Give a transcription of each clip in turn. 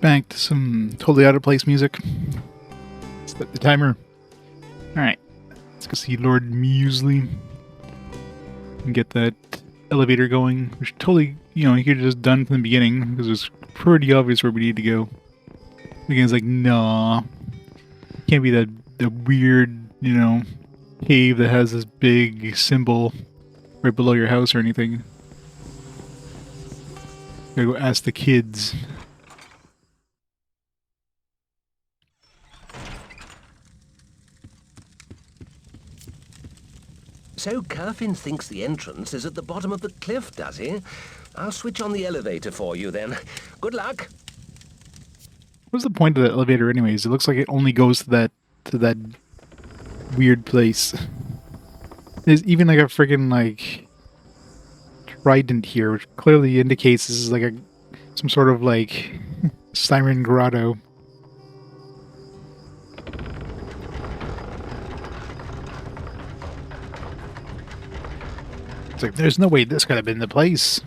back to some totally out of place music. Set the timer. Alright, let's go see Lord Muesli and get that elevator going, which totally, you know, he could have just done from the beginning because it was pretty obvious where we need to go. Again's like, nah, can't be that weird, you know, cave that has this big symbol right below your house or anything. Gotta go ask the kids. So Curfin thinks the entrance is at the bottom of the cliff, does he? I'll switch on the elevator for you then. Good luck. What's the point of the elevator anyways? It looks like it only goes to that weird place. There's even like a friggin' like trident here, which clearly indicates this is like some sort of like siren grotto. It's like, there's no way this could have been the place.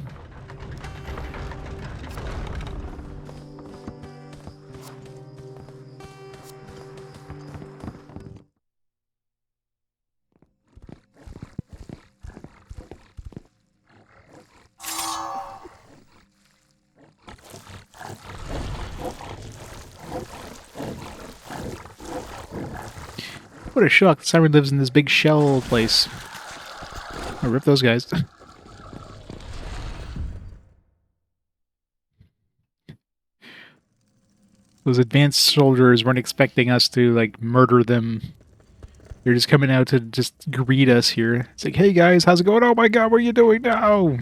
What a shock. The siren lives in this big shell place. I'll rip those guys. Those advanced soldiers weren't expecting us to, like, murder them. They're just coming out to just greet us here. It's like, hey guys, how's it going? Oh my god, what are you doing now?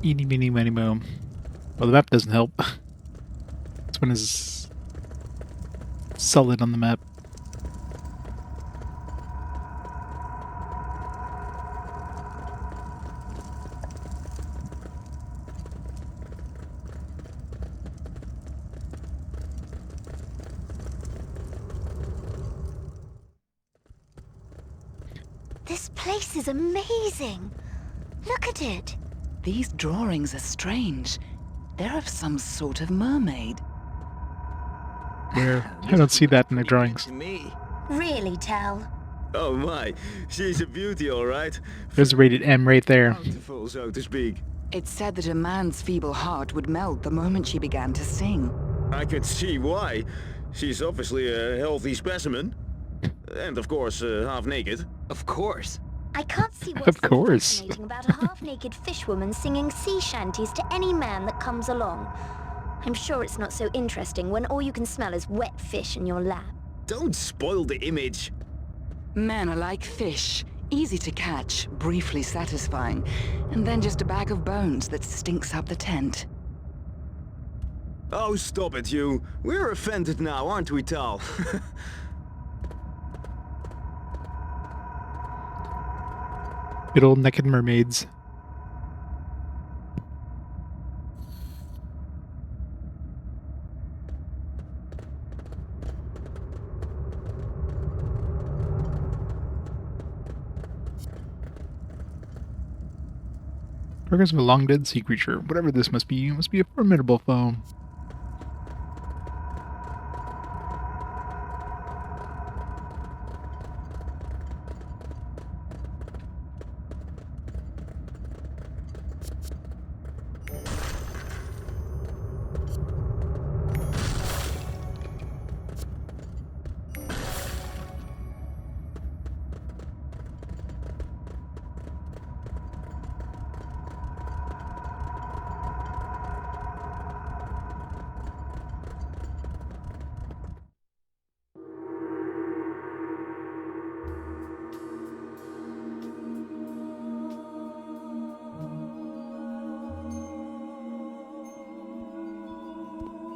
Eeny, meeny, miny, mo. Well, the map doesn't help. This one is solid on the map. This place is amazing. Look at it. These drawings are strange. They're of some sort of mermaid. Where? I don't see that in the drawings. To me. Really, Tell? Oh my, she's a beauty, all right. There's rated M right there. Bountiful, so to speak. It said that a man's feeble heart would melt the moment she began to sing. I could see why. She's obviously a healthy specimen. And of course, half naked. Of course. I can't see what's Of course. so fascinating about a half-naked fishwoman singing sea shanties to any man that comes along. I'm sure it's not so interesting when all you can smell is wet fish in your lap. Don't spoil the image. Men are like fish, easy to catch, briefly satisfying, and then just a bag of bones that stinks up the tent. Oh, stop it, you. We're offended now, aren't we, Tal? Good old naked mermaids. Progress of a long dead sea creature. Whatever this must be a formidable foe.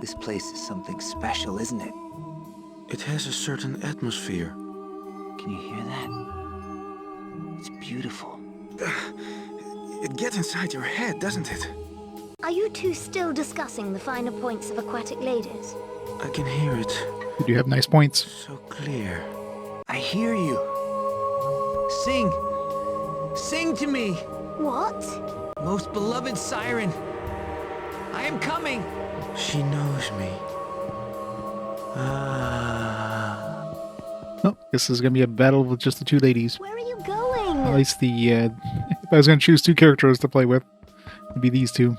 This place is something special, isn't it? It has a certain atmosphere. Can you hear that? It's beautiful. It gets inside your head, doesn't it? Are you two still discussing the finer points of aquatic ladies? I can hear it You do have nice points. so clear. I hear you. Sing! Sing to me! What? Most beloved siren! I am coming! She knows me. Oh, this is gonna be a battle with just the two ladies. Where are you going? At least the, if I was gonna choose two characters to play with, it'd be these two.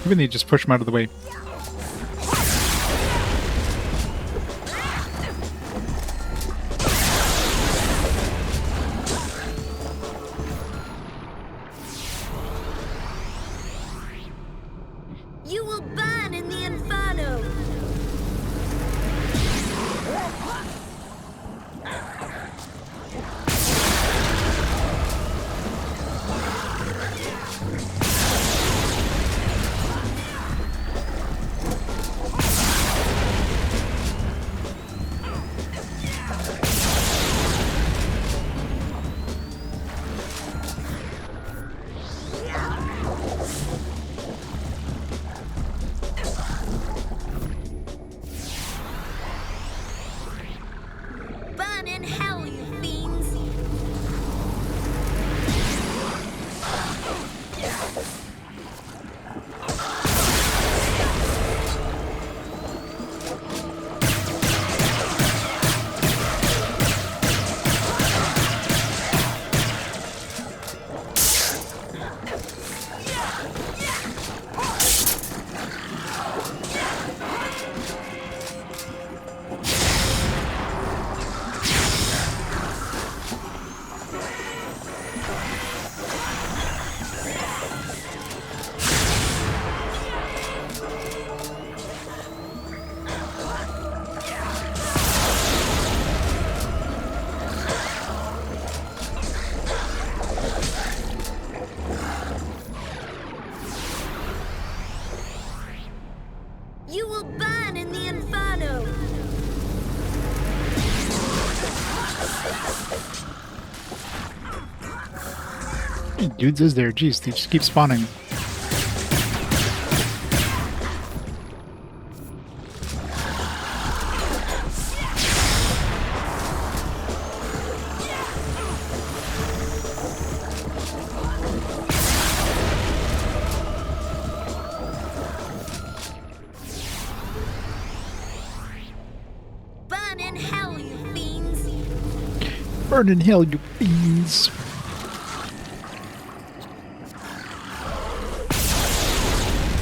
Even they just push him out of the way. You will burn in the inferno! Burn in hell, you fiends! You will burn in the inferno! How many dudes is there? Jeez, they just keep spawning. Burn in hell, you fiends! Burn in hell, you fiends!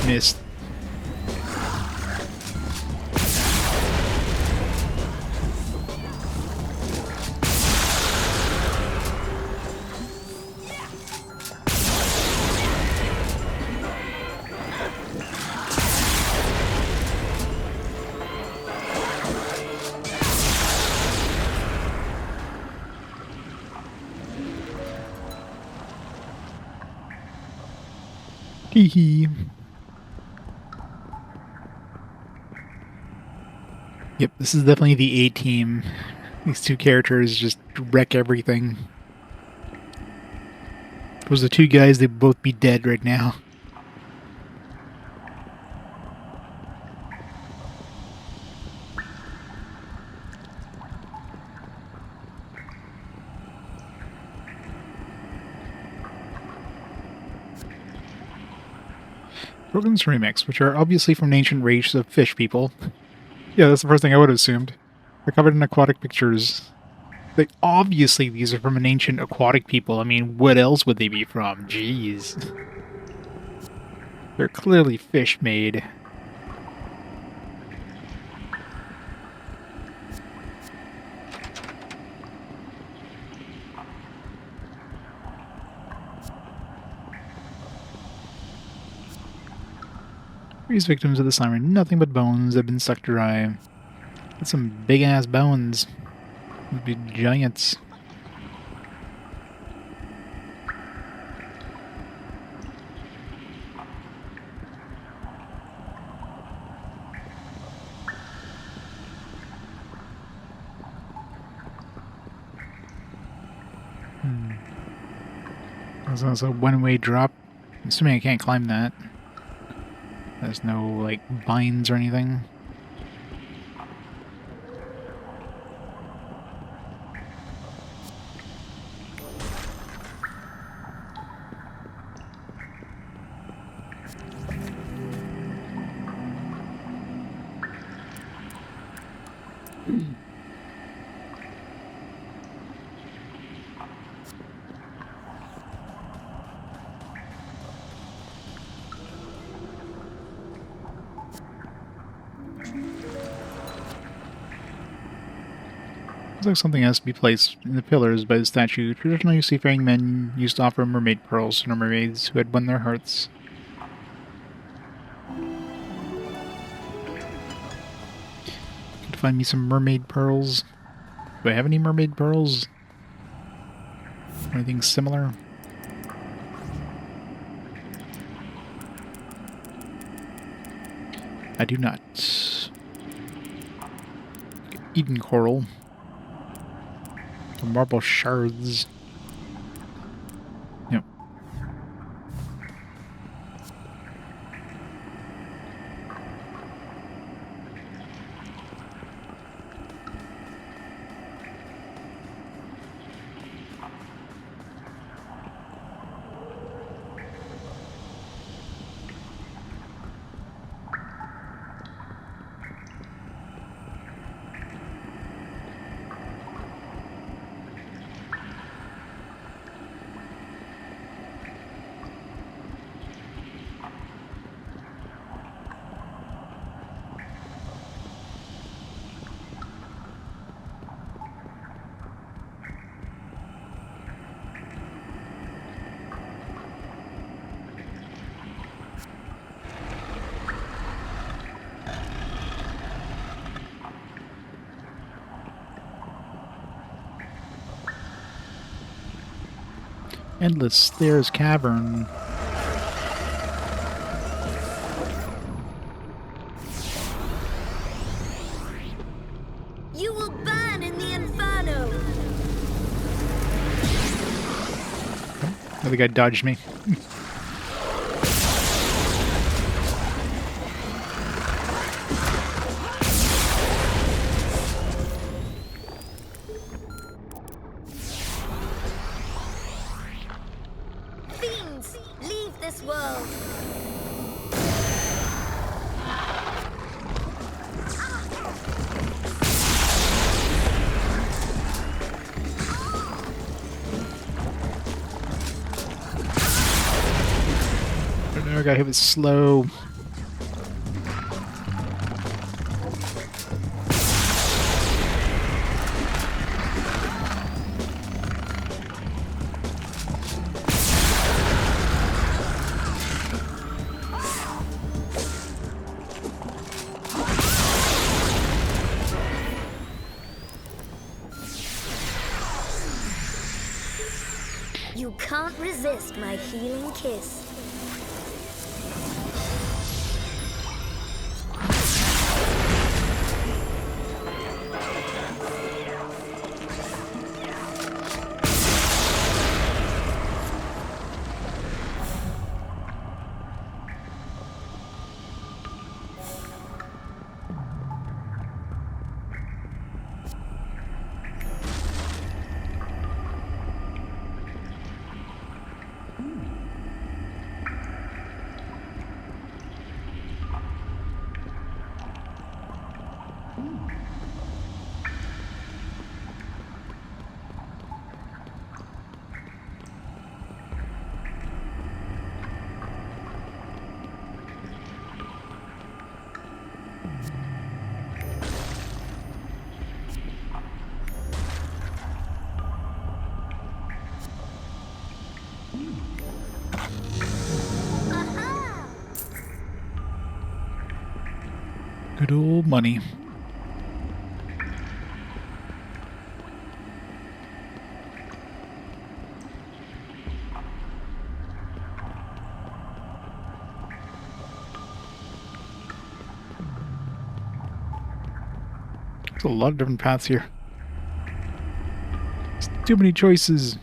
Missed. Hee hee. Yep, this is definitely the A team. These two characters just wreck everything. If it was the two guys, they'd both be dead right now. Broken ceramics, which are obviously from an ancient race of fish people. Yeah, that's the first thing I would have assumed. They're covered in aquatic pictures. Obviously, these are from an ancient aquatic people. I mean, what else would they be from? Jeez. They're clearly fish made. These victims of the slime are nothing but bones that have been sucked dry. That's some big-ass bones. Would be giants. There's also a one-way drop. I'm assuming I can't climb that. There's no, like, vines or anything. Looks like something has to be placed in the pillars by the statue. Traditionally, seafaring men used to offer mermaid pearls to mermaids who had won their hearts. Could find me some mermaid pearls. Do I have any mermaid pearls? Anything similar? I do not. Eden coral. Marble shards. Yep. Endless Stairs Cavern. You will burn in the inferno! I think I dodged me. Fiends, leave this world! I got hit with slow. You can't resist my healing kiss. Good old money. There's a lot of different paths here. There's too many choices.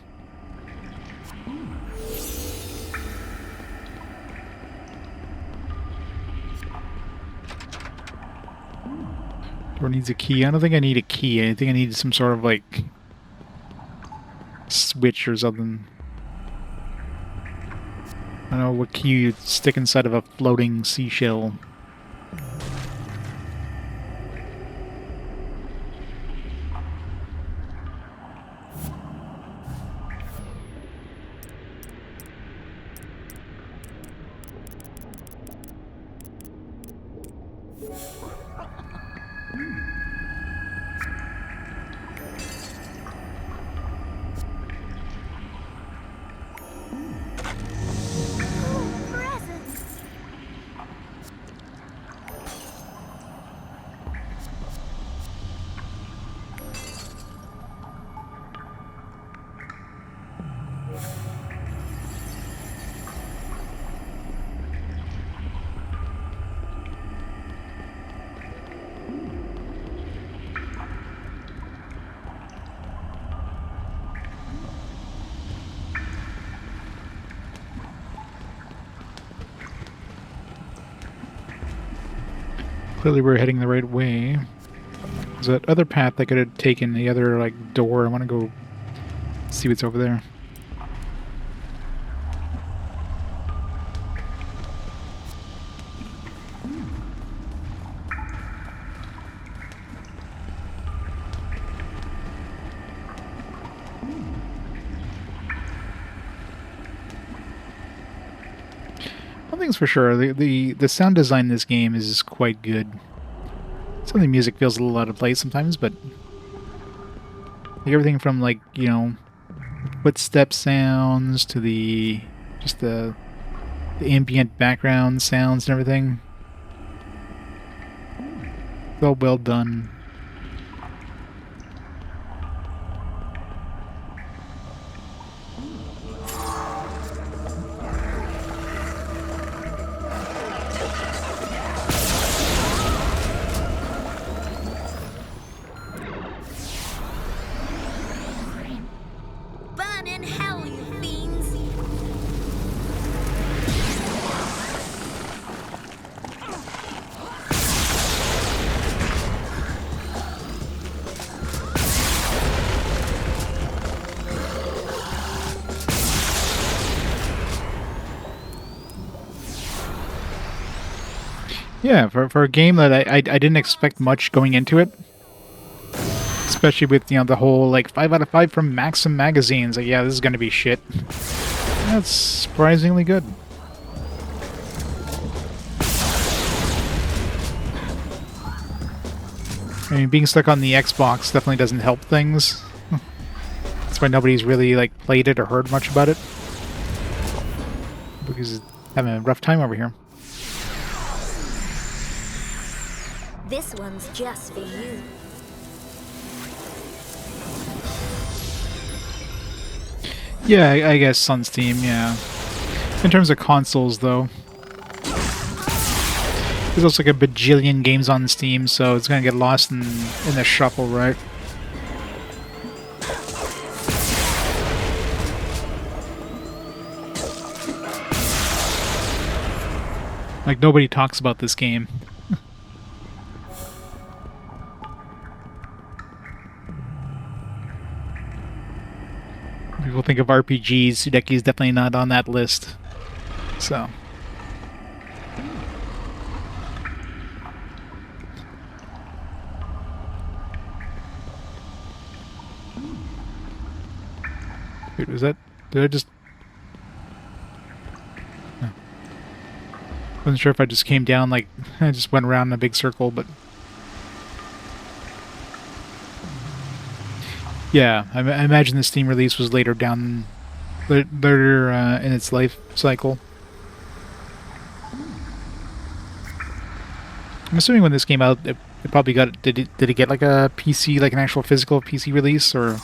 Door needs a key. I don't think I need a key. I think I need some sort of like switch or something. I don't know what key you'd stick inside of a floating seashell. Clearly we're heading the right way. There's that other path I could have taken, the other like door. I want to go see what's over there. One thing's for sure, the sound design in this game is quite good. Some of the music feels a little out of place sometimes, but like everything from like, you know, footstep sounds to the ambient background sounds and everything. It's all well done. Burn in hell, you fiends! Yeah, for a game that I didn't expect much going into it. Especially with, you know, the whole, like, 5 out of 5 from Maxim magazines. Like, yeah, this is gonna be shit. That's surprisingly good. I mean, being stuck on the Xbox definitely doesn't help things. That's why nobody's really, like, played it or heard much about it. Because it's having a rough time over here. This one's just for you. Yeah, I guess on Steam, yeah. In terms of consoles, though, there's also like a bajillion games on Steam, so it's gonna get lost in the shuffle, right? Like, nobody talks about this game. People think of RPGs, Sudeki's definitely not on that list. So. Wait, was that... Did I just... No. Wasn't sure if I just came down, like, I just went around in a big circle, but... Yeah, I imagine the Steam release was later in its life cycle. I'm assuming when this came out, it probably got... Did it get like a PC, like an actual physical PC release? Or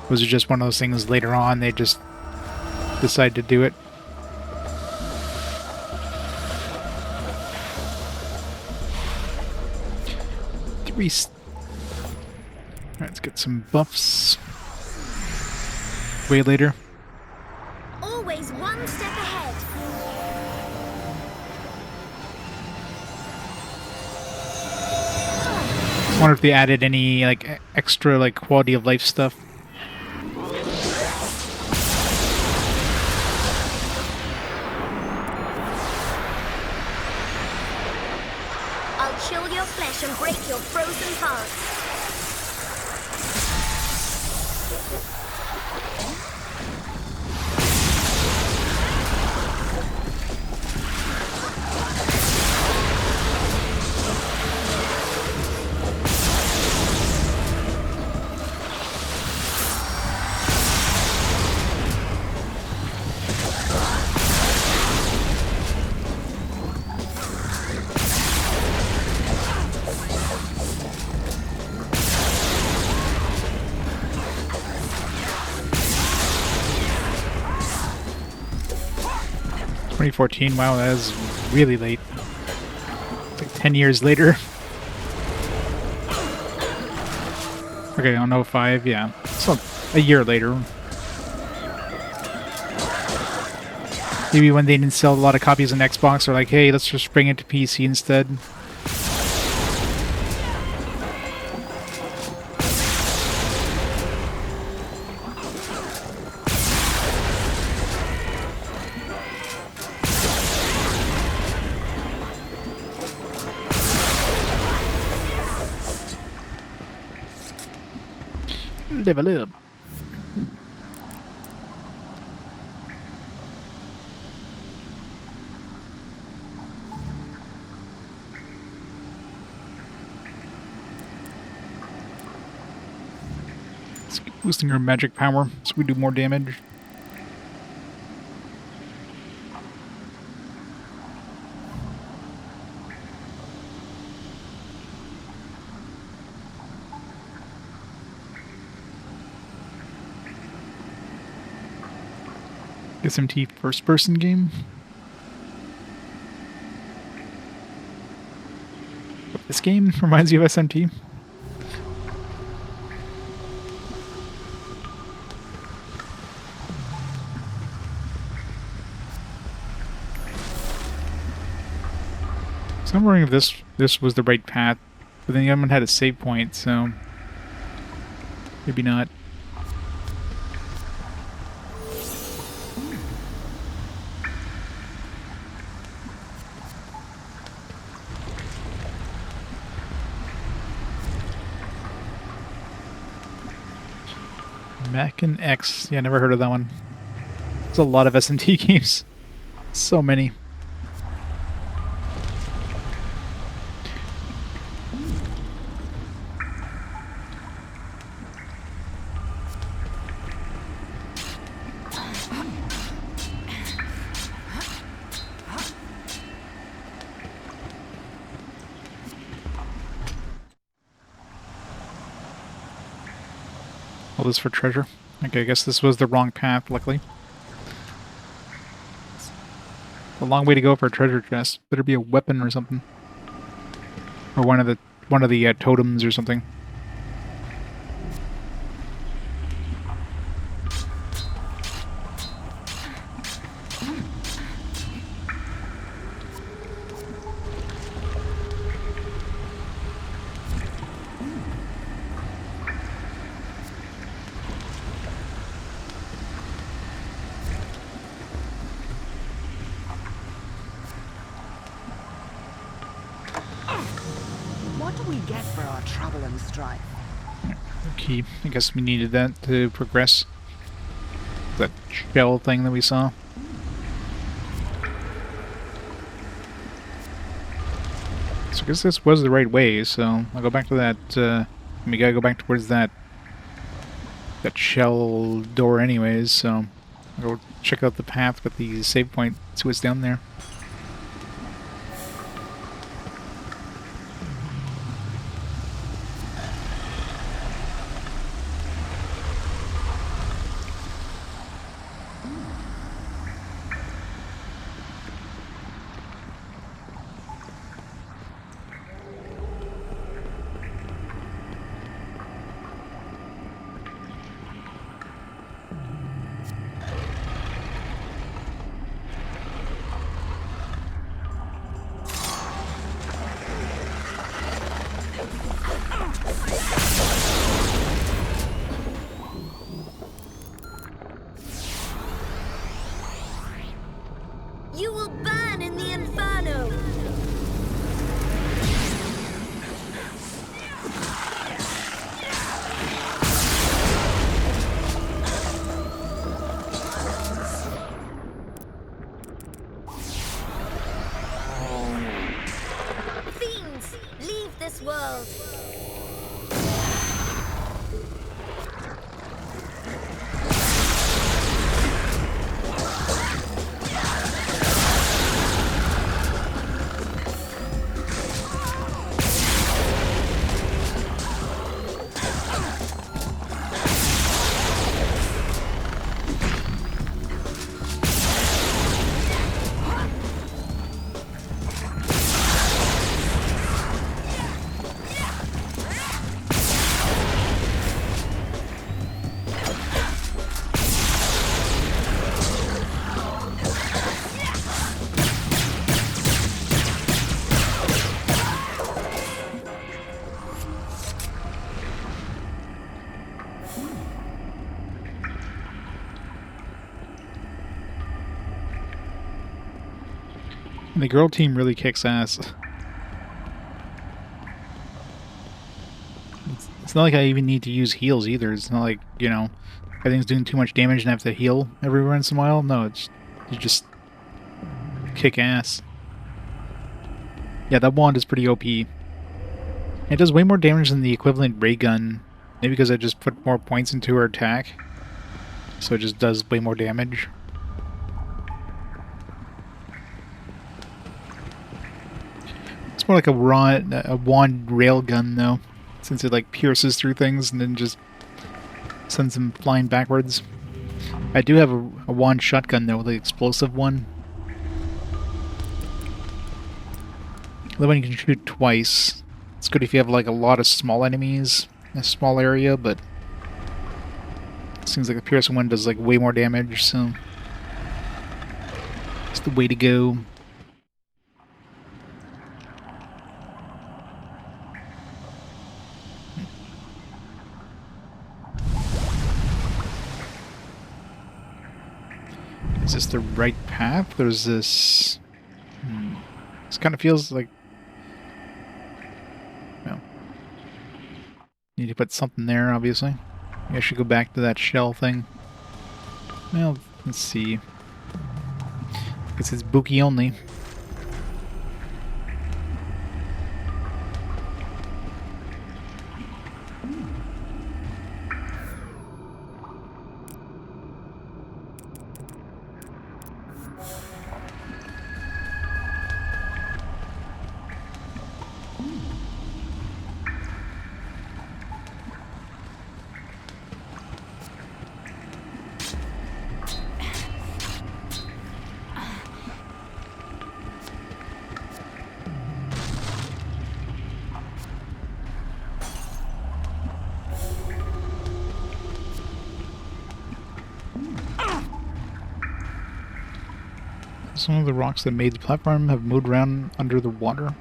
was it just one of those things later on they just decided to do it? Alright, let's get some buffs. Way later. Always one step ahead. I wonder if they added any like extra like quality of life stuff. I'll chill your flesh and break your frozen hearts. .2014, wow, that is really late. It's like 10 years later. Okay, on 05, yeah. So, a year later. Maybe when they didn't sell a lot of copies on Xbox, they're like, hey, let's just bring it to PC instead. Level up. Let's keep boosting our magic power so we do more damage. SMT first-person game. This game reminds you of SMT. So I'm wondering if this was the right path, but then the other one had a save point, so maybe not. Mac and X. Yeah, never heard of that one. There's a lot of SMT games. So many. All this for treasure. Okay, I guess this was the wrong path, luckily. A long way to go for a treasure chest. Better be a weapon or something. Or one of the totems or something. What do we get for our trouble and strife? Key. I guess we needed that to progress. That shell thing that we saw. So I guess this was the right way, so I'll go back to that, we gotta go back towards that shell door anyways, so I'll go check out the path with the save point, see what's down there. world. The girl team really kicks ass. It's not like I even need to use heals either. It's not like, you know, everything's doing too much damage and I have to heal every once in a while. No, it's you just kick ass. Yeah, that wand is pretty OP. It does way more damage than the equivalent ray gun. Maybe because I just put more points into her attack. So it just does way more damage. It's more like a wand rail gun, though, since it like pierces through things and then just sends them flying backwards. I do have a wand shotgun, though, the explosive one. The one you can shoot twice. It's good if you have like a lot of small enemies in a small area, but it seems like the piercing one does like way more damage, so it's the way to go. Is this the right path? There's this... This kind of feels like... No. Need to put something there, obviously. Maybe I should go back to that shell thing. Well, let's see. I guess it's Buki only. Some of the rocks that made the platform have moved around under the water.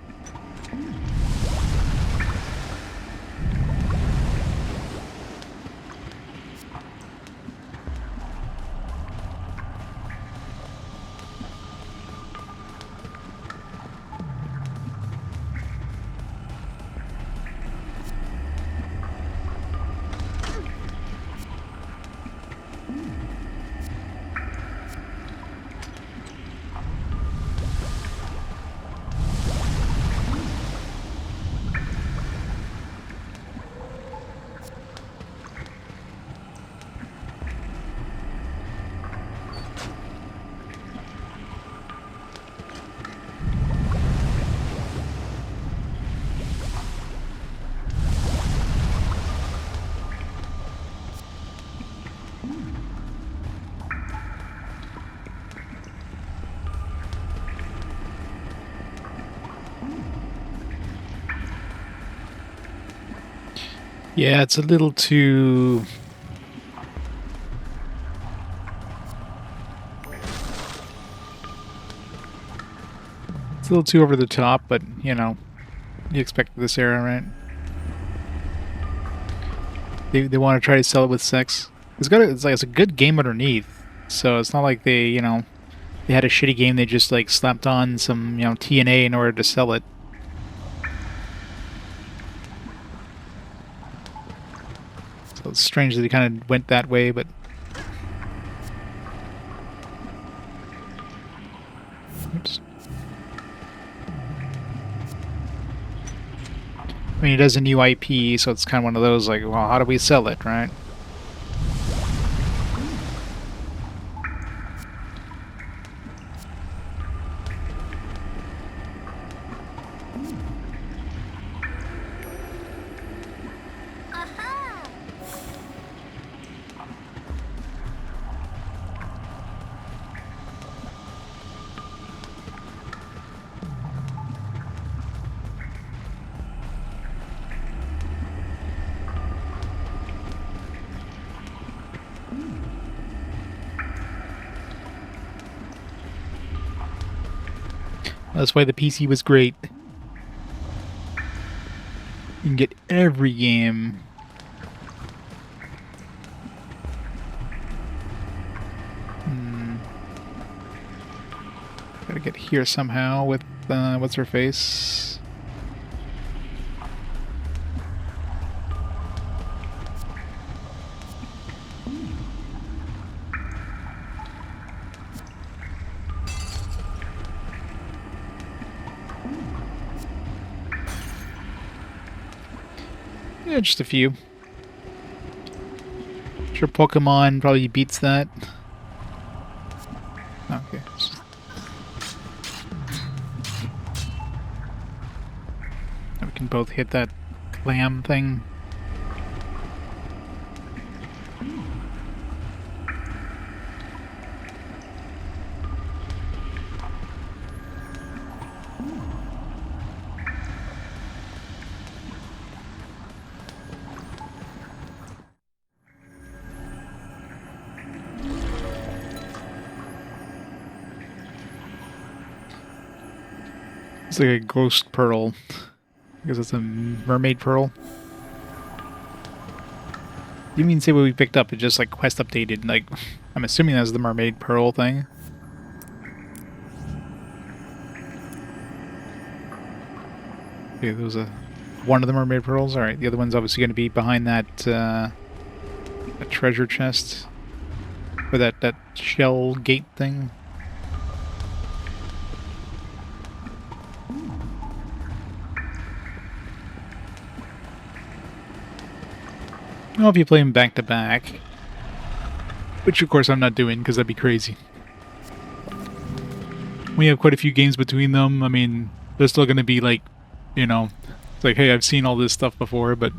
Yeah, it's a little too... It's a little too over the top, but, you know, you expect this era, right? They want to try to sell it with sex. It's a good game underneath, so it's not like they, you know, they had a shitty game, they just, like, slapped on some, you know, TNA in order to sell it. So it's strange that they kind of went that way, but... Oops. I mean, it is a new IP, so it's kind of one of those, like, well, how do we sell it, right? That's why the PC was great. You can get every game. Gotta get here somehow with, what's her face? Yeah, just a few. Sure, Pokemon probably beats that. Okay. We can both hit that clam thing. It's like a ghost pearl. Because it's a mermaid pearl. You mean say what we picked up? It just like quest updated. Like, I'm assuming that's the mermaid pearl thing. Okay, there was one of the mermaid pearls. All right, the other one's obviously going to be behind that that treasure chest or that shell gate thing. Well, if you play them back to back, which of course I'm not doing because that'd be crazy. We have quite a few games between them. I mean, they're still going to be like, you know, it's like, hey, I've seen all this stuff before, but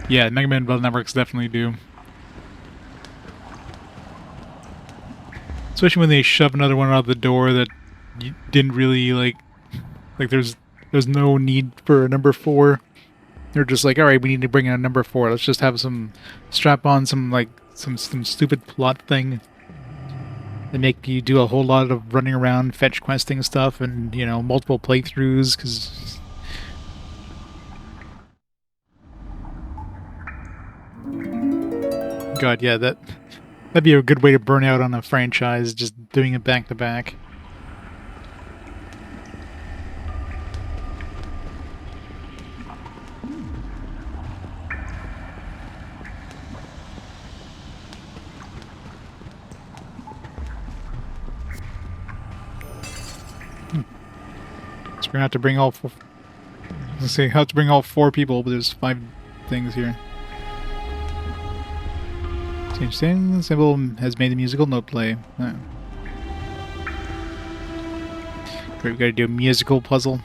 yeah, Mega Man Battle Networks definitely do. Especially when they shove another one out the door that you didn't really like there's no need for a number 4. They're just like, all right, we need to bring in a number 4. Let's just have some strap on some stupid plot thing that make you do a whole lot of running around, fetch questing stuff, and you know, multiple playthroughs. Because God, yeah, that'd be a good way to burn out on a franchise, just doing it back to back. So we're gonna have to bring all 4. Let's see, have to bring all 4 people, but there's 5 things here. Change thing. The symbol has made the musical note play. Oh. Great, we gotta do a musical puzzle.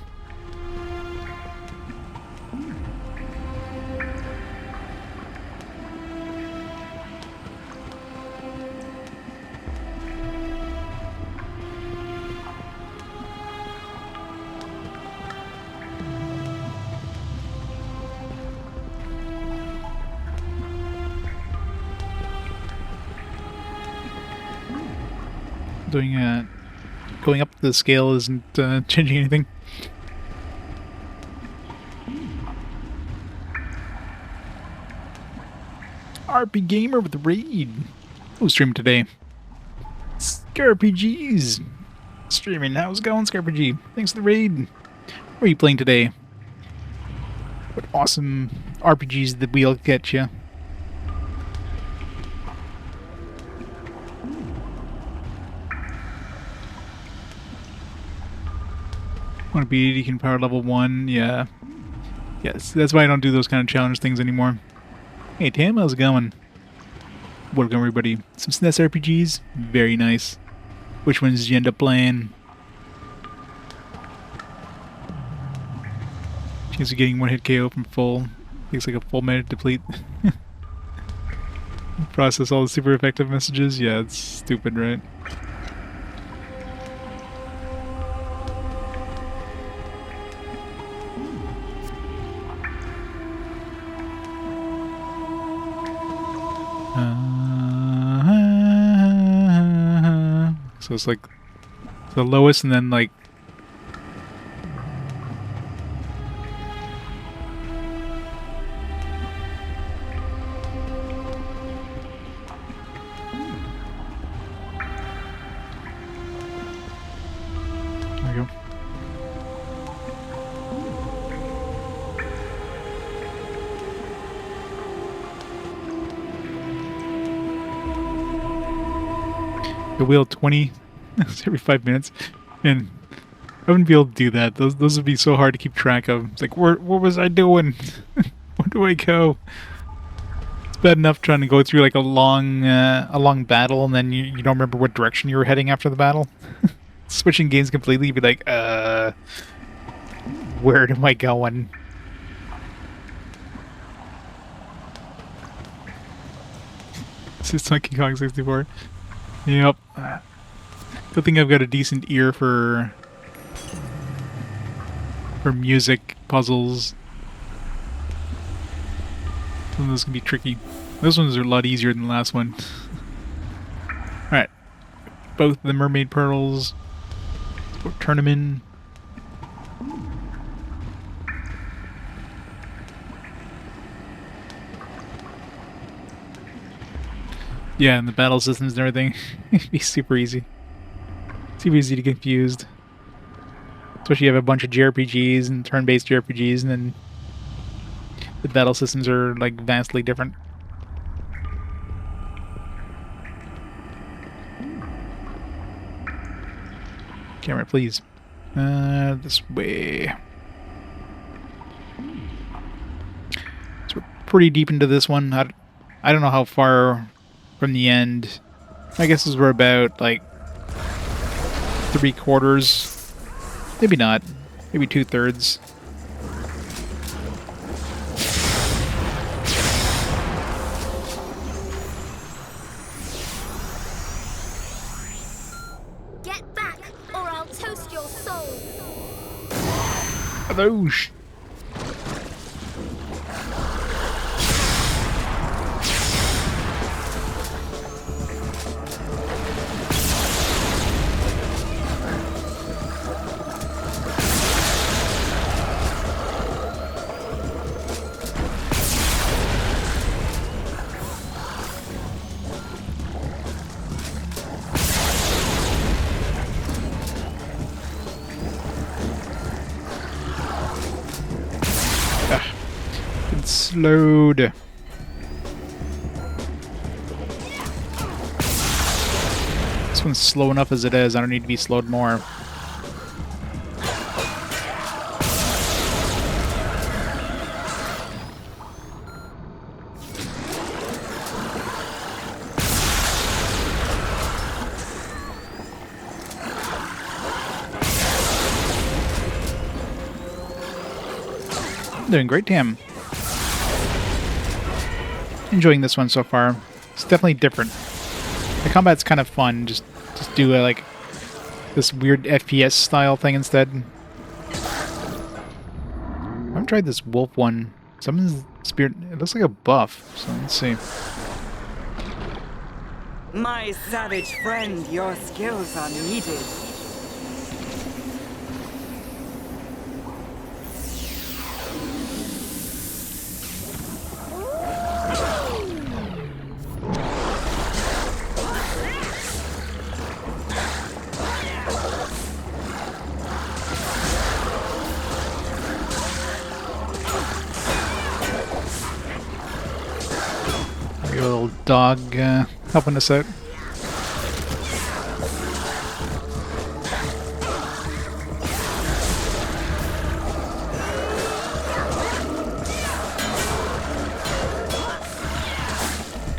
Going up the scale isn't changing anything. RP Gamer with the raid. Who's streaming today? ScarPGs. Streaming. How's it going, ScarPG? Thanks for the raid. What are you playing today? What awesome RPGs that we'll get you? Want to beat it, you can power level 1, yeah. Yes, that's why I don't do those kind of challenge things anymore. Hey Tam, how's it going? Welcome everybody. Some SNES RPGs? Very nice. Which ones did you end up playing? Chance of getting one hit KO from full. Takes like a full minute to deplete. Process all the super effective messages? Yeah, it's stupid, right? So it's like the lowest and then like there we go. The wheel 20 every 5 minutes, and I wouldn't be able to do that. Those would be so hard to keep track of. It's like, what was I doing? Where do I go? It's bad enough trying to go through like a long battle, and then you don't remember what direction you were heading after the battle. Switching games completely, you'd be like, where am I going? This is Donkey Kong 64. Yep. Good thing I've got a decent ear for music puzzles. Some of those can be tricky. Those ones are a lot easier than the last one. Alright. Both the mermaid pearls. Or turn them in. Yeah, and the battle systems and everything. It'd be super easy. Super easy to get confused. Especially you have a bunch of JRPGs and turn-based JRPGs, and then the battle systems are like vastly different. Camera, please. This way. So we're pretty deep into this one. I don't know how far from the end. I guess we're about like 3/4. Maybe not. Maybe 2/3. Get back, or I'll toast your soul. Adoosh. Slowed. This one's slow enough as it is. I don't need to be slowed more. Doing great, Tam. Enjoying this one so far. It's definitely different. The combat's kind of fun. Just do like this weird FPS style thing instead. I haven't tried this wolf one. Someone's spirit. It looks like a buff. So let's see. My savage friend, your skills are needed. Your little dog helping us out.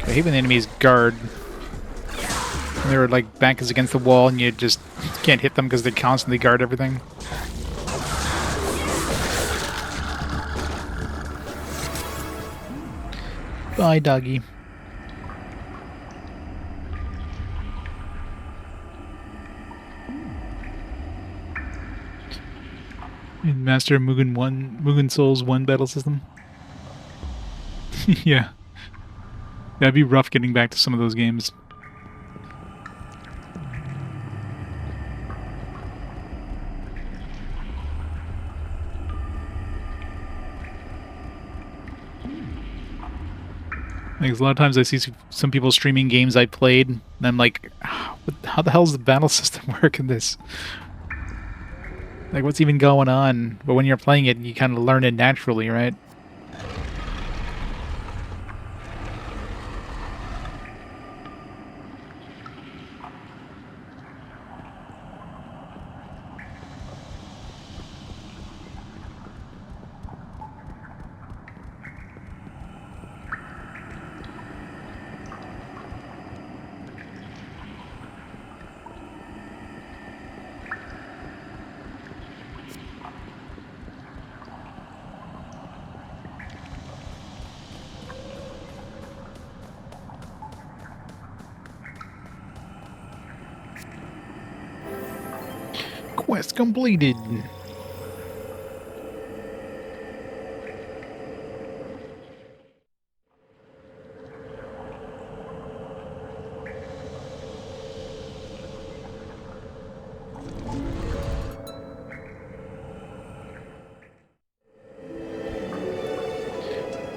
I hate when the enemies guard. And they're like back is against the wall and you just can't hit them because they constantly guard everything. Bye, doggy. And Master Mugen Soul's 1 battle system. Yeah. That'd be rough getting back to some of those games. Like, a lot of times I see some people streaming games I played, and I'm like, how the hell does the battle system work in this? Like, what's even going on? But when you're playing it, you kind of learn it naturally, right? Quest completed.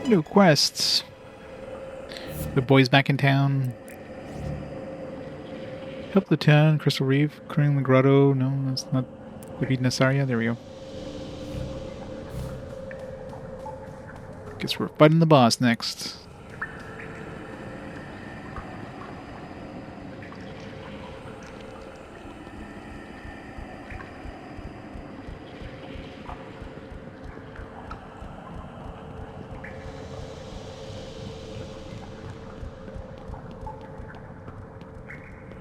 New quests. The boys back in town. Help the town, Crystal Reef, clearing the grotto. No, that's not defeat Nasaria. There we go. Guess we're fighting the boss next.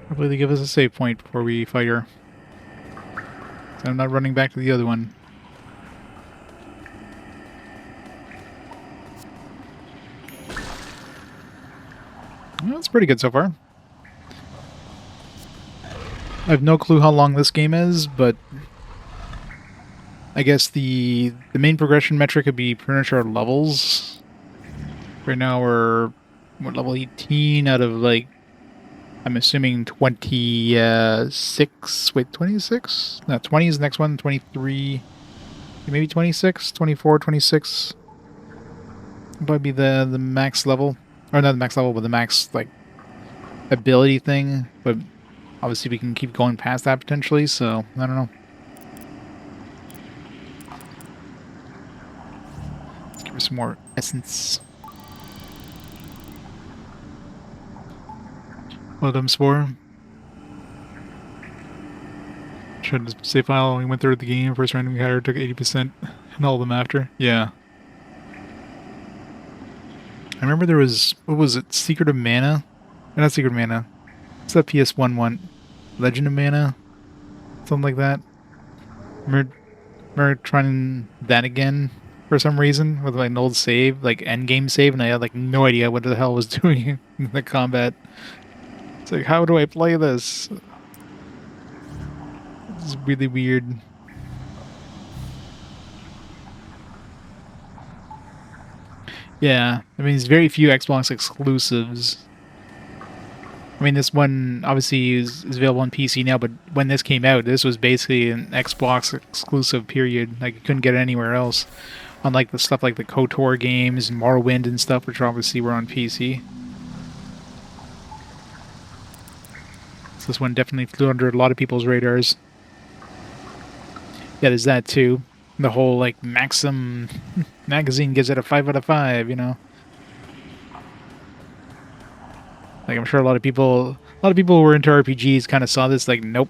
Hopefully they give us a save point before we fight her. So I'm not running back to the other one. Well, that's pretty good so far. I have no clue how long this game is, but I guess the main progression metric would be pretty much our levels. Right now we're level 18 out of like, I'm assuming 26. Wait, 26? No, 20 is the next one. 23. Maybe 26, 24, 26. Probably be the max level. Or not the max level, but the max, like, ability thing. But obviously we can keep going past that potentially, so I don't know. Let's give her some more essence. Well done, Spore. Tried to save file, we went through the game, first random encounter took 80%, and all of them after. Yeah. I remember there was, what was it, Secret of Mana? Or not Secret of Mana. What's that PS1 one? Legend of Mana? Something like that. Remember trying that again for some reason with like an old save, like endgame save, and I had like no idea what the hell I was doing in the combat. It's like, how do I play this? It's really weird. Yeah, I mean, there's very few Xbox exclusives. I mean, this one obviously is available on PC now, but when this came out, this was basically an Xbox exclusive period. Like, you couldn't get it anywhere else. Unlike the stuff like the KOTOR games and Morrowind and stuff, which obviously were on PC. So this one definitely flew under a lot of people's radars. Yeah, there's that too. The whole, like, Maxim magazine gives it a 5 out of 5, you know? Like, I'm sure a lot of people who were into RPGs kind of saw this, like, nope.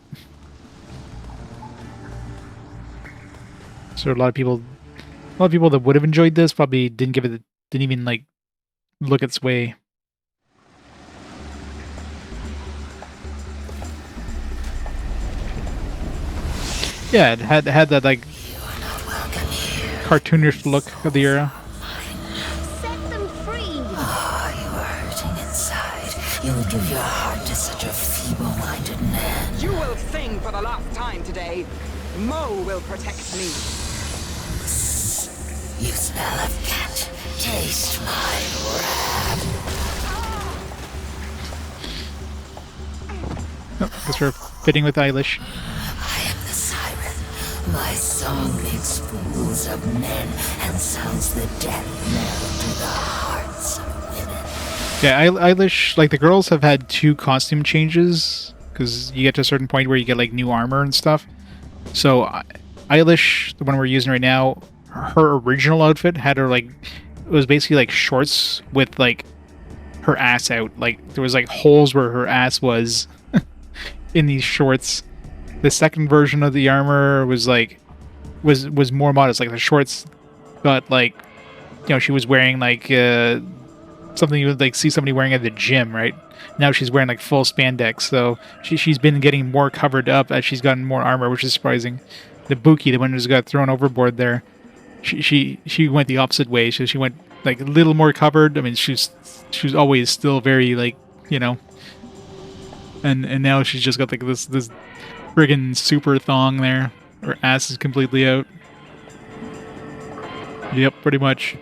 So a lot of people that would have enjoyed this probably didn't even, like, look its way. Yeah, it had that like cartoonish look of the era. Set them free! Ah, you are hurting inside. You would give your heart to such a feeble-minded man. You will sing for the last time today. Mo will protect me. You smell of cat. Taste my wrath. Oh, guess we're fitting with Eilish. I am the siren. My song makes fools of men and sounds the death knell to the hearts of women. Yeah, Eilish, like the girls have had 2 costume changes because you get to a certain point where you get like new armor and stuff. So Eilish, the one we're using right now, her original outfit had her like, it was basically like shorts with like her ass out. Like there was like holes where her ass was in these shorts. The second version of the armor was like was more modest. Like the shorts got like, you know, she was wearing like something you would like see somebody wearing at the gym, right? Now she's wearing like full spandex, so she's been getting more covered up as she's gotten more armor, which is surprising. The Buki, the one who's got thrown overboard there, she went the opposite way. So she went like a little more covered. I mean, she was always still very like, you know, and now she's just got like this friggin' super thong there. Her ass is completely out. Yep, pretty much.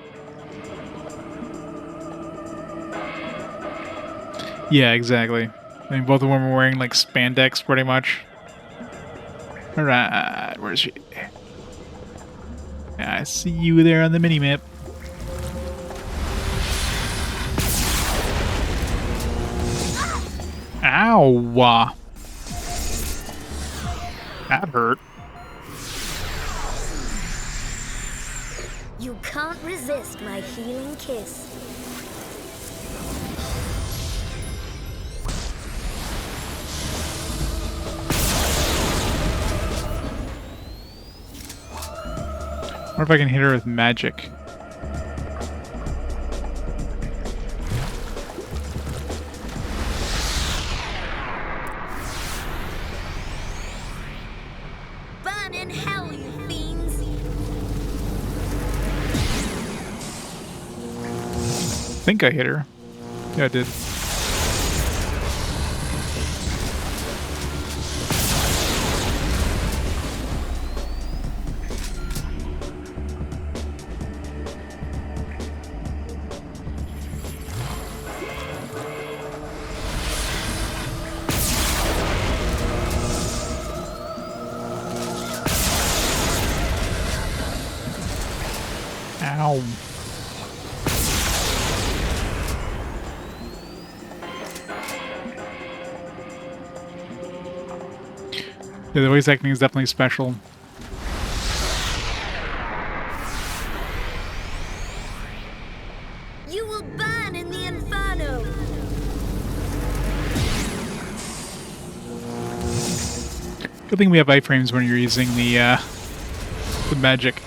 Yeah, exactly. I mean, both of them were wearing like spandex, pretty much. All right, where's she? Yeah, I see you there on the mini map. Ow! That hurt. You can't resist my healing kiss. What if I can hit her with magic? Burn in hell, you fiends! I think I hit her. Yeah, I did. Ow. Yeah, the voice acting is definitely special. You will burn in the inferno! Good thing we have iframes when you're using the magic.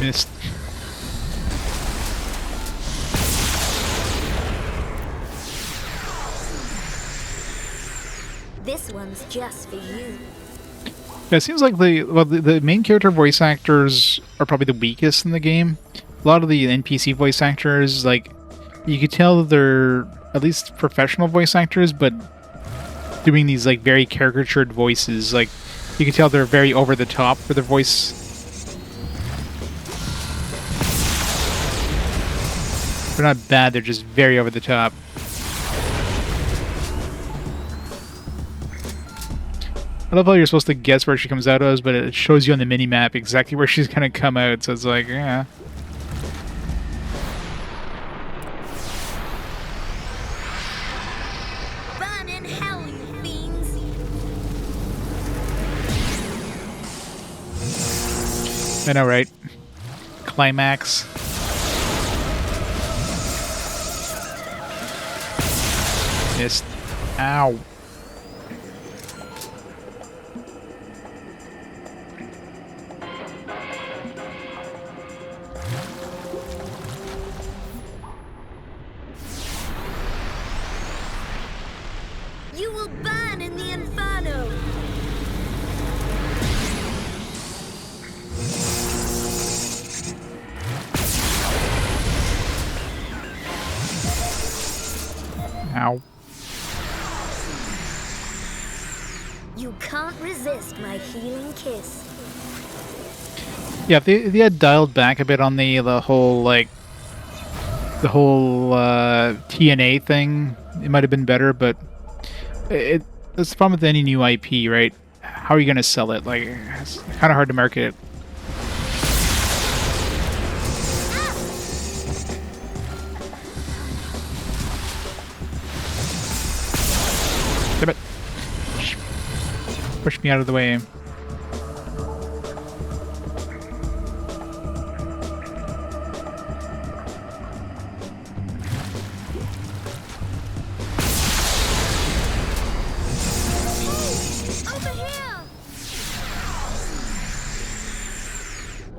Missed. This one's just for you. Yeah, it seems like the main character voice actors are probably the weakest in the game. A lot of the NPC voice actors, like, you could tell that they're at least professional voice actors, but doing these like very caricatured voices. Like, you can tell they're very over the top for their voice. They're not bad, they're just very over the top. I love how you're supposed to guess where she comes out as, but it shows you on the mini-map exactly where she's gonna come out, so it's like, yeah. Burn in hell, you fiends! I know, right? Climax. Missed. Ow. You will burn in the inferno! Ow. You can't resist my healing kiss. Yeah, if they had dialed back a bit on the whole like the whole TNA thing, it might have been better. But that's the problem with any new IP, right? How are you gonna sell it? Like, it's kind of hard to market it. Damn it! Push me out of the way. Over here!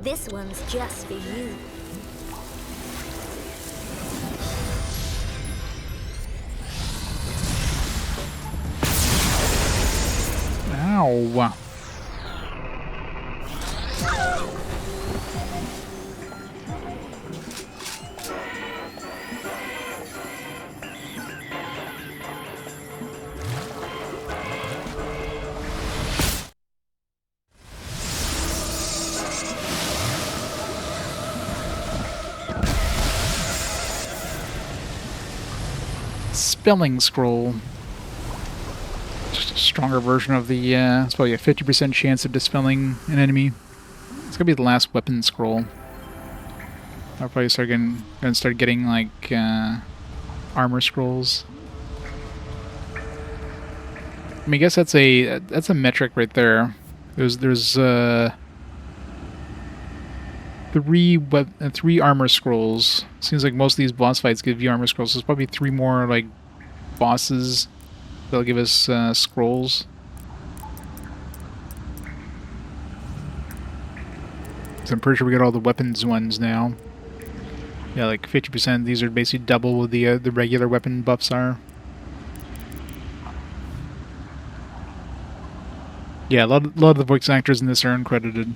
This one's just for you. Ow. Spelling scroll. Just a stronger version of the, it's probably a 50% chance of dispelling an enemy. It's gonna be the last weapon scroll. I'll probably start getting like, armor scrolls. I mean, I guess that's a metric right there. There's three armor scrolls. Seems like most of these boss fights give you armor scrolls. So there's probably 3 more like bosses that'll give us scrolls. So I'm pretty sure we got all the weapons ones now. Yeah, like 50%. These are basically double what the regular weapon buffs are. Yeah, a lot of the voice actors in this are uncredited.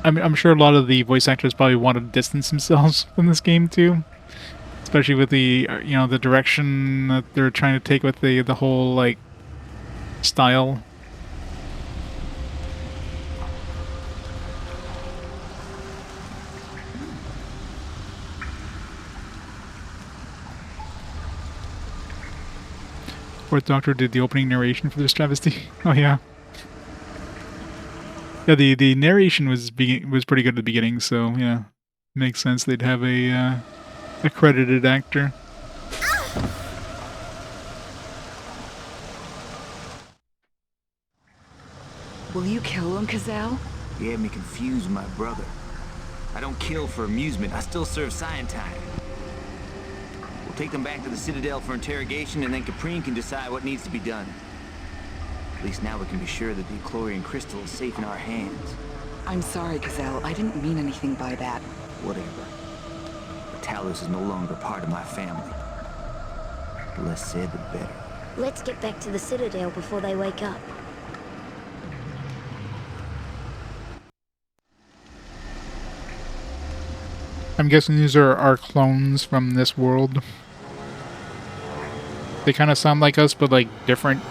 I'm sure a lot of the voice actors probably want to distance themselves from this game too, especially with the the direction that they're trying to take with the whole like style. Fourth Doctor did the opening narration for this travesty. Oh yeah. Yeah, the narration was pretty good at the beginning, so yeah, makes sense they'd have a accredited actor. Will you kill him, Cazale? You had me confused, my brother. I don't kill for amusement. I still serve Scientine. We'll take them back to the Citadel for interrogation, and then Caprine can decide what needs to be done. At least now we can be sure that the Chlorine crystal is safe in our hands. I'm sorry, Cazale. I didn't mean anything by that. Whatever. But Talos is no longer part of my family. The less said, the better. Let's get back to the Citadel before they wake up. I'm guessing these are our clones from this world. They kind of sound like us, but like different.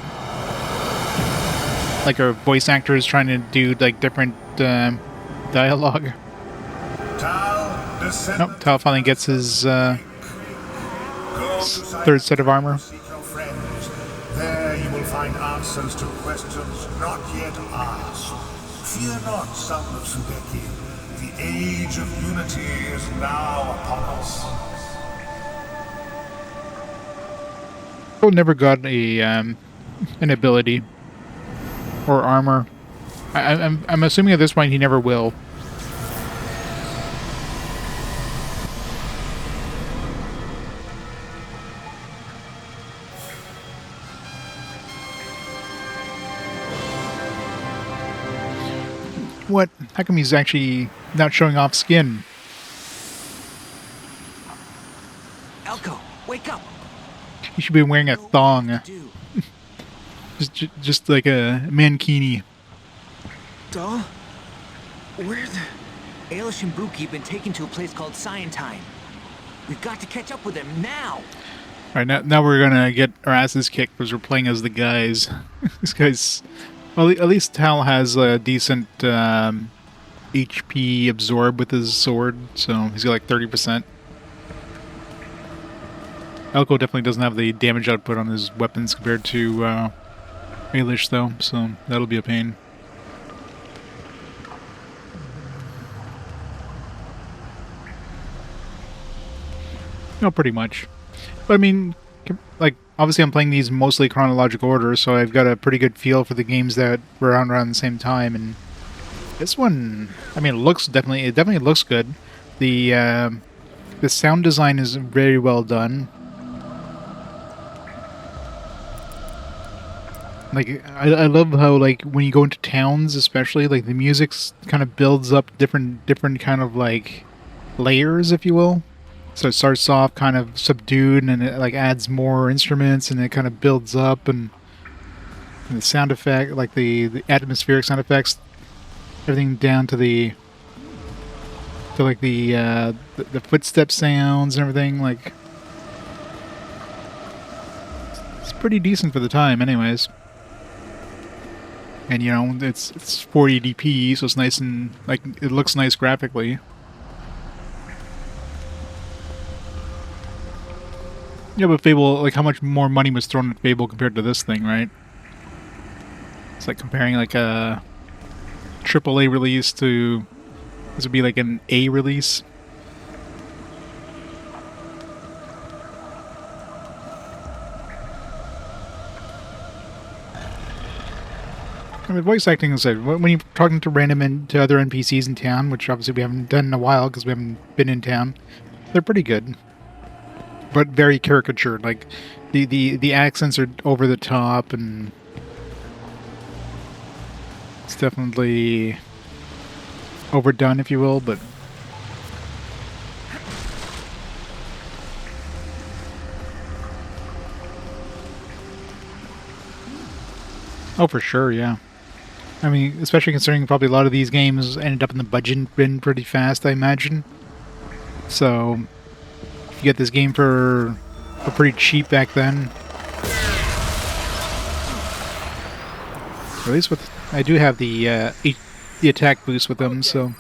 Like our voice actors trying to do like different dialogue. Nope, Tal finally gets his third set of armor. There you will find answers to questions not yet asked. Fear not, son of Sudeki. The age of unity is now upon us. Cole never got a an ability or armor. I'm assuming at this point he never will. What? How come he's actually not showing off skin? Elko, wake up! He should be wearing a thong. Do. Just like a mankini. Duh? Where's... Ailish and Buki have been taken to a place called Scientine. We've got to catch up with them now! Alright, now we're gonna get our asses kicked because we're playing as the guys. This guy's... Well, at least Tal has a decent HP absorb with his sword, so he's got like 30%. Elko definitely doesn't have the damage output on his weapons compared to Ailish, though, so that'll be a pain. No, pretty much. But I mean, like, obviously I'm playing these mostly chronological order, so I've got a pretty good feel for the games that were around the same time, and this one, I mean, it definitely looks good. The sound design is very well done. Like, I love how, like, when you go into towns, especially, like, the music's kind of builds up different kind of, like, layers, if you will. So it starts off kind of subdued, and it, like, adds more instruments, and it kind of builds up, and the sound effect, like, the atmospheric sound effects, everything down to the footstep sounds and everything, like, it's pretty decent for the time, anyways. And, you know, it's 4080p, so it's nice and, like, it looks nice graphically. Yeah, but Fable, like, how much more money was thrown at Fable compared to this thing, right? It's like comparing, like, a AAA release to... This would be like an A release. I mean, voice acting is when you're talking to to other NPCs in town, which obviously we haven't done in a while because we haven't been in town, they're pretty good, but very caricatured. Like the accents are over the top, and it's definitely overdone, if you will. But oh, for sure, yeah. I mean, especially considering probably a lot of these games ended up in the budget bin pretty fast, I imagine. So, if you get this game for pretty cheap back then. At least with, I do have the attack boost with them, so.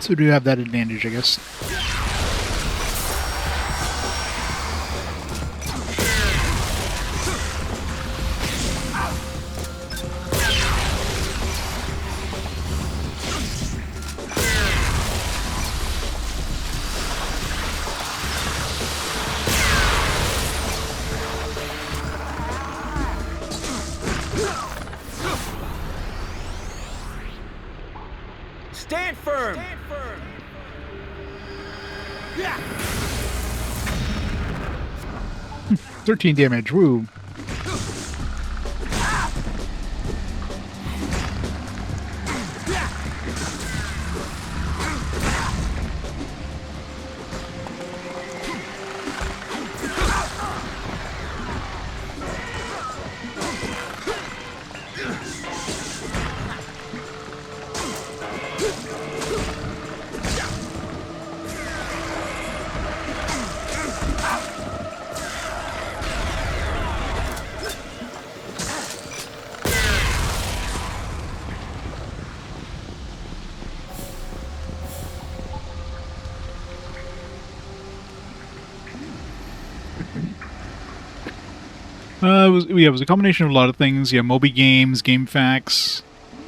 So we do have that advantage, I guess. Stand firm! 13 damage, woo. It was a combination of a lot of things. Yeah, Moby Games, GameFAQs.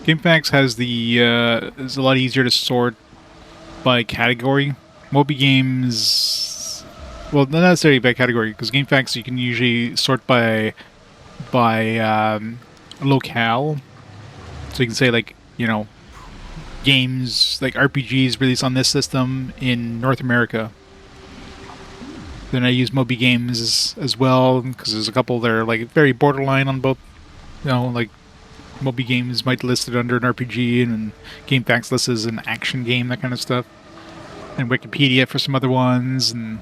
GameFAQs has the is a lot easier to sort by category. Moby Games, well, not necessarily by category, because GameFAQs you can usually sort by locale. So you can say, like, you know, games like RPGs released on this system in North America. Then I use Moby Games as well, because there's a couple that are like very borderline on both. You know, like Moby Games might list it under an RPG, and then GameFAQs lists it as an action game, that kind of stuff. And Wikipedia for some other ones, and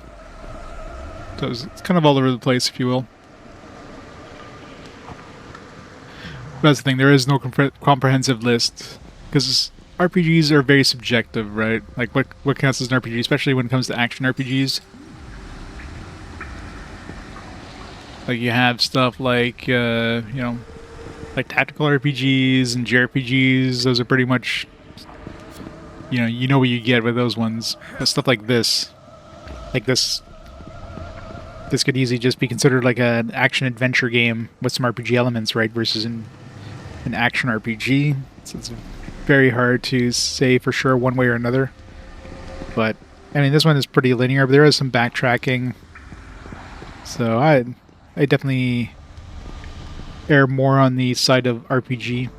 so it's kind of all over the place, if you will. But that's the thing, there is no comprehensive list, because RPGs are very subjective, right? Like, what counts as an RPG, especially when it comes to action RPGs. Like, you have stuff like, you know, like tactical RPGs and JRPGs. Those are pretty much, you know what you get with those ones. But stuff like this could easily just be considered like an action adventure game with some RPG elements, right? Versus an action RPG. So it's very hard to say for sure one way or another. But I mean, this one is pretty linear, but there is some backtracking. So I definitely err more on the side of RPG.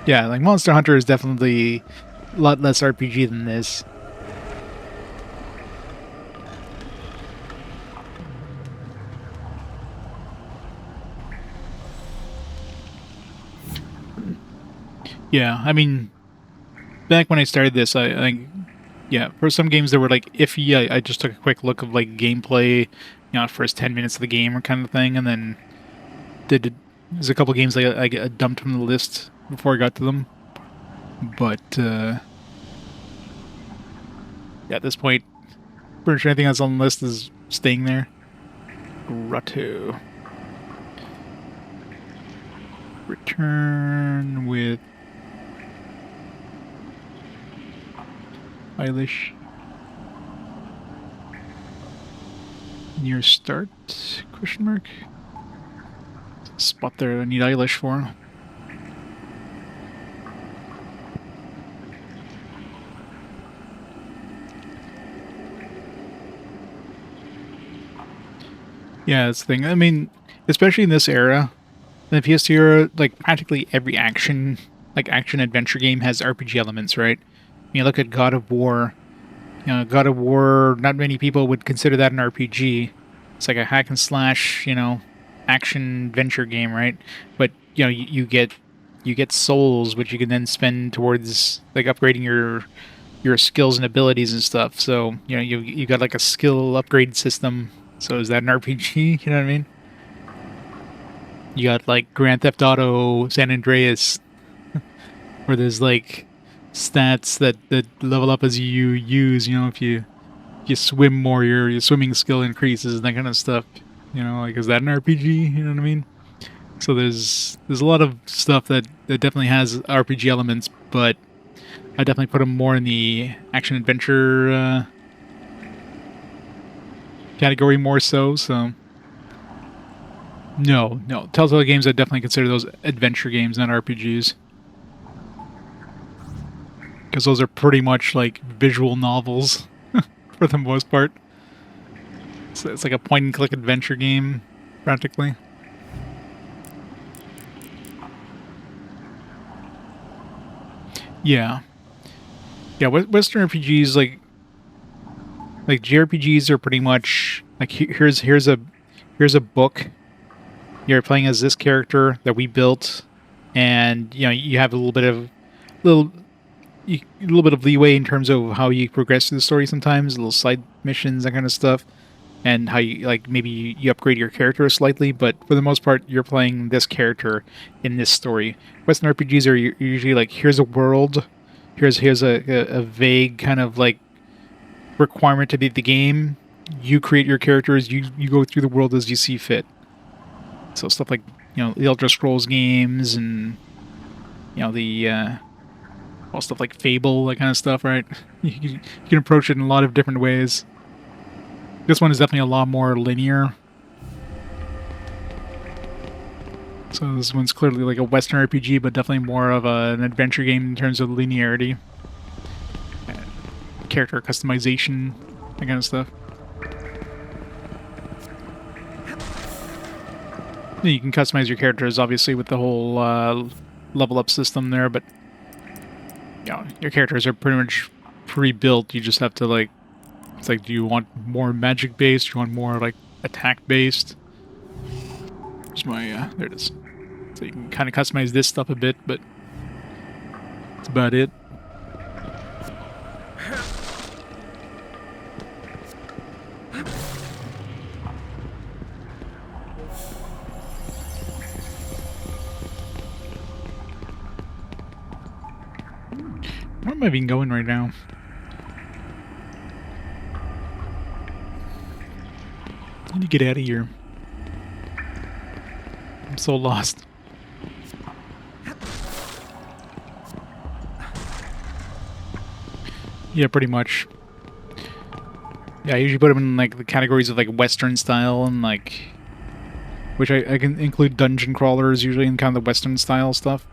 Yeah, like Monster Hunter is definitely a lot less RPG than this. Yeah, I mean, back when I started this, I think, yeah, for some games that were like iffy, I just took a quick look of like gameplay, you know, first 10 minutes of the game or kind of thing, and then there's a couple games I dumped from the list before I got to them. But yeah, at this point, pretty sure anything that's on the list is staying there. Grotto. Return with Eilish. Near start? Question mark. Spot there I need Eilish for. Yeah, that's the thing. I mean, especially in this era, in the PS2 era, like practically every action adventure game has RPG elements, right? You look at God of War. You know, God of War, not many people would consider that an RPG. It's like a hack and slash, you know, action adventure game, right? But you know, you get souls, which you can then spend towards like upgrading your skills and abilities and stuff. So you know, you got like a skill upgrade system. So is that an RPG? You know what I mean? You got like Grand Theft Auto San Andreas, where there's like stats that level up as you use. You know, if you swim more, your swimming skill increases and that kind of stuff. You know, like, is that an RPG? You know what I mean? So there's a lot of stuff that definitely has RPG elements, but I definitely put them more in the action adventure category more so. So no, Telltale games, I definitely consider those adventure games, not RPGs. Because those are pretty much like visual novels for the most part. So it's like a point-and-click adventure game, practically. Yeah. Yeah, Western RPGs, like JRPGs are pretty much like here's a book. You're playing as this character that we built, and you know you have a little bit of leeway in terms of how you progress through the story. Sometimes little side missions, that kind of stuff, and how you like maybe you upgrade your character slightly. But for the most part, you're playing this character in this story. Western RPGs are usually like, here's a world, here's a vague kind of like requirement to beat the game. You create your characters. You go through the world as you see fit. So stuff like, you know, the Elder Scrolls games, and you know the all stuff like Fable, that kind of stuff, right? You can approach it in a lot of different ways. This one is definitely a lot more linear. So this one's clearly like a Western RPG, but definitely more of an adventure game in terms of linearity, character customization, that kind of stuff. You can customize your characters, obviously, with the whole level up system there, but you know, your characters are pretty pre-built. You just have to like, it's like, do you want more magic based? Do you want more like attack based? There's my there it is. So you can kind of customize this stuff a bit, but that's about it. Where am I even going right now? I need to get out of here. I'm so lost. Yeah, pretty much. Yeah, I usually put them in like the categories of like Western style and like, which I can include dungeon crawlers usually in kind of the Western style stuff.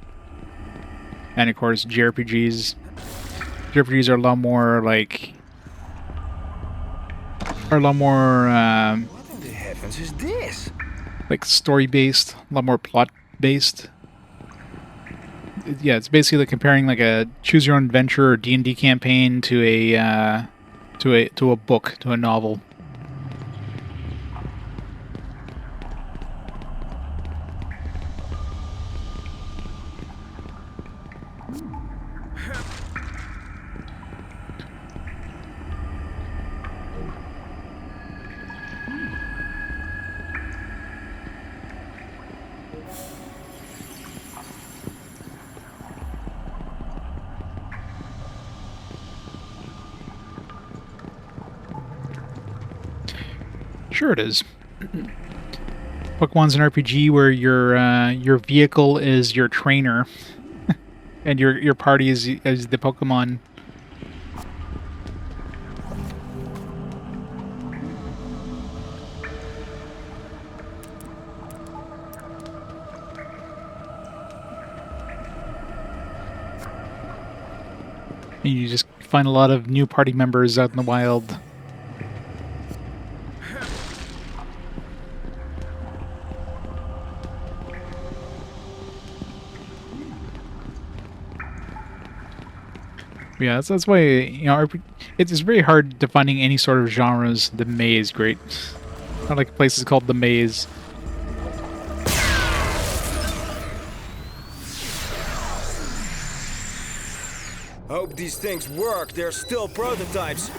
And of course JRPGs. JRPGs are a lot more like, what What in the heavens is this? like story based, a lot more plot based. Yeah, it's basically like comparing like a choose your own adventure or D&D campaign to a book, to a novel. Sure it is. Pokemon's an RPG where your vehicle is your trainer, and your party is the Pokemon. And you just find a lot of new party members out in the wild. Yeah, that's why, you know, it's very hard defining any sort of genres. The Maze is great. I like places called The Maze. Hope these things work. They're still prototypes.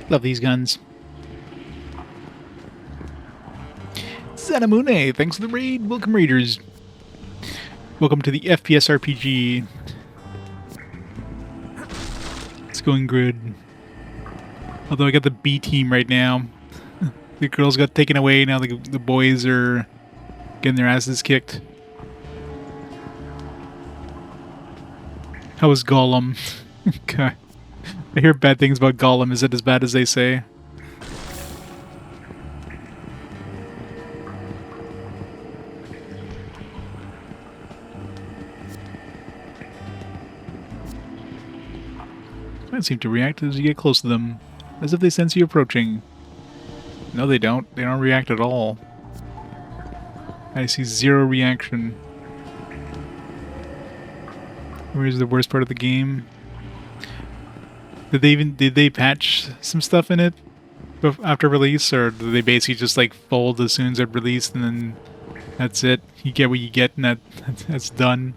Love these guns. Zanamune, thanks for the raid. Welcome, raiders. Welcome to the FPS RPG. It's going good. Although I got the B team right now. The girls got taken away, now the boys are getting their asses kicked. How was Gollum? Okay. I hear bad things about Gollum. Is it as bad as they say? They seem to react as you get close to them, as if they sense you approaching. No, they don't. They don't react at all. I see zero reaction. Where's the worst part of the game? Did they patch some stuff in it after release, or did they basically just like fold as soon as it released and then that's it? You get what you get and that's done.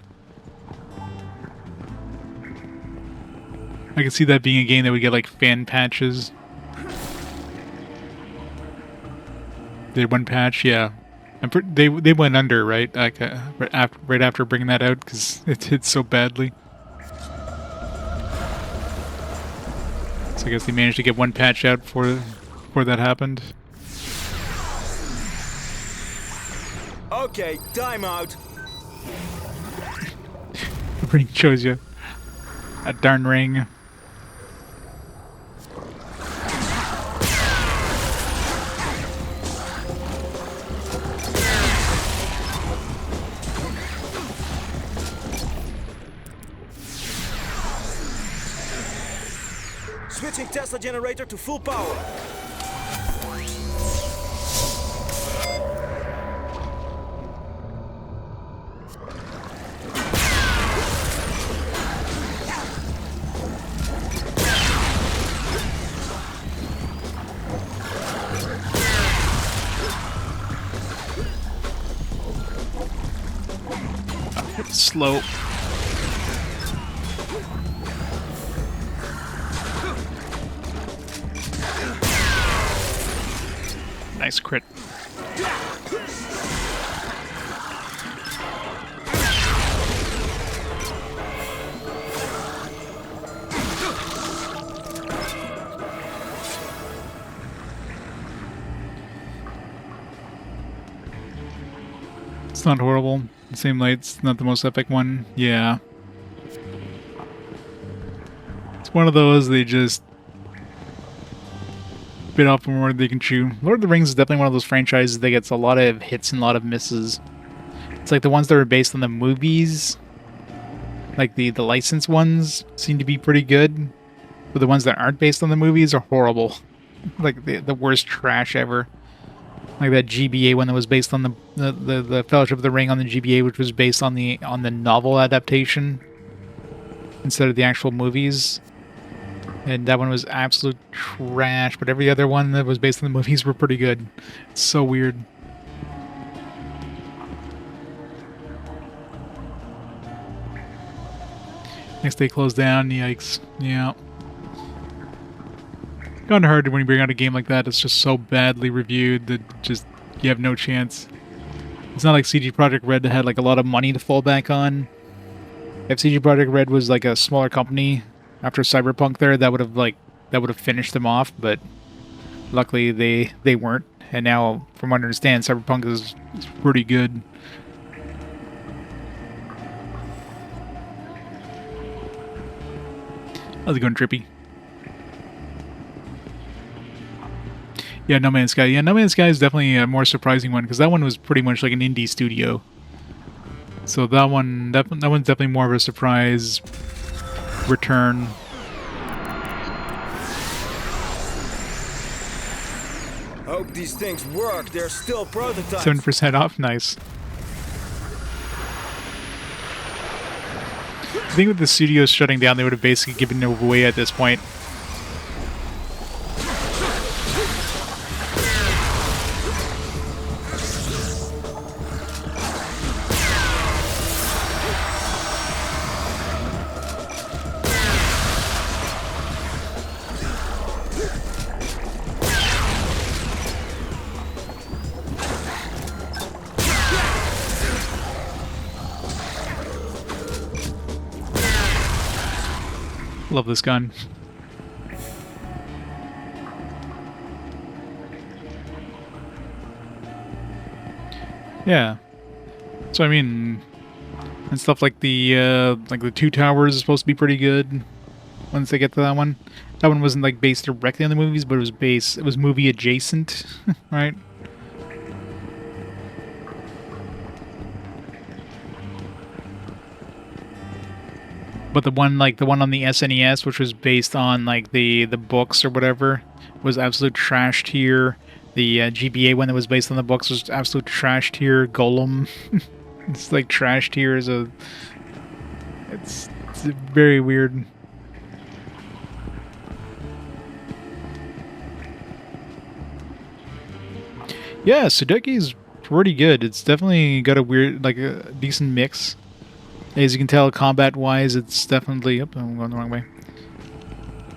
I can see that being a game that would get like fan patches. They one patch, yeah. They went under, right? Like right after bringing that out because it hit so badly. So I guess they managed to get one patch out before that happened. Okay, time out. The ring shows you. A darn ring. Switching Tesla generator to full power. Slow. Nice crit. It's not horrible. The same light's not the most epic one. Yeah. It's one of those they just bit off more than they can chew. Lord of the Rings is definitely one of those franchises that gets a lot of hits and a lot of misses. It's like the ones that are based on the movies, like the licensed ones, seem to be pretty good. But the ones that aren't based on the movies are horrible. Like the worst trash ever. Like that GBA one that was based on the Fellowship of the Ring on the GBA, which was based on the novel adaptation instead of the actual movies. And that one was absolute trash, but every other one that was based on the movies were pretty good. It's so weird. Next day closed down, yikes. Yeah. Kind of hard when you bring out a game like that. It's just so badly reviewed that just you have no chance. It's not like CG Projekt Red had like a lot of money to fall back on. If CG Projekt Red was like a smaller company after Cyberpunk there, that would have finished them off, but luckily they weren't. And now, from what I understand, Cyberpunk is pretty good. How's it going, Trippy? Yeah, No Man's Sky. Yeah, No Man's Sky is definitely a more surprising one, because that one was pretty much like an indie studio. So that one's definitely more of a surprise return. Hope these things work. They're still prototypes. 7% off, nice. I think with the studios shutting down, they would have basically given it away at this point. Love this gun. Yeah. So I mean, and stuff like the Two Towers is supposed to be pretty good once they get to that one. That one wasn't like based directly on the movies, but it was movie adjacent, right? But the one on the SNES, which was based on like the books or whatever, was absolute trash tier. The GBA one that was based on the books was absolute trash tier. Golem, it's like trash tier is a. It's very weird. Yeah, Sudeki's pretty good. It's definitely got a decent mix. As you can tell, combat-wise, it's definitely... Oh, I'm going the wrong way.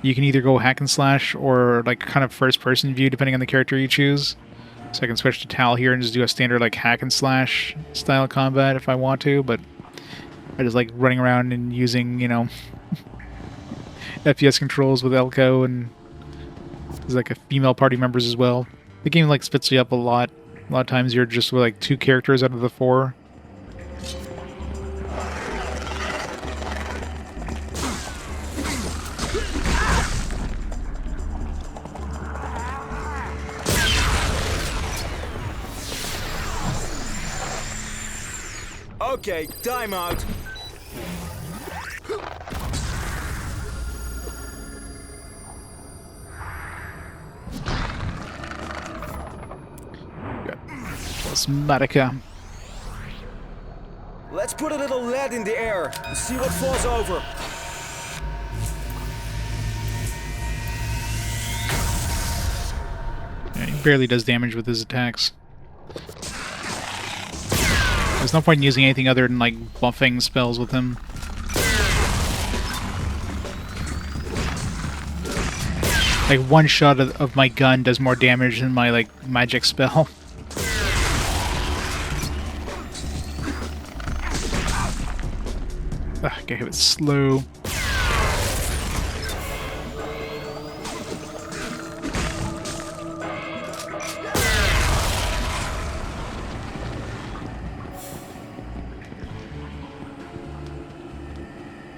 You can either go hack and slash or like kind of first-person view, depending on the character you choose. So I can switch to Tal here and just do a standard like hack and slash style combat if I want to, but I just like running around and using, you know, FPS controls with Elko, and there's like a female party members as well. The game like splits you up a lot A lot of times you're just with like 2 characters out of the 4. Okay, time out. Plasmatica. Let's put a little lead in the air and see what falls over. Yeah, he barely does damage with his attacks. There's no point in using anything other than like buffing spells with him. Like one shot of my gun does more damage than my like magic spell. Okay, it was slow.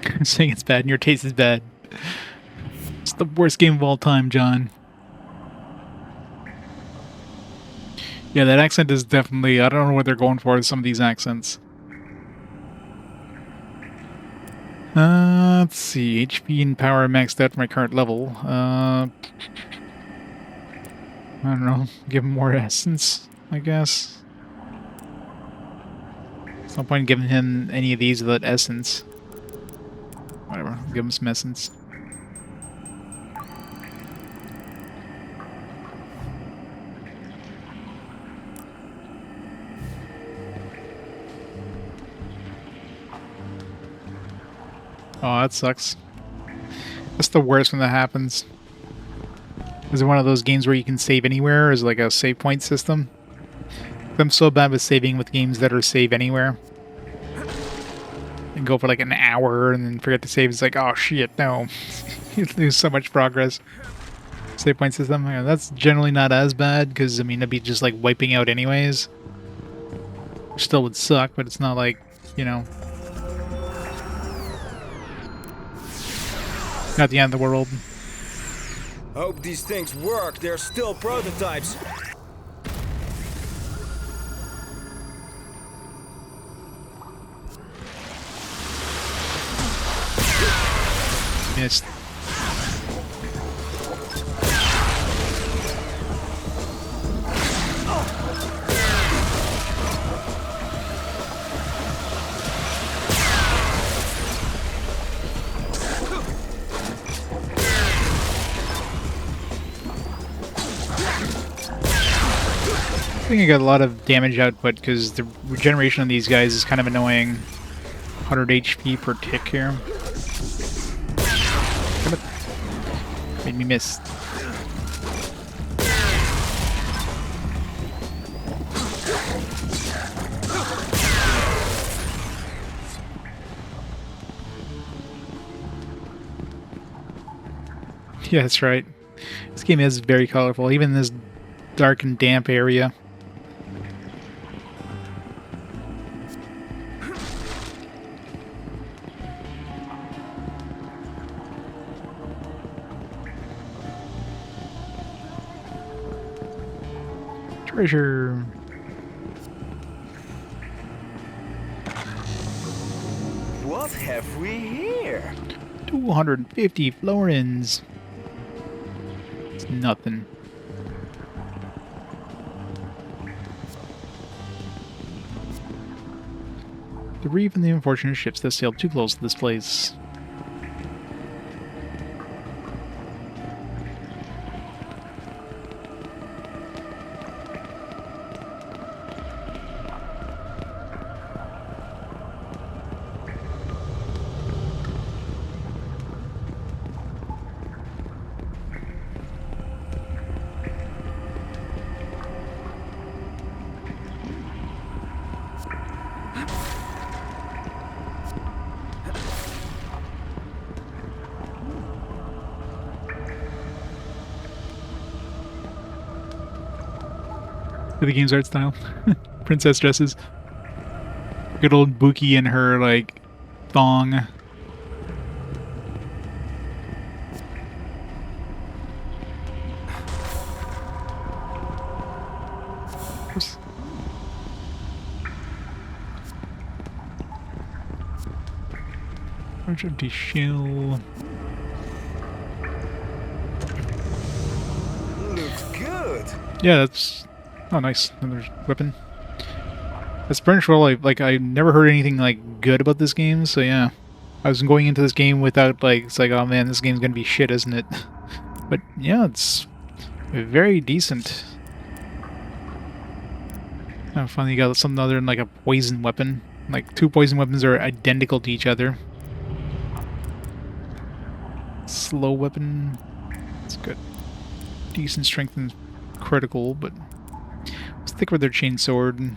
I'm saying it's bad and your taste is bad. It's the worst game of all time, John. Yeah, that accent is definitely... I don't know what they're going for with some of these accents. Let's see. HP and power maxed out for my current level. I don't know. Give him more essence, I guess. There's no point in giving him any of these without essence. Whatever. Give him some essence. Oh, that sucks. That's the worst when that happens. Is it one of those games where you can save anywhere? Or is it like a save point system? I'm so bad with saving with games that are save anywhere. And go for like an hour and then forget to save. It's like, oh shit, no. You lose so much progress. Save point system? Yeah, that's generally not as bad because, I mean, it'd be just like wiping out anyways. Which still would suck, but it's not like, you know... Not the end of the world. Hope these things work. They're still prototypes. Missed. I think I got a lot of damage output because the regeneration of these guys is kind of annoying. 100 HP per tick here. Made me miss. Yeah, that's right. This game is very colorful, even in this dark and damp area. Treasure. What have we here? 250 florins. It's nothing. The reef and the unfortunate ships that sailed too close to this place. the game's art style. Princess dresses. Good old Buki in her, like, thong. Oops. Large empty shell. Looks good. Yeah, that's... Oh, nice. Another weapon. That's pretty sure, like, I never heard anything, like, good about this game, so yeah. I was going into this game without, like, it's like, oh man, this game's gonna be shit, isn't it? But, yeah, it's very decent. I finally got something other than, like, a poison weapon. Like, 2 poison weapons are identical to each other. Slow weapon. It's good. Decent strength and critical, but stick with their chainsword.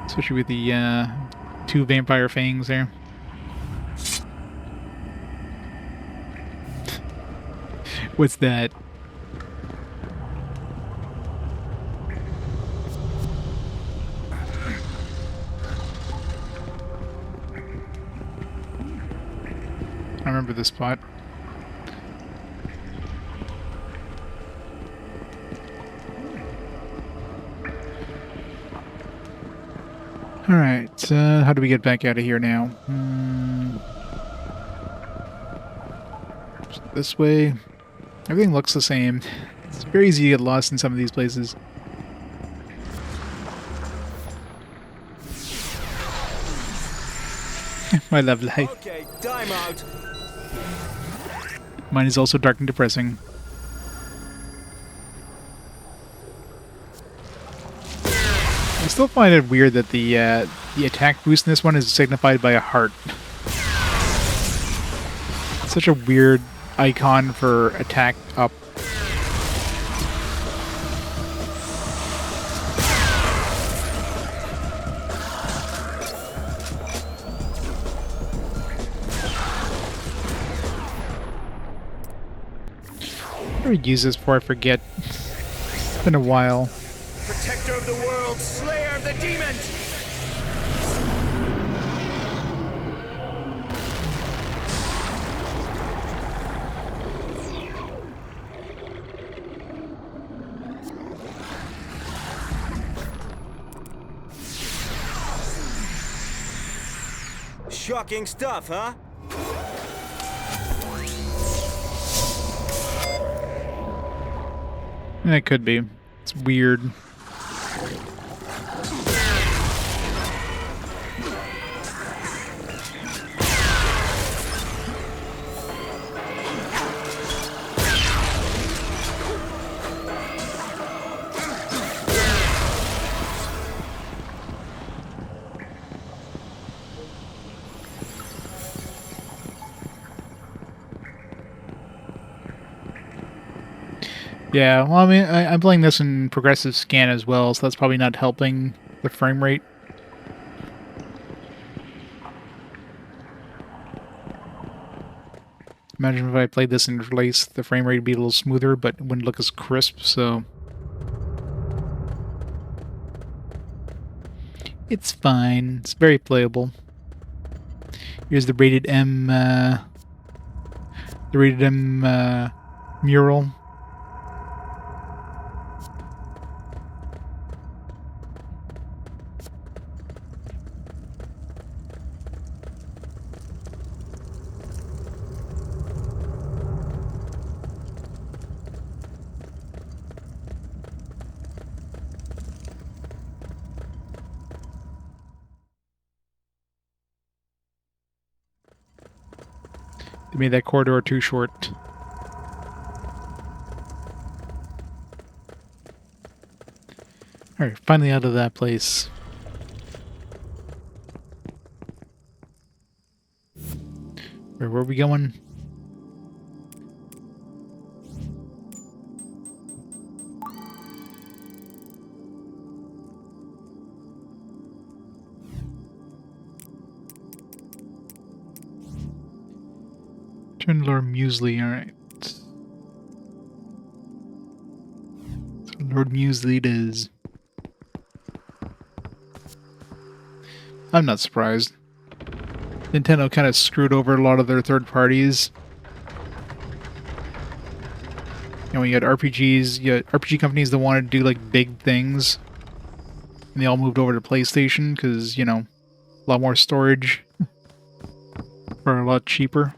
Especially with the 2 vampire fangs there. What's that? I remember this spot. Alright, how do we get back out of here now? This way. Everything looks the same. It's very easy to get lost in some of these places. My love life. Okay, time out. Mine is also dark and depressing. I still find it weird that the attack boost in this one is signified by a heart. Such a weird icon for attack up. I'm gonna use this before I forget. It's been a while. Protector of the world, slayer of the demons! Shocking stuff, huh? It could be. It's weird. Yeah, well, I mean, I'm playing this in progressive scan as well, so that's probably not helping the frame rate. Imagine if I played this in release, the frame rate would be a little smoother, but it wouldn't look as crisp, so... It's fine. It's very playable. Here's the rated M, mural. They made that corridor too short. Alright, finally out of that place. Where were we going? Turn Lord Muesli, alright. So Lord Muesli it is. I'm not surprised. Nintendo kind of screwed over a lot of their third parties. You know, you had RPGs, you had RPG companies that wanted to do like big things. And they all moved over to PlayStation because, you know, a lot more storage for a lot cheaper.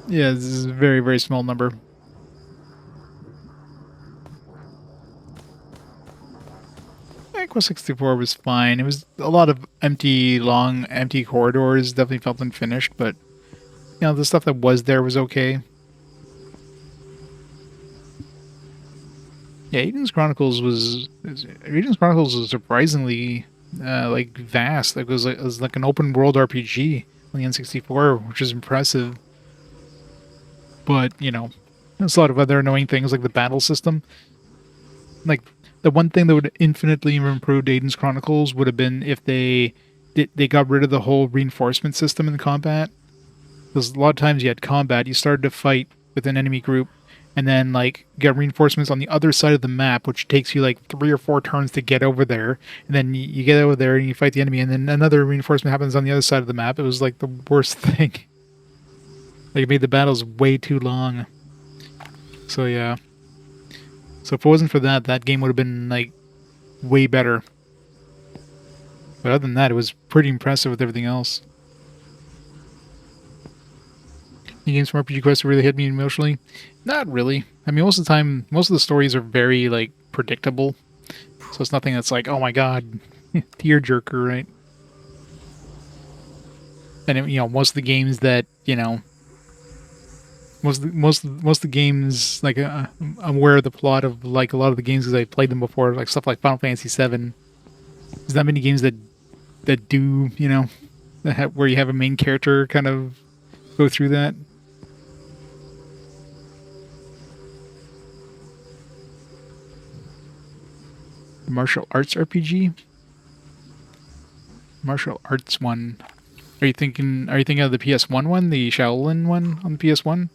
Yeah, this is a very, very small number. Quest 64 was fine. It was a lot of long, empty corridors. Definitely felt unfinished, but, you know, the stuff that was there was okay. Yeah, Eden's Chronicles was surprisingly like vast. Like it was like an open world RPG on the N64, which is impressive. But, you know, there's a lot of other annoying things like the battle system. Like the one thing that would infinitely have improved Aiden's Chronicles would have been if they got rid of the whole reinforcement system in combat. Because a lot of times you had combat, you started to fight with an enemy group, and then like get reinforcements on the other side of the map, which takes you like 3 or 4 turns to get over there, and then you get over there and you fight the enemy, and then another reinforcement happens on the other side of the map. It was like the worst thing. Like it made the battles way too long. So yeah. So if it wasn't for that, that game would have been like way better. But other than that, it was pretty impressive with everything else. Any games from RPG Quest really hit me emotionally? Not really. I mean, most of the time, most of the stories are very, like, predictable. So it's nothing that's like, oh my god, tearjerker, right? And, you know, most of the games that, you know, most of the games, like, I'm aware of the plot of, like, a lot of the games because I played them before, like, stuff like Final Fantasy VII. There's not many games that do, you know, where you have a main character kind of go through that. Martial arts RPG? Martial arts one. Are you thinking of the PS1 one, the Shaolin one on the PS1?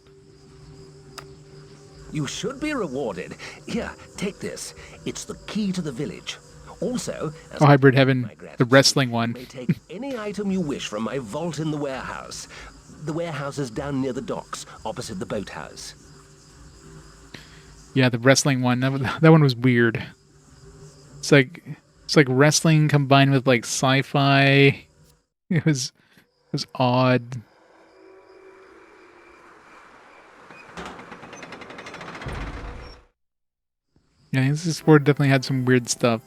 You should be rewarded. Here, take this. It's the key to the village. Also, as Oh, Hybrid Heaven, the wrestling you one. may take any item you wish from my vault in the warehouse. The warehouse is down near the docks, opposite the boathouse. Yeah, the wrestling one. That one was weird. It's like wrestling combined with like sci-fi. It was odd. Yeah, this sport definitely had some weird stuff.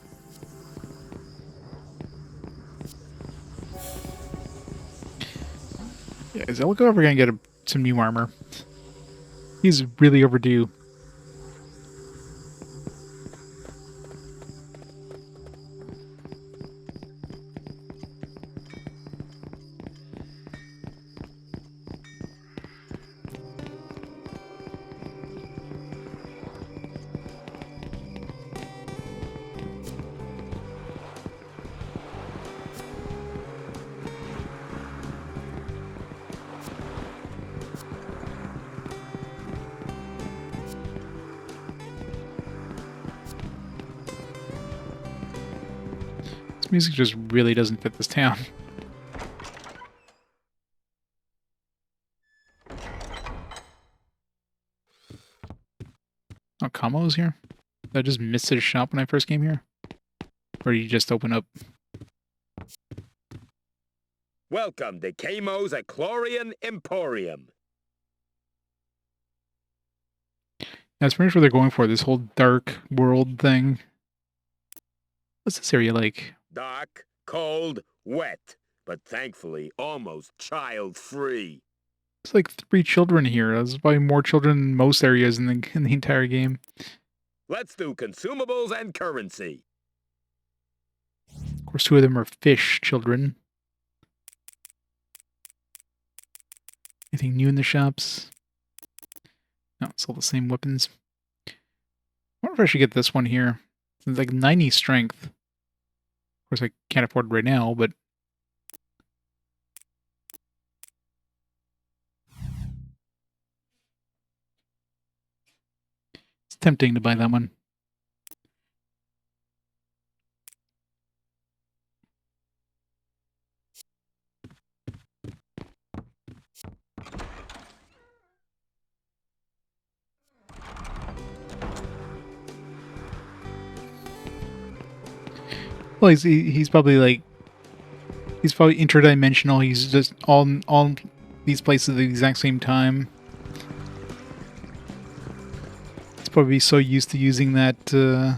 Yeah, is Elko ever gonna get some new armor? He's really overdue. This music just really doesn't fit this town. Oh, Kamo's here? Did I just miss his shop when I first came here? Or did he just open up? Welcome to Kamo's Eclorian Emporium. That's pretty much what they're going for, this whole dark world thing. What's this area like? Dark, cold, wet, but thankfully almost child-free. There's like 3 children here. There's probably more children in most areas in the entire game. Let's do consumables and currency. Of course, 2 of them are fish children. Anything new in the shops? No, it's all the same weapons. I wonder if I should get this one here. It's like 90 strength. Of course, I can't afford it right now, but... tempting to buy that one. Well, he's probably like, he's probably interdimensional. He's just all these places at the exact same time. He's probably so used to using that the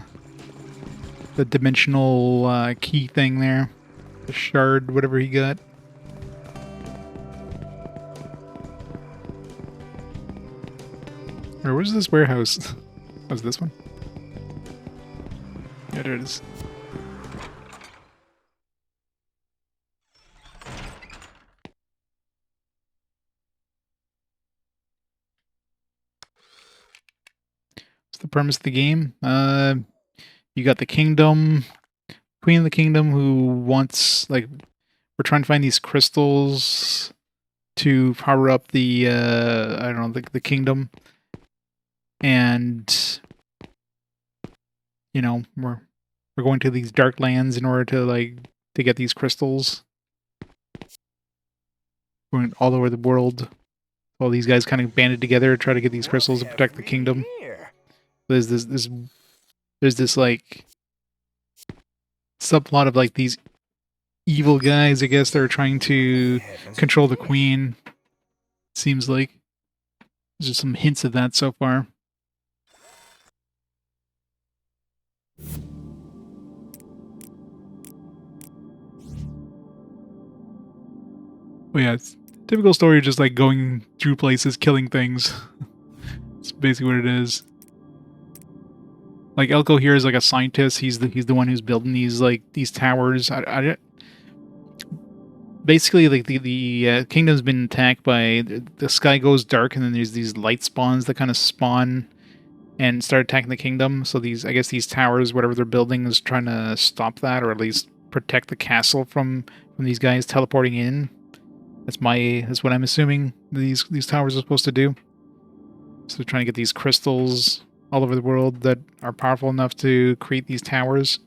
dimensional key thing there, the shard, whatever he got. Or where's this warehouse? Was this one? Yeah, there it is. The premise of the game. You got the kingdom, queen of the kingdom, who wants, like, we're trying to find these crystals to power up the I don't know, the kingdom, and you know, we're going to these dark lands in order to get these crystals. Going all over the world. All these guys kind of banded together to try to get these crystals to protect the kingdom. There's this like subplot of like these evil guys, I guess, that are trying to control the queen. Seems like there's just some hints of that so far. Oh yeah, it's typical story of just like going through places, killing things. It's basically what it is. Like Elko here is like a scientist. He's the one who's building these towers. Basically, like the kingdom's been attacked by the sky goes dark, and then there's these light spawns that kind of spawn and start attacking the kingdom. So I guess these towers, whatever they're building, is trying to stop that, or at least protect the castle from these guys teleporting in. That's what I'm assuming these towers are supposed to do. So they're trying to get these crystals all over the world that are powerful enough to create these towers.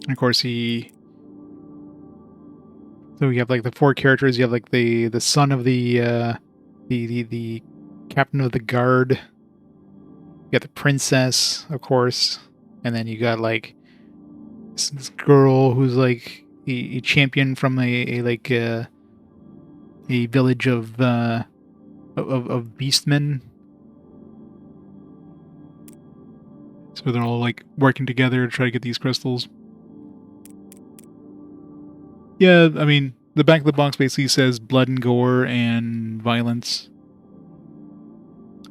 And of course, so we have like the four characters. You have like the son of the captain of the guard. You got the princess, of course, and then you got like this girl who's like a champion from a village of beastmen. So they're all like working together to try to get these crystals. Yeah, I mean, the back of the box basically says blood and gore and violence.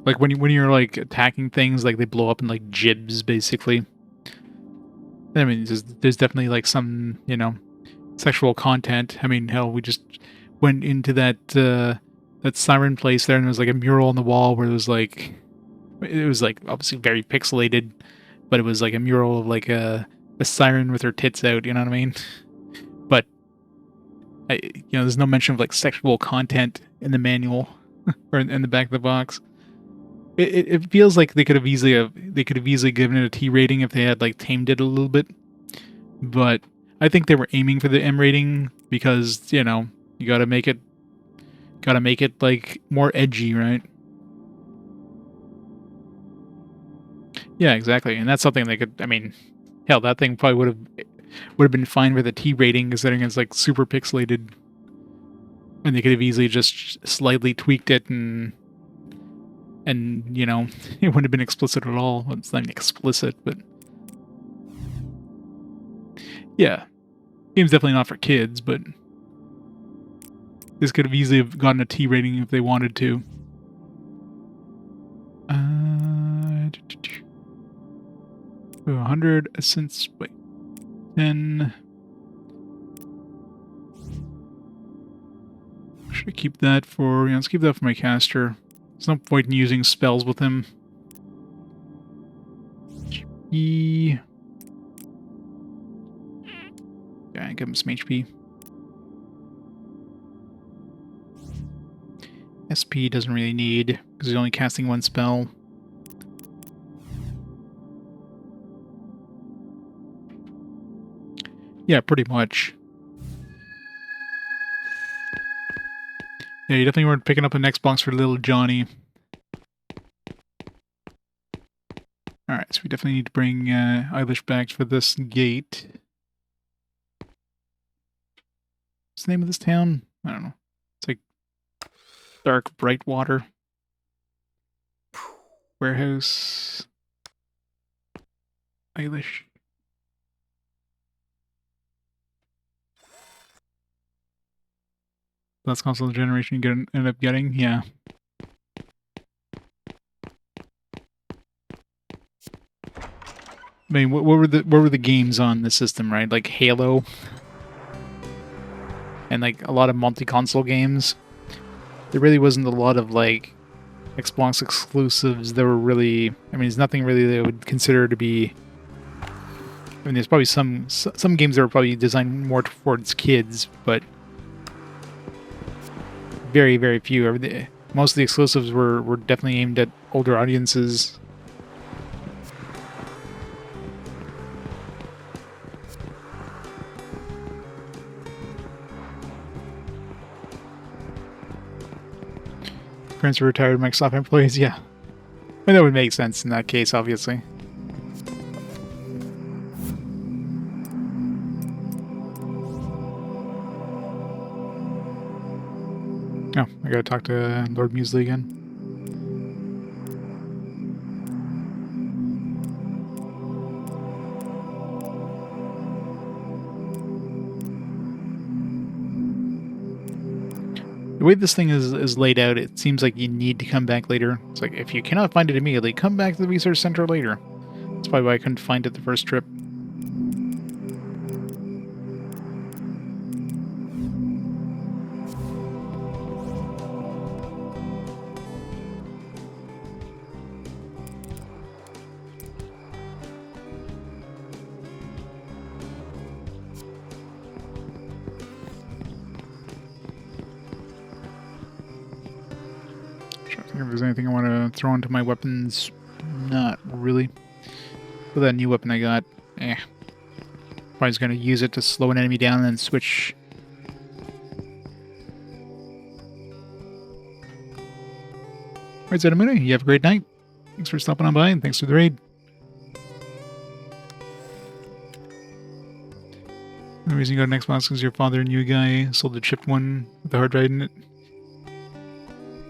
Like when you're like attacking things, like they blow up in like jibs, basically. I mean, there's definitely like some, you know, sexual content. I mean, hell, we just went into that siren place there, and there was like a mural on the wall where it was like obviously very pixelated, but it was like a mural of like a siren with her tits out. You know what I mean? But there's no mention of like sexual content in the manual or in the back of the box. It feels like they could have easily given it a T rating if they had like tamed it a little bit, but I think they were aiming for the M rating because you gotta make it like more edgy, right? Yeah, exactly, and that's something they could. I mean, hell, that thing probably would have been fine with a T rating considering it's like super pixelated, and they could have easily just slightly tweaked it and it wouldn't have been explicit at all. It's not even explicit, but yeah, game's definitely not for kids, but this could have easily gotten a T rating if they wanted to. 100 essence. Wait, 10. Should I keep that for? Let's keep that for my caster. There's no point in using spells with him. HP. Yeah, give him some HP. XP doesn't really need, because he's only casting one spell. Yeah, pretty much. Yeah, you definitely weren't picking up an Xbox for little Johnny. Alright, so we definitely need to bring Eilish back for this gate. What's the name of this town? I don't know. It's like Dark Brightwater. Warehouse. Eilish. Last console generation you end up getting? Yeah. I mean, what were the games on the system, right? Like Halo, and like a lot of multi-console games. There really wasn't a lot of like Xbox exclusives that were really. I mean, there's nothing really that I would consider to be. I mean, there's probably some games that were probably designed more towards kids, but very, very few. Most of the exclusives were definitely aimed at older audiences. Parents are retired Microsoft employees, yeah. I mean, that would make sense in that case, obviously. Oh, I gotta talk to Lord Muesli again. The way this thing is laid out, it seems like you need to come back later. It's like, if you cannot find it immediately, come back to the research center later. That's probably why I couldn't find it the first trip. If there's anything I want to throw into my weapons, not really. With that new weapon I got, probably just going to use it to slow an enemy down and then switch. Alright, Zetamuna, you have a great night. Thanks for stopping on by and thanks for the raid. The reason you got an Xbox is your father and you guy sold the chipped one with the hard drive in it.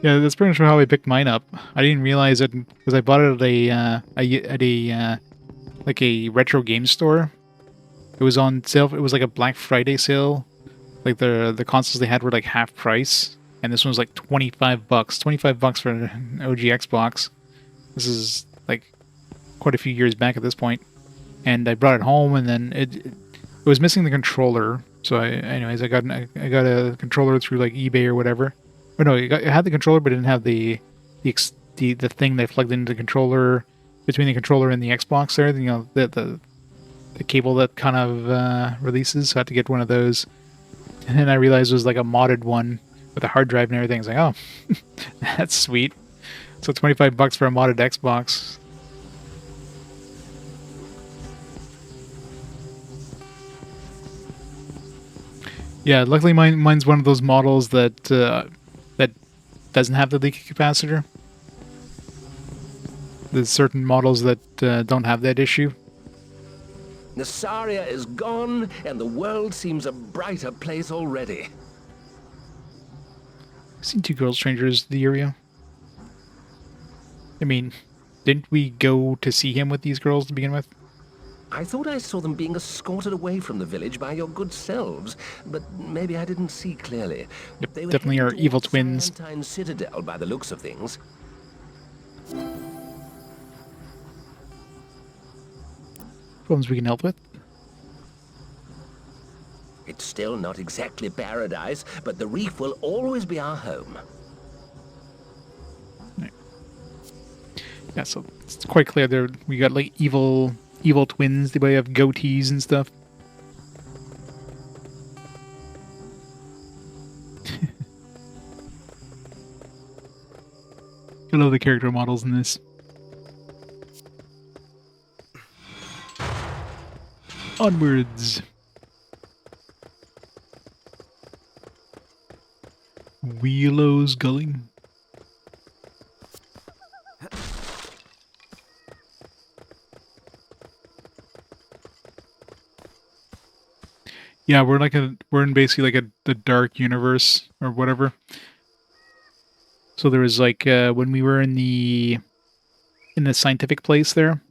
Yeah, that's pretty much how I picked mine up. I didn't realize it because I bought it at a retro game store. It was on sale. It was like a Black Friday sale. Like the consoles they had were like half price, and this one was like $25. $25 for an OG Xbox. This is like quite a few years back at this point. And I brought it home, and then it was missing the controller. So anyways, I got a controller through like eBay or whatever. Oh no, it had the controller, but it didn't have the thing that plugged into the controller between the controller and the Xbox there. You know, the cable that kind of releases. So I had to get one of those, and then I realized it was like a modded one with a hard drive and everything. I was like, oh, that's sweet. So $25 for a modded Xbox. Yeah, luckily mine's one of those models that doesn't have the leaky capacitor. There's certain models that don't have that issue. Nasaria is gone, and the world seems a brighter place already. I've seen two girl strangers in the area. I mean, didn't we go to see him with these girls to begin with? I thought I saw them being escorted away from the village by your good selves, but maybe I didn't see clearly. Yep, They were definitely are heading evil towards twins. Cyan Citadel by the looks of things. Problems we can help with? It's still not exactly paradise, but the reef will always be our home. Right. Yeah, so it's quite clear there. We got like evil twins. They have goatees and stuff. love the character models in this. Onwards. Wheelo's Gulling. Yeah, we're in basically like the dark universe or whatever. So there was like when we were in the scientific place there,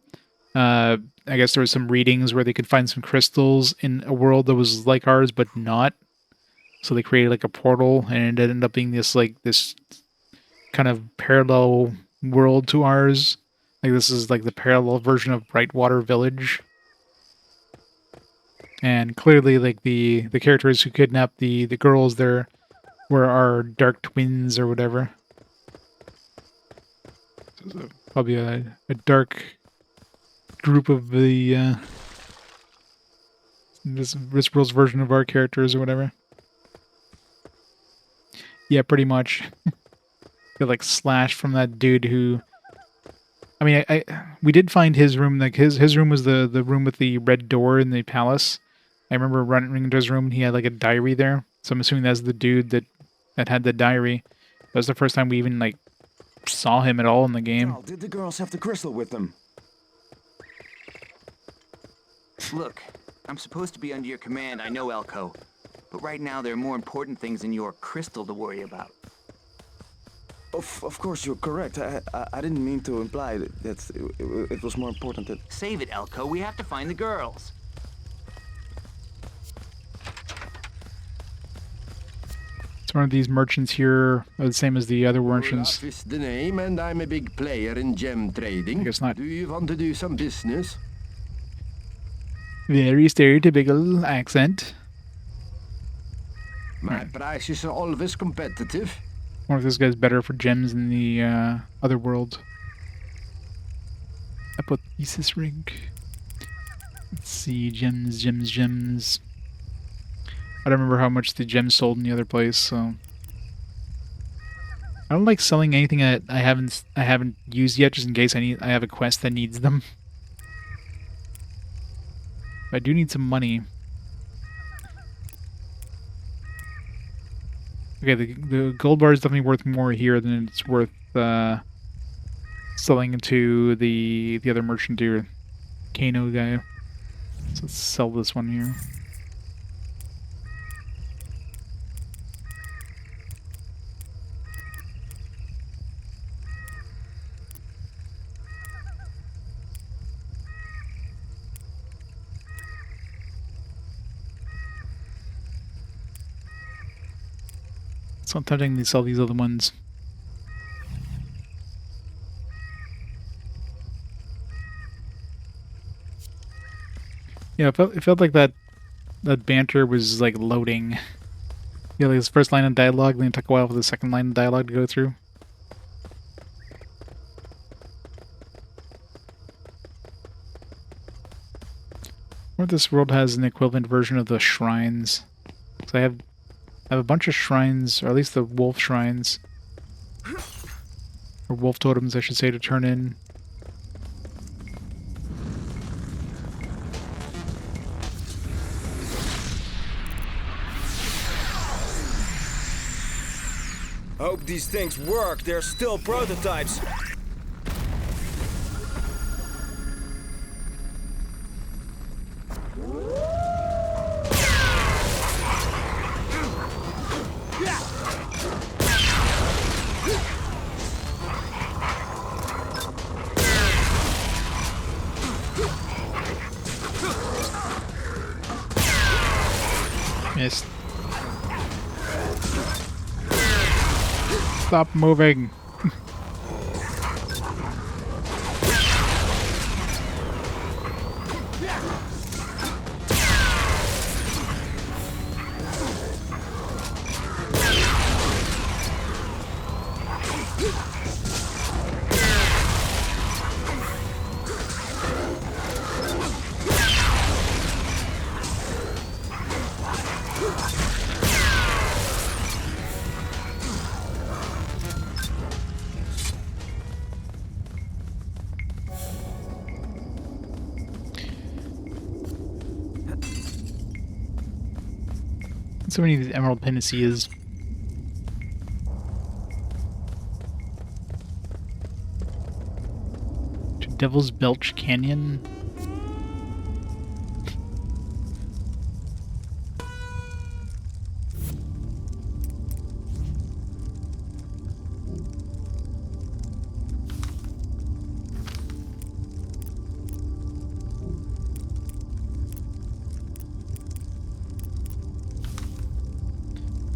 I guess there was some readings where they could find some crystals in a world that was like ours but not. So they created like a portal, and it ended up being this kind of parallel world to ours. Like this is like the parallel version of Brightwater Village. And clearly, like the characters who kidnapped the girls there were our dark twins or whatever. So probably a dark group of the this world's version of our characters or whatever. Yeah, pretty much. Got like slashed from that dude who. I mean, we did find his room. Like his room was the room with the red door in the palace. I remember running into his room and he had like a diary there. So I'm assuming that's the dude that had the diary. That was the first time we even like saw him at all in the game. Oh, did the girls have the crystal with them? Look, I'm supposed to be under your command, I know, Elko. But right now there are more important things than your crystal to worry about. Of course, you're correct. I didn't mean to imply that it was more important that... Save it, Elko. We have to find the girls. It's one of these merchants here, the same as the other merchants. Olaf is the name, and I'm a big player in gem trading. I guess not. Do you want to do some business? Very stereotypical accent. My prices are always competitive. I wonder if this guy's better for gems in the other world. Apotheosis ring. Let's see, gems. I don't remember how much the gems sold in the other place, so I don't like selling anything that I haven't used yet, just in case I have a quest that needs them. I do need some money. Okay, the gold bar is definitely worth more here than it's worth selling to the other merchant here, Kano guy. So let's sell this one here. So I'm tempting to sell these other ones. Yeah, it felt like that banter was like loading. Yeah, like this first line of dialogue, then it took a while for the second line of dialogue to go through. I wonder if this world has an equivalent version of the shrines. So I have a bunch of shrines, or at least the wolf shrines. Or wolf totems, I should say, to turn in. Hope these things work. They're still prototypes. Missed. Stop moving. So many of these emerald panaceas. To Devil's Belch Canyon.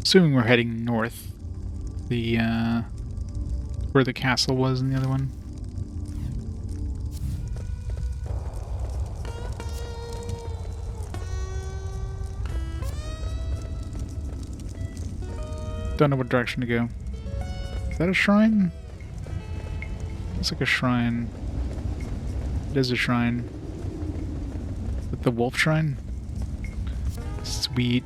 Assuming we're heading north. The where the castle was in the other one. Don't know what direction to go. Is that a shrine? Looks like a shrine. It is a shrine. Is it the wolf shrine? Sweet.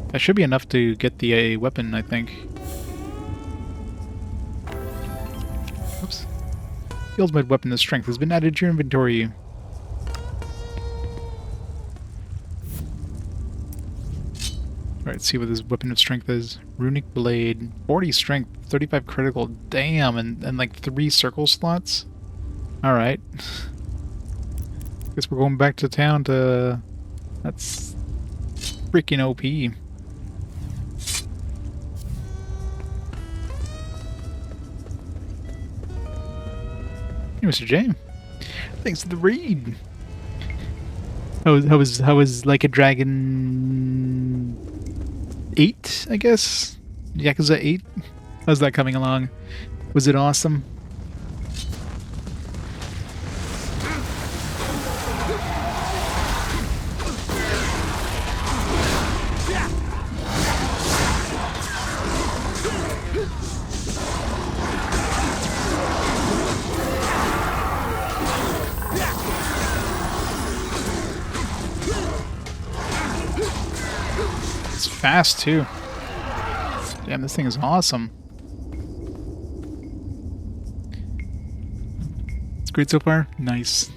That should be enough to get the weapon, I think. Oops. The ultimate weapon of strength has been added to your inventory. Alright, let's see what this weapon of strength is. Runic Blade. 40 strength, 35 critical. Damn, and like 3 circle slots? Alright. Guess we're going back to town to... That's freaking OP. Hey, Mr. J. Thanks for the read. How was Like a Dragon 8, I guess? Yakuza 8? How's that coming along? Was it awesome? Fast too. Damn, this thing is awesome. It's great so far. Nice.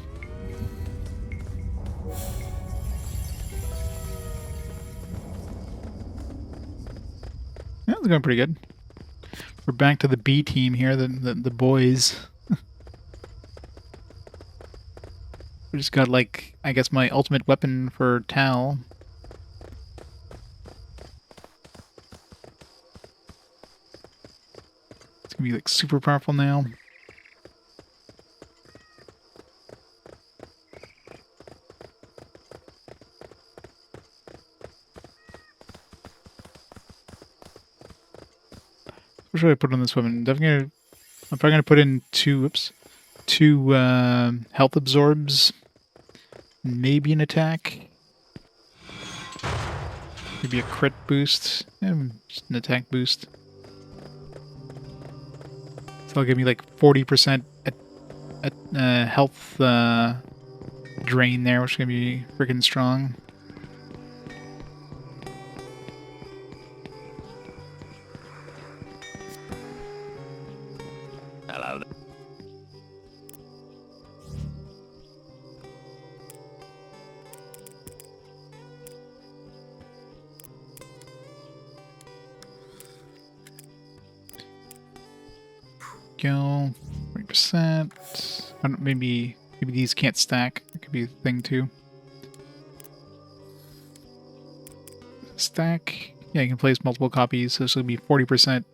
Yeah, it's going pretty good. We're back to the B team here, the boys. We just got, like, I guess my ultimate weapon for Tal. Be like super powerful now. What should I put on this weapon? I'm probably gonna put in two health absorbs, maybe an attack, maybe a crit boost, and just an attack boost. That'll give me like 40% health drain there, which is going to be freaking strong. Hello. Go 40%. I don't, maybe these can't stack. That could be a thing too. Stack. Yeah, you can place multiple copies, so this will be 40%.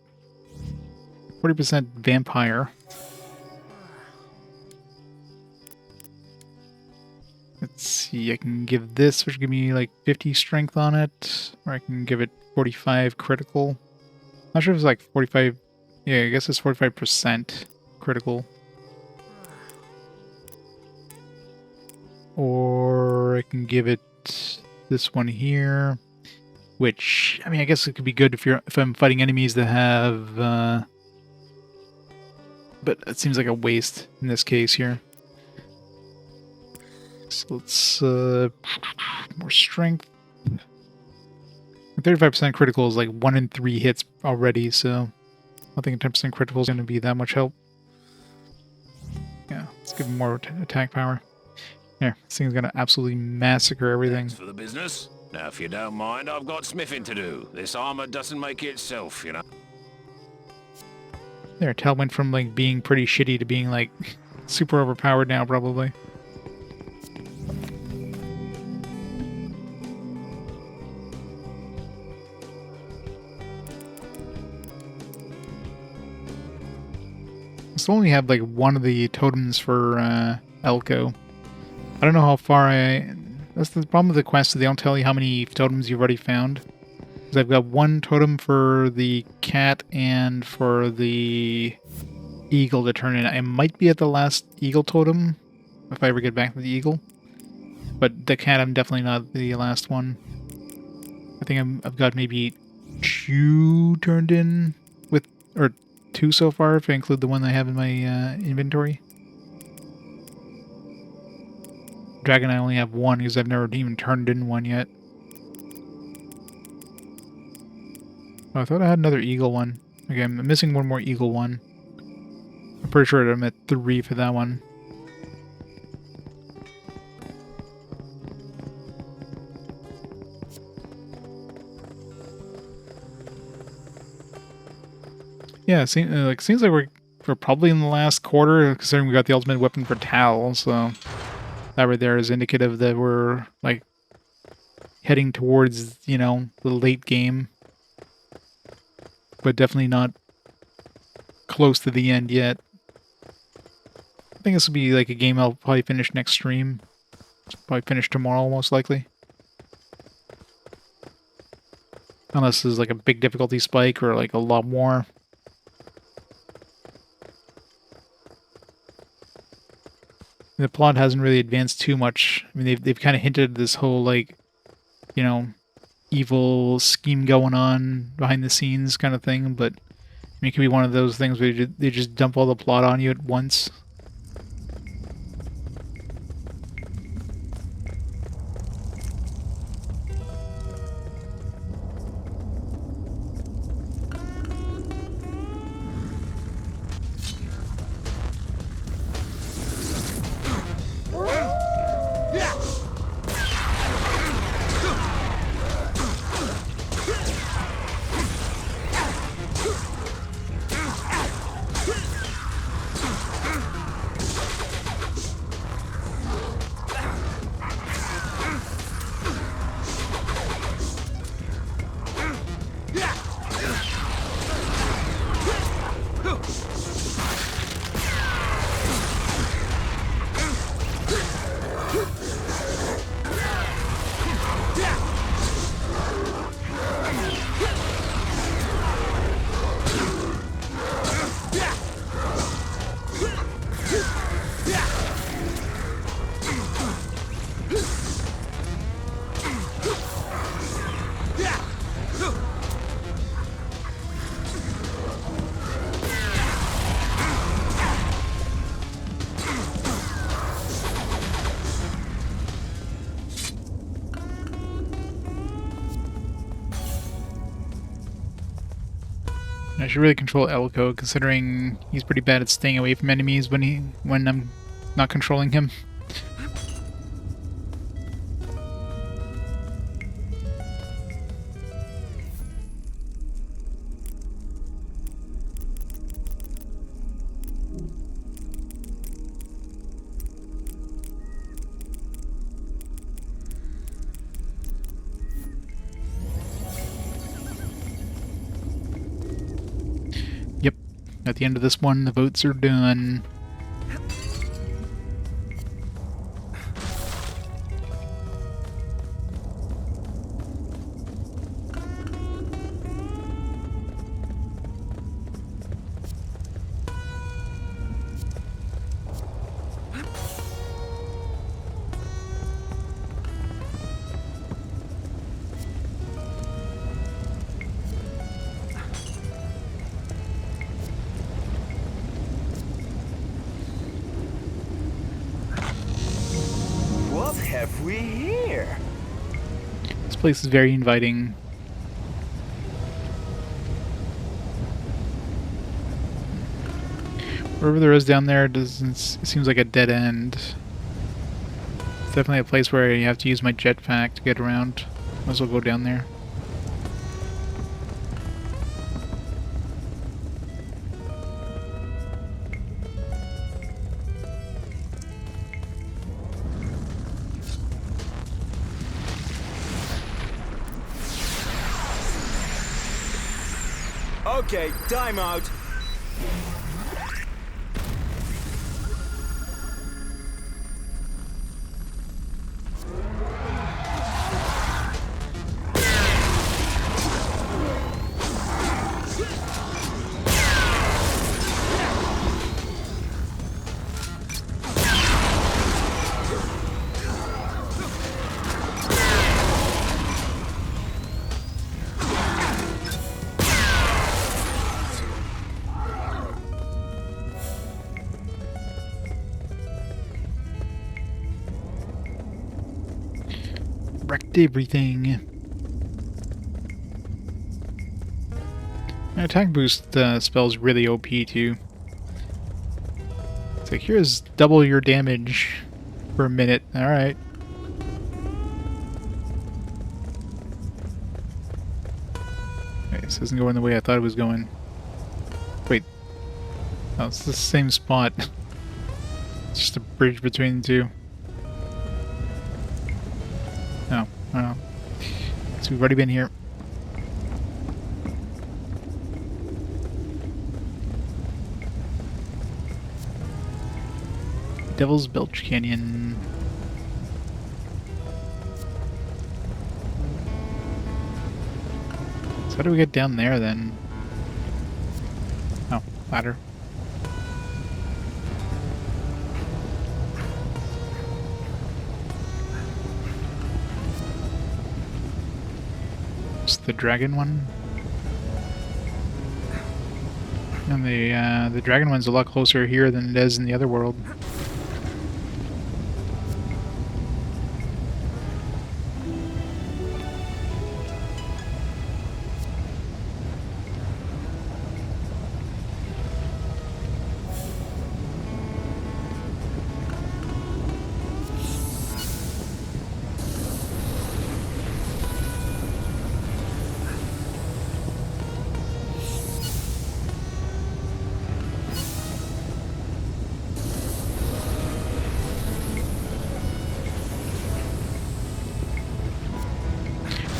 40% vampire. Let's see, I can give this, which will give me like 50 strength on it, or I can give it 45 critical. Not sure if it's like 45. Yeah, I guess it's 45% critical. Or I can give it this one here, which, I mean, I guess it could be good if I'm fighting enemies that have, but it seems like a waste in this case here. So let's, more strength. 35% critical is like 1 in 3 hits already, so I think 10% critical is going to be that much help. Yeah, let's give him more attack power. Here, this thing's gonna absolutely massacre everything. Thanks for the business. Now, if you don't mind, I've got smithing to do. This armor doesn't make itself, you know. There, Tal went from like being pretty shitty to being like super overpowered now, probably. I still only have like one of the totems for Elko. I don't know how far that's the problem with the quest, they don't tell you how many totems you've already found. Because I've got one totem for the cat and for the eagle to turn in. I might be at the last eagle totem, if I ever get back to the eagle. But the cat, I'm definitely not the last one. I think I've got maybe 2 turned in with, or 2 so far, if I include the one I have in my inventory. Dragon, I only have 1 because I've never even turned in one yet. Oh, I thought I had another eagle one. Okay, I'm missing one more eagle one. I'm pretty sure I'm at 3 for that one. Yeah, it seems like we're probably in the last quarter, considering we got the ultimate weapon for Tal, so that right there is indicative that we're like heading towards, you know, the late game. But definitely not close to the end yet. I think this will be like a game I'll probably finish next stream. Probably finish tomorrow, most likely. Unless there's like a big difficulty spike or like a lot more. The plot hasn't really advanced too much. I mean, they've kind of hinted this whole, like, you know, evil scheme going on behind the scenes kind of thing, but I mean, it could be one of those things where they just dump all the plot on you at once. I should really control Elko, considering he's pretty bad at staying away from enemies when I'm not controlling him. At the end of this one, the votes are done. What have we here? This place is very inviting. Wherever there is down there, it seems like a dead end. definitely a place where you have to use my jetpack to get around. Might as well go down there. Okay, time out. Wrecked everything. My attack boost spell's really OP too. It's like, here's double your damage for a minute. Alright. Okay, this isn't going the way I thought it was going. Wait. Oh, it's the same spot. It's just a bridge between the two. No, no. So we've already been here. Devil's Belch Canyon. So how do we get down there then? Oh, ladder. It's the dragon one. And the dragon one's a lot closer here than it is in the other world.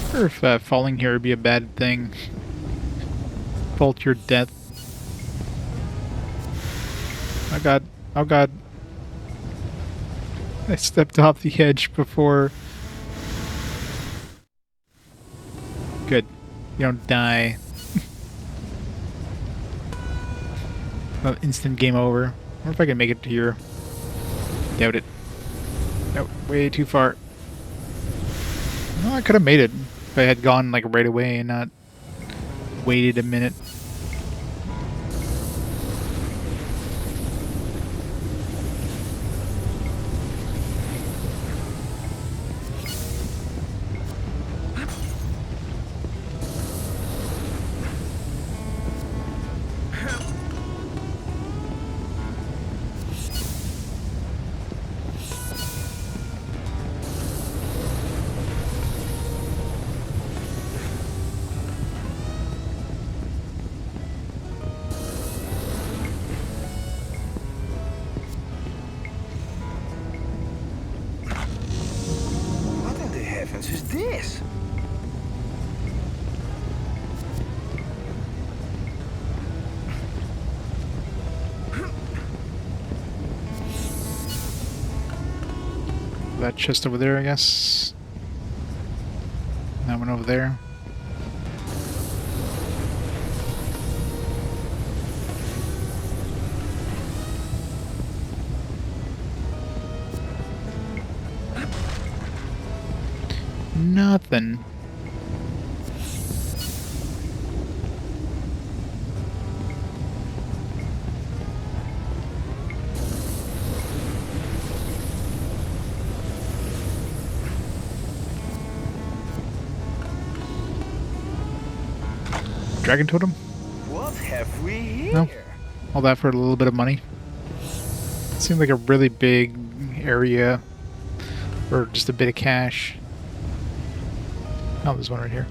I wonder if falling here would be a bad thing. Fall to your death. Oh god. Oh god. I stepped off the edge before. Good. You don't die. Instant game over. I wonder if I can make it to here. Doubt it. Nope, way too far. No, I could have made it if I had gone like right away and not waited a minute. What in the heavens is this? That chest over there, I guess. That one over there. Nothing. Dragon totem? What have we here? No. All that for a little bit of money. Seemed like a really big area For just a bit of cash. Oh, there's one right here.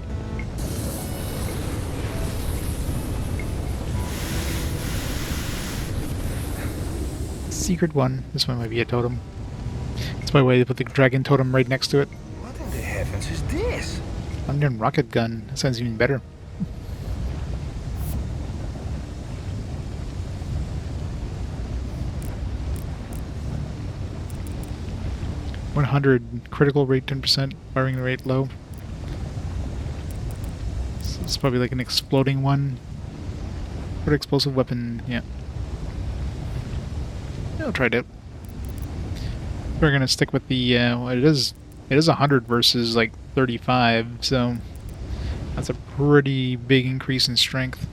Secret one. This one might be a totem. That's my way to put the dragon totem right next to it. What in the heavens is this? London rocket gun. That sounds even better. 100 critical rate, 10% firing rate low. So it's probably like an exploding one. What explosive weapon? Yeah. I'll try it out. We're gonna stick with the well, it is 100 versus like 35, so that's a pretty big increase in strength.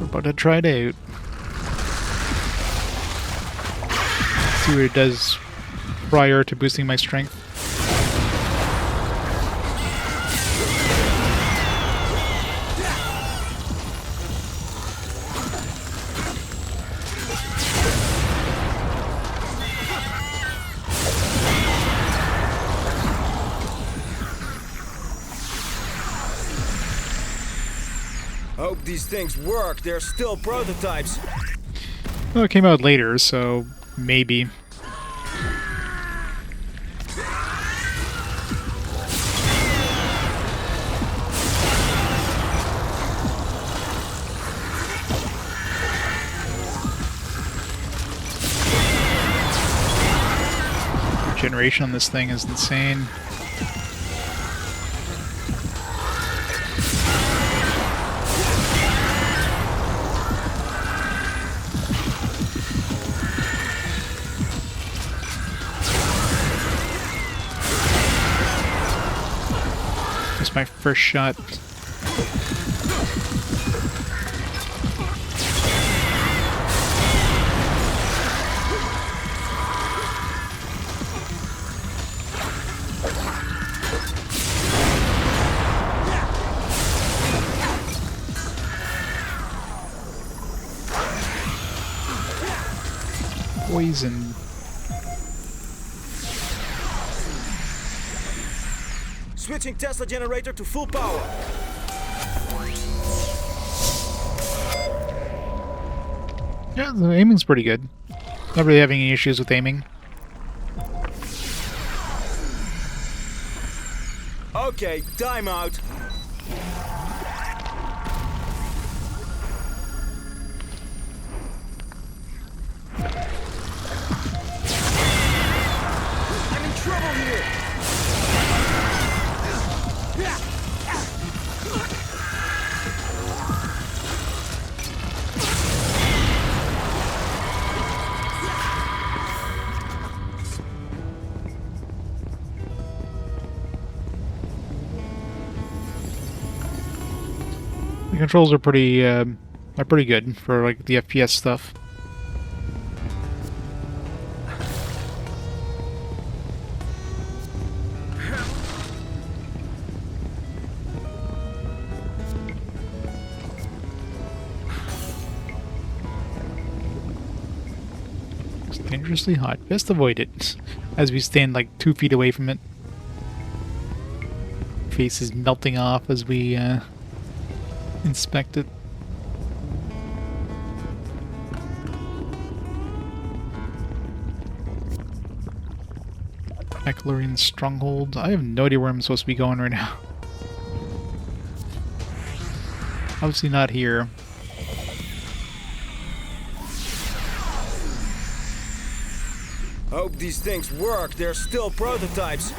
About to try it out. See what it does prior to boosting my strength. Hope these things work. They're still prototypes. Well, it came out later, so maybe. Regeneration on this thing is insane. That's my first shot. Poison. Switching Tesla generator to full power. Yeah, the aiming's pretty good. Not really having any issues with aiming. Okay, time out. I'm in trouble here. The controls are pretty good for like the FPS stuff. It's dangerously hot. Best avoid it as we stand like 2 feet away from it. Face is melting off as we inspect it. Bacalorian Stronghold. I have no idea where I'm supposed to be going right now. Obviously not here. Hope these things work. They're still prototypes.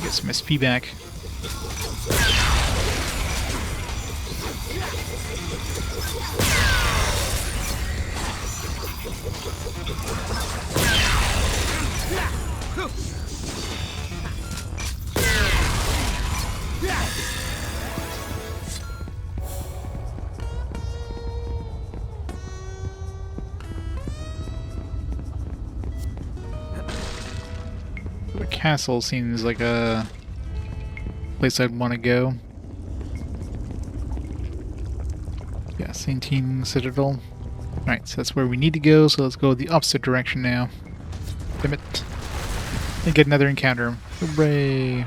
Get some SP back. The castle seems like a place I'd want to go. Yeah, Saintine Citadel. Alright, so that's where we need to go, so let's go the opposite direction now. Damn it. And get another encounter. Hooray!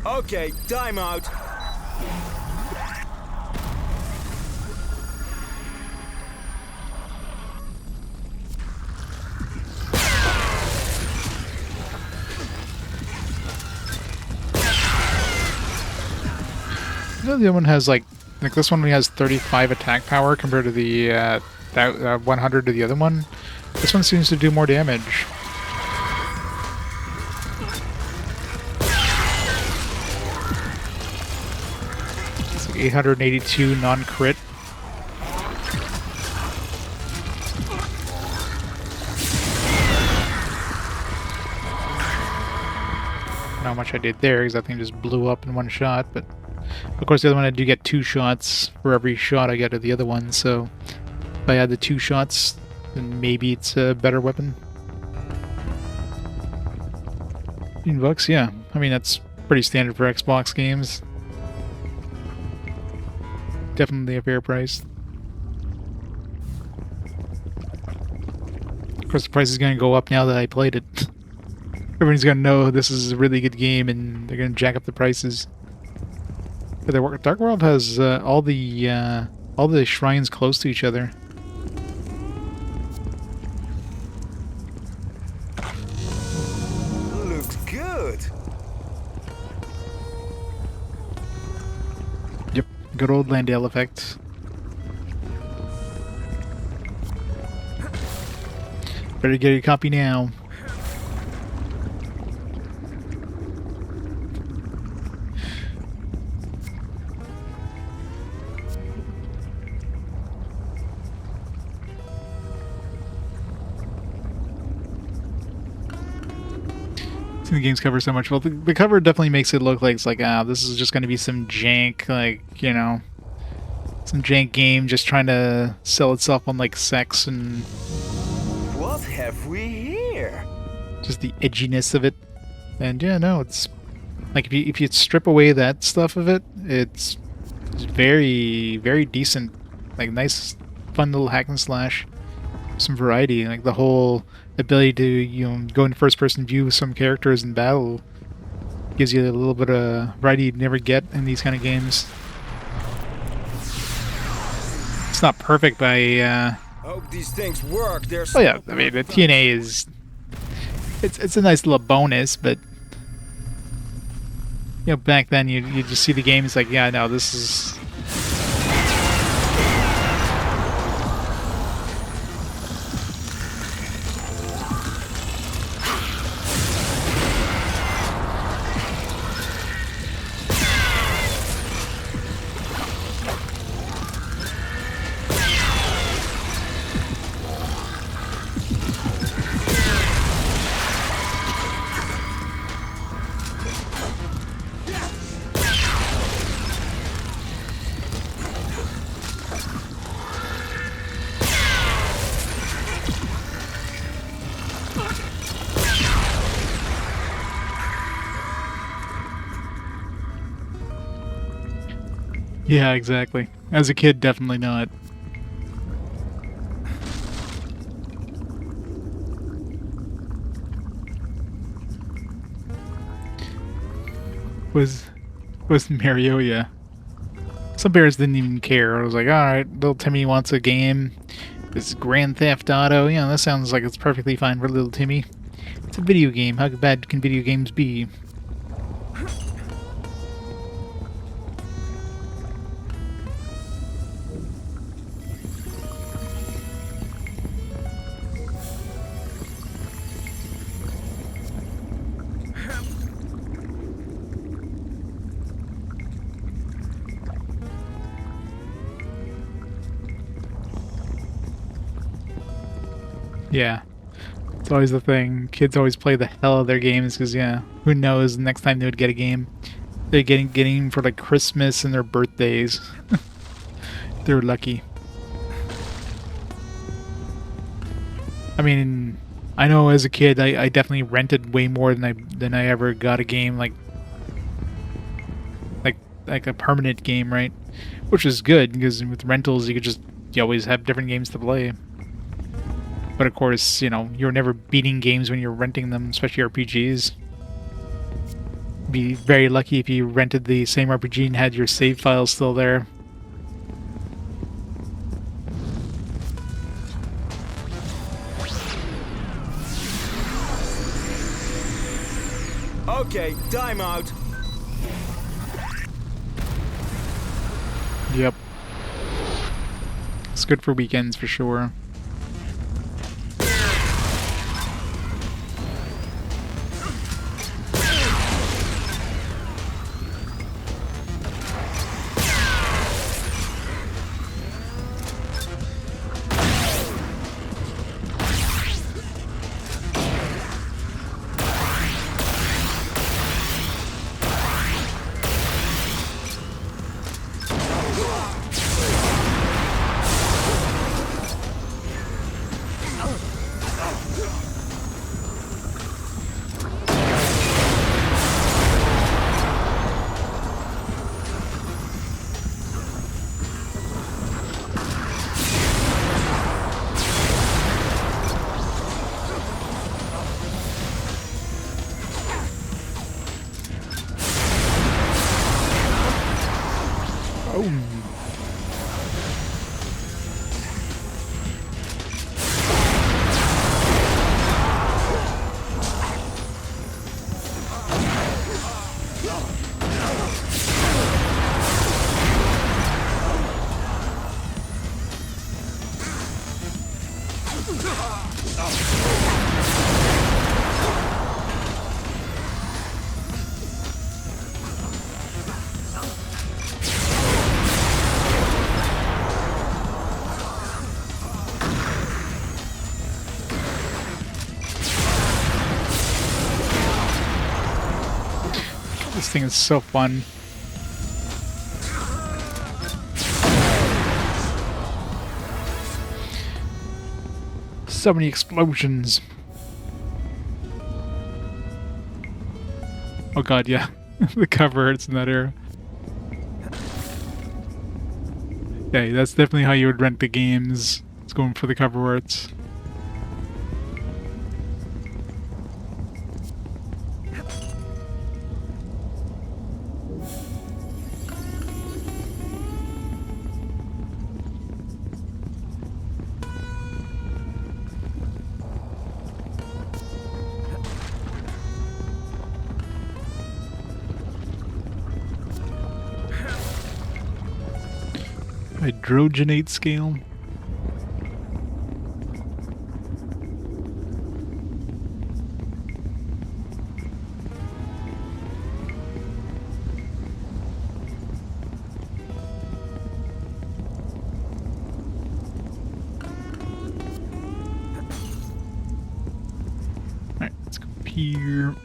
Okay, time out. You know, the other one has like this one only has 35 attack power compared to the 100 to the other one. This one seems to do more damage. It's like 882 non-crit. I don't know how much I did there because that thing just blew up in one shot, but of course the other one I do get 2 shots for every shot I get of the other one, so if I add the 2 shots, then maybe it's a better weapon. $15, yeah. I mean, that's pretty standard for Xbox games. Definitely a fair price. Of course, the price is going to go up now that I played it. Everyone's going to know this is a really good game, and they're going to jack up the prices. But the Dark World has all the shrines close to each other. Looks good. Yep, good old Landale effect. Better get your copy now. The game's cover so much. Well, the cover definitely makes it look like it's like, this is just going to be some jank, like, you know, some jank game just trying to sell itself on like sex and What have we here? just the edginess of it. And yeah, no, it's like if you strip away that stuff of it, it's very, very decent, like nice, fun little hack and slash. Some variety, like the whole ability to, you know, go in first person view with some characters in battle gives you a little bit of variety you'd never get in these kind of games. It's not perfect by Hope these things work. They're oh yeah, I mean the TNA is it's a nice little bonus, but you know, back then you just see the game, it's like, yeah, no, this is yeah, exactly. As a kid, definitely not. Was Mario, yeah. Some parents didn't even care. I was like, alright, little Timmy wants a game. This Grand Theft Auto, yeah, that sounds like it's perfectly fine for little Timmy. It's a video game. How bad can video games be? Yeah. It's always the thing. Kids always play the hell out of their games because, yeah, who knows next time they would get a game. They're getting for like Christmas and their birthdays. They're lucky. I mean, I know as a kid I definitely rented way more than I ever got a game like a permanent game, right? Which is good because with rentals you always have different games to play. But of course, you know, you're never beating games when you're renting them, especially RPGs. Be very lucky if you rented the same RPG and had your save files still there. Okay, time out. Yep. It's good for weekends for sure. This thing is so fun. So many explosions. Oh god, yeah. The cover hurts in that era. Yeah, that's definitely how you would rent the games. It's going for the cover arts. Hydrogenate scale. Alright, let's go here.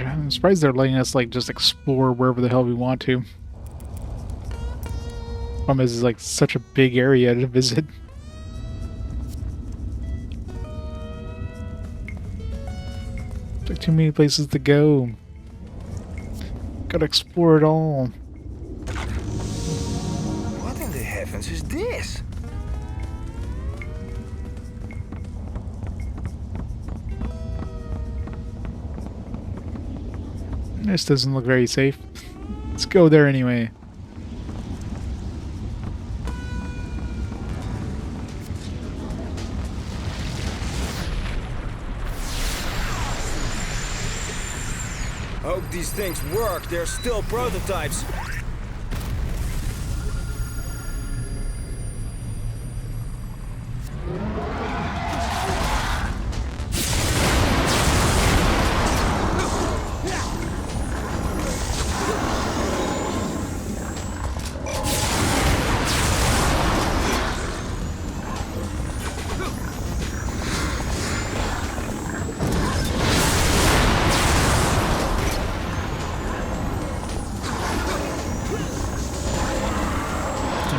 I'm surprised they're letting us like just explore wherever the hell we want to. Problem is, it's like such a big area to visit. like too many places to go. Gotta explore it all. What in the heavens is this? This doesn't look very safe. Let's go there anyway. Hope these things work. They're still prototypes.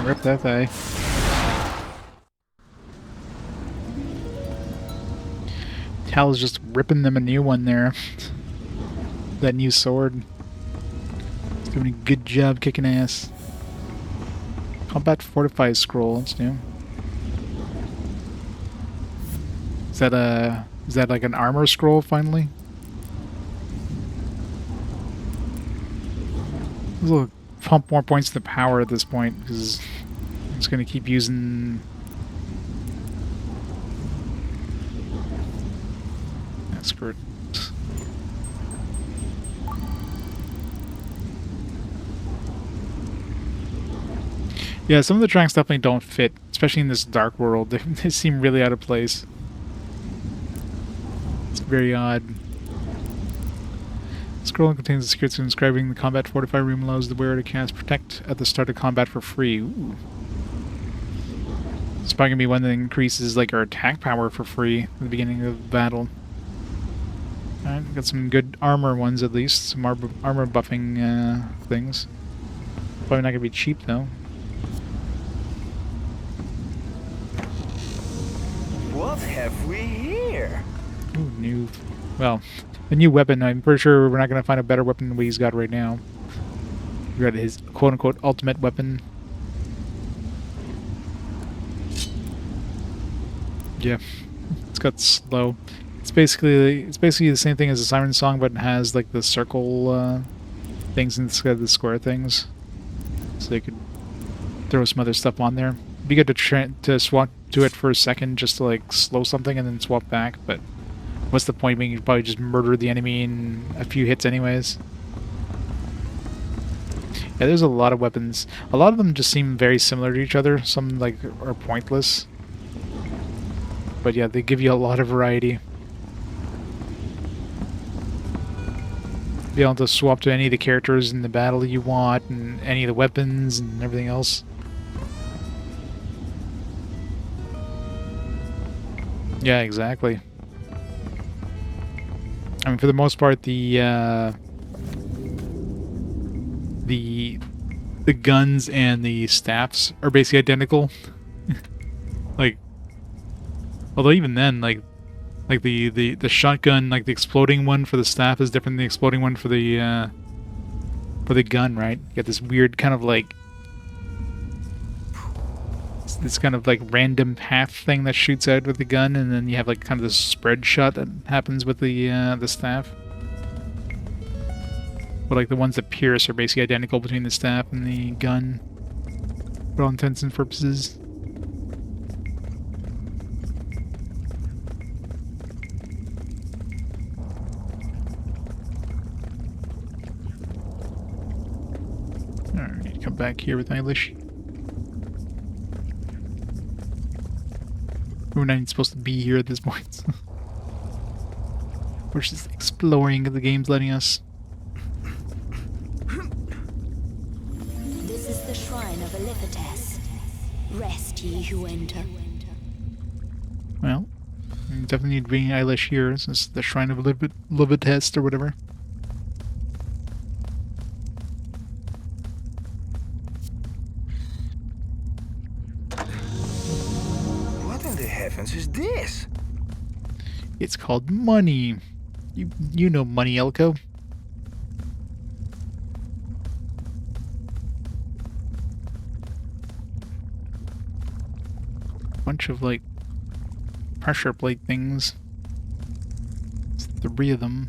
Rip that thigh. Tal's just ripping them a new one there. That new sword. It's doing a good job kicking ass. Combat fortified scroll, that's new. Is that like an armor scroll finally? This will pump more points to power at this point because I'm just gonna keep using. Screw it. Yeah, some of the tracks definitely don't fit, especially in this dark world. They seem really out of place. It's very odd. Scroll contains a secret inscribing the combat fortified room allows the wearer to cast Protect at the start of combat for free. Ooh. It's probably gonna be one that increases like our attack power for free at the beginning of the battle. Alright, got some good armor ones at least. Some armor buffing things. Probably not gonna be cheap though. What have we here? Ooh, new. Well, a new weapon. I'm pretty sure we're not gonna find a better weapon than what he's got right now. We got his quote-unquote ultimate weapon. Yeah, it's got slow. It's basically the same thing as a Siren Song, but it has like the circle things instead of the square things. So they could throw some other stuff on there. It'd be good to swap to it for a second just to like slow something and then swap back, but what's the point being you probably just murder the enemy in a few hits anyways. Yeah, there's a lot of weapons. A lot of them just seem very similar to each other. Some like are pointless. But yeah, they give you a lot of variety. Be able to swap to any of the characters in the battle you want, and any of the weapons and everything else. Yeah, exactly. I mean, for the most part, the guns and the staffs are basically identical. Like, although even then, like the shotgun, like the exploding one for the staff is different than the exploding one for the gun, right? You got this weird kind of like this kind of like random path thing that shoots out with the gun, and then you have like kind of this spread shot that happens with the staff. But like the ones that pierce are basically identical between the staff and the gun, for all intents and purposes. Alright, come back here with Eilish. We're not even supposed to be here at this point. We're just exploring the game's letting us. This is the shrine of Eliphates. Rest ye who enter. Well, we definitely need to bring Eilish here. This is the shrine of Eliphates or whatever. What in the heavens is this? It's called money. You know money, Elko. Bunch of like pressure plate things. It's 3 of them.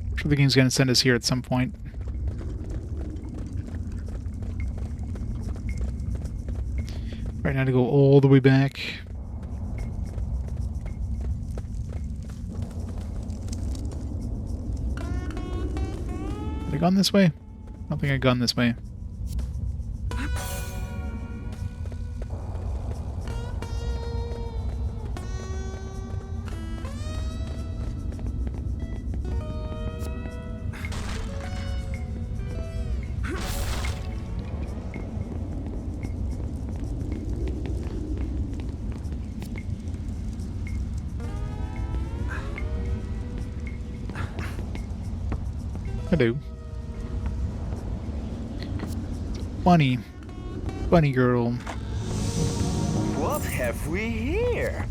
I'm sure the game's gonna send us here at some point. Right now to go all the way back. Have I gone this way? I don't think I've gone this way. Hello. Bunny. Bunny girl. What have we here?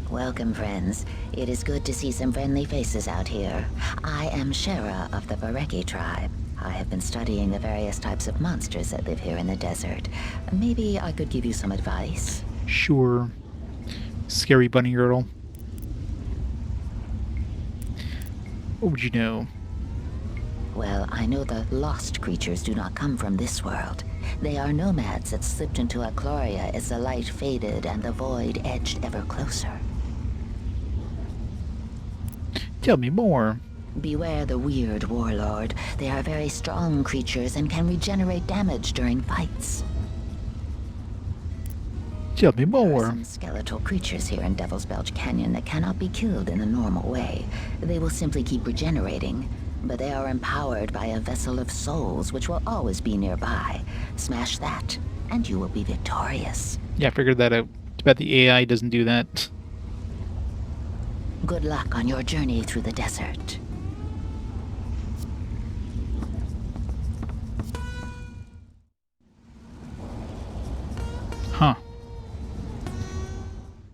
Welcome, friends. It is good to see some friendly faces out here. I am Shera of the Vareki tribe. I have been studying the various types of monsters that live here in the desert. Maybe I could give you some advice. Sure. Scary bunny girl. What would you know? Well, I know the lost creatures do not come from this world. They are nomads that slipped into Ecloria as the light faded and the void edged ever closer. Tell me more. Beware the weird warlord. They are very strong creatures and can regenerate damage during fights. Tell me more. There are some skeletal creatures here in Devil's Belch Canyon that cannot be killed in the normal way. They will simply keep regenerating, but they are empowered by a vessel of souls which will always be nearby. Smash that, and you will be victorious. Yeah, I figured that out. Too bad the AI doesn't do that. Good luck on your journey through the desert. Huh.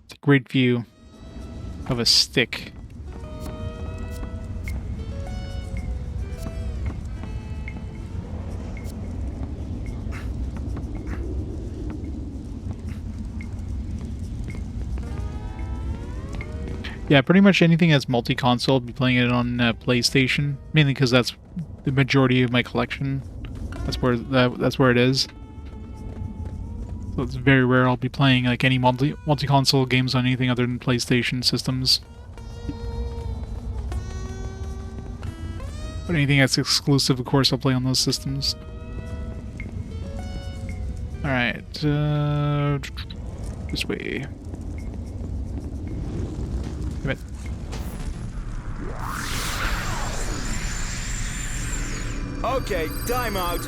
It's a great view of a stick. Yeah, pretty much anything that's multi-console, I'll be playing it on PlayStation, mainly because that's the majority of my collection. That's where it is. So it's very rare I'll be playing like any multi-console games on anything other than PlayStation systems. But anything that's exclusive, of course, I'll play on those systems. Alright, this way. Damn it. Okay, time out.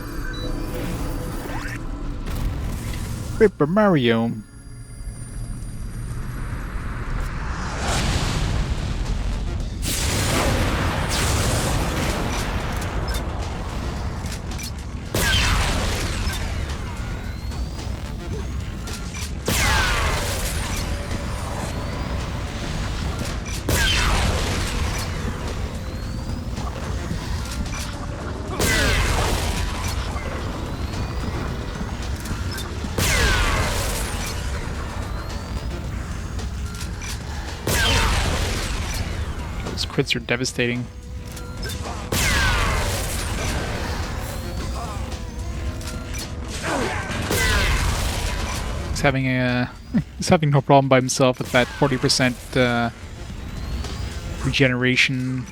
Paper Mario. Those crits are devastating. He's having no problem by himself with that 40% regeneration.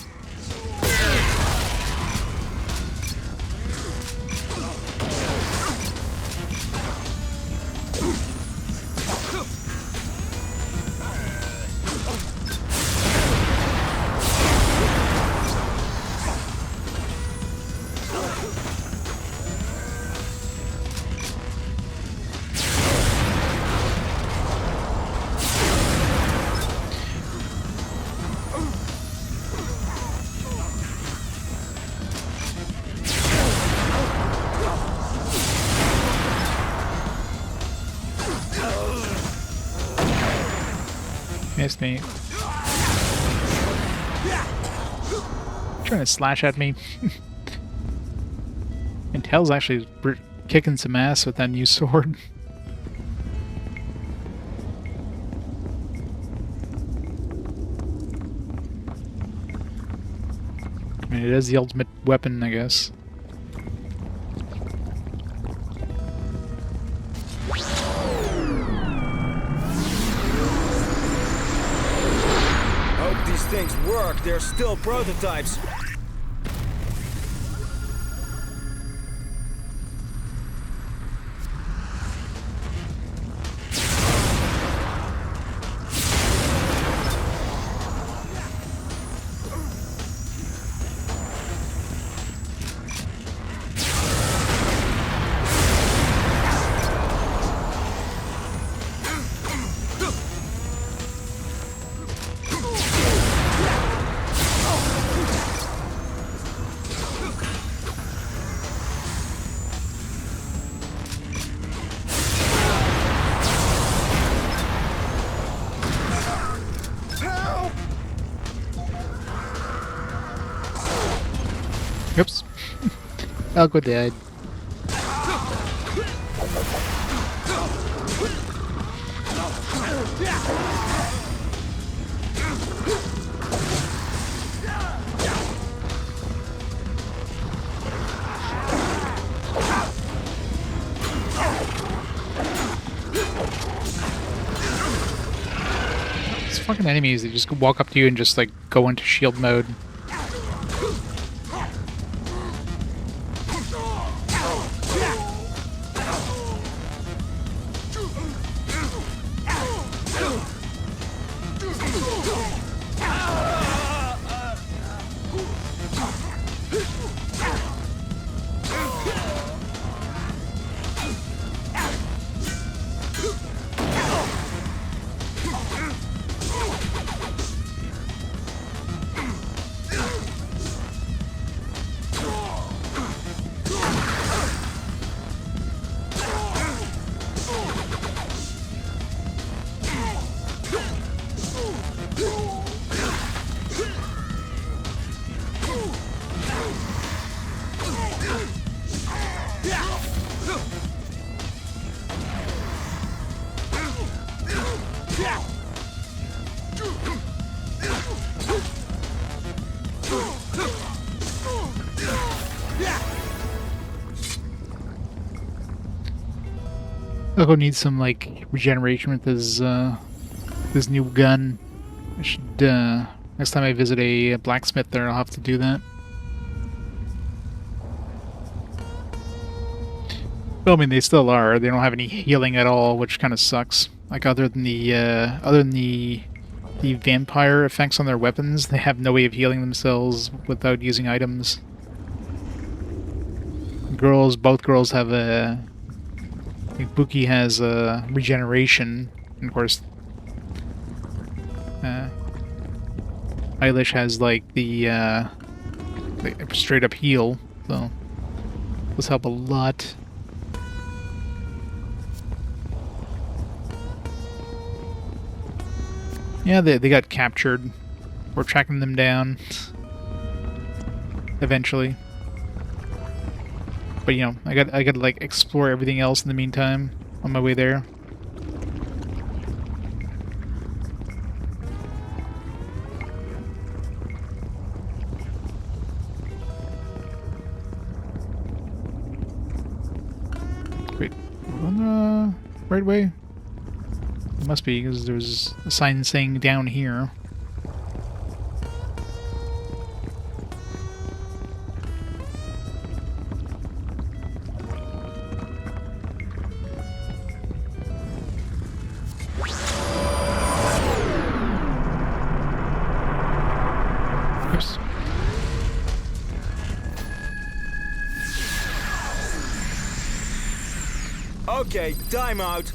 Nice name. Trying to slash at me. And Tails actually kicking some ass with that new sword. I mean, it is the ultimate weapon, I guess. Hope these things work. They're still prototypes. Oops. Elko died. These fucking enemies, they just walk up to you and just like go into shield mode. Elko needs some like regeneration with his new gun. I should next time I visit a blacksmith there, I'll have to do that. Well, I mean, they still are. They don't have any healing at all, which kind of sucks. Like other than the vampire effects on their weapons, they have no way of healing themselves without using items. Both girls have a. I think Buki has regeneration, and of course, Eilish has like the straight up heal. So those help a lot. Yeah, they got captured. We're tracking them down eventually. But you know, I got to like explore everything else in the meantime on my way there. Wait, we're on the right way? It must be, because there's a sign saying down here. Oops. Okay, time out.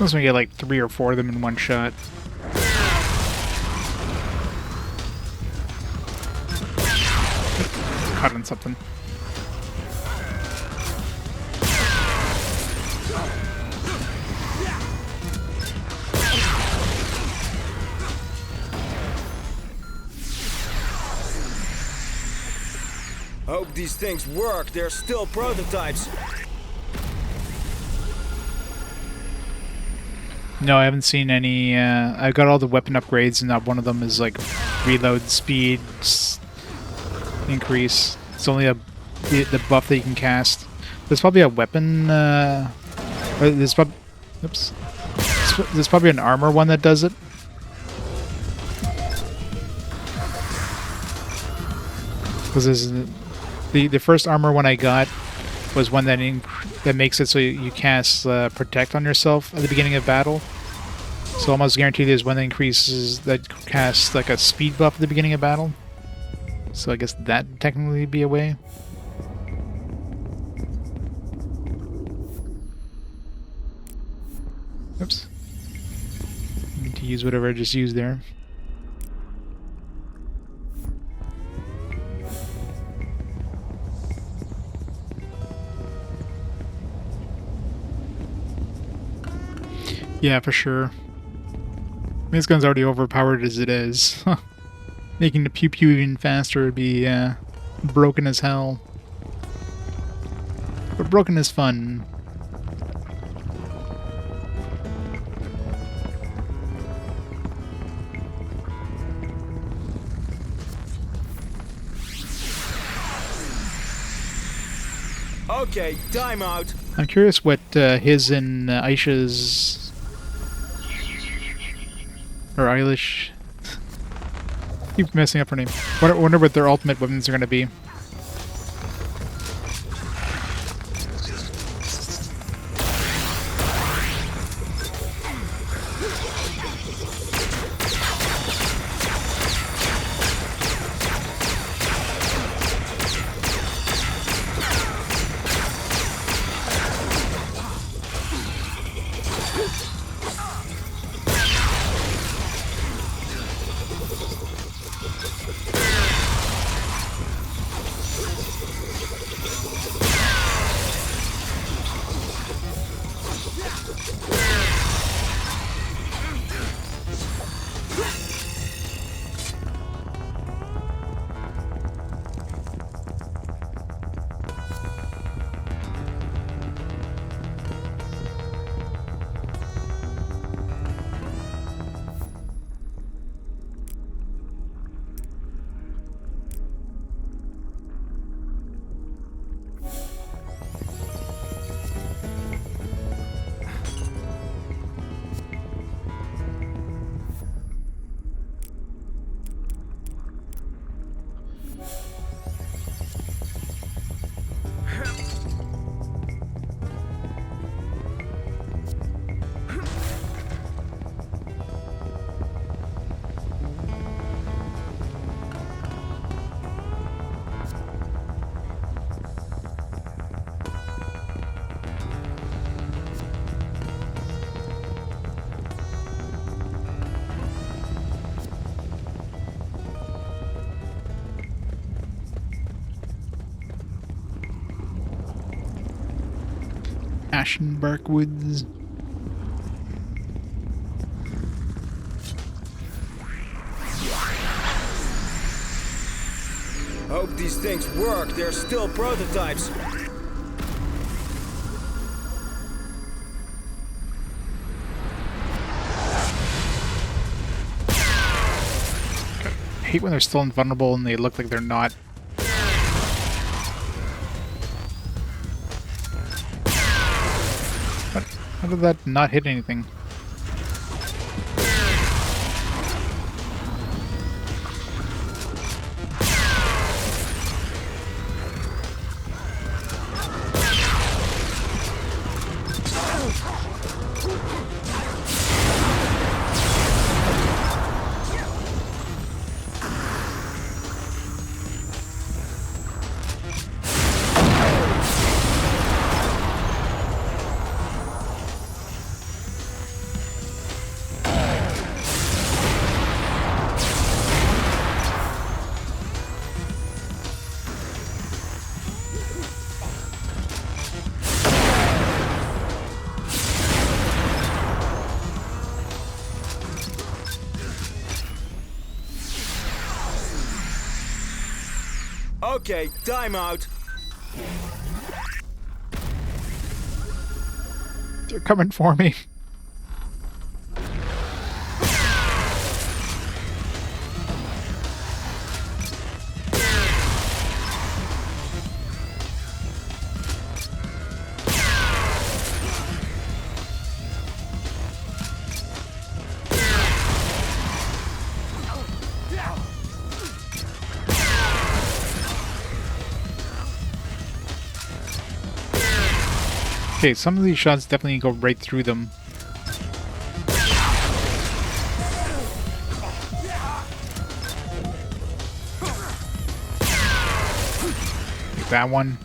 Unless we get like 3 or 4 of them in one shot. Caught on something. Hope these things work. They're still prototypes. No, I haven't seen any. I got all the weapon upgrades, and not one of them is like reload speed increase. It's only the buff that you can cast. There's probably a weapon. Or there's probably. Oops. There's probably an armor one that does it. Because the first armor one I got was one that makes it so you cast Protect on yourself at the beginning of battle. So almost guaranteed there's one that increases, that casts like a speed buff at the beginning of battle. So I guess that would technically be a way. Oops. Need to use whatever I just used there. Yeah, for sure. This gun's already overpowered as it is. Making the pew pew even faster would be broken as hell. But broken is fun. Okay, time out. I'm curious what his and Aisha's... or Eilish... keep messing up her name. I wonder what their ultimate weapons are going to be. Ashenbark Woods. Hope these things work. They're still prototypes. I hate when they're still invulnerable and they look like they're not. How did that not hit anything? Okay, time out. They're coming for me. Okay, some of these shots definitely go right through them. Like that one.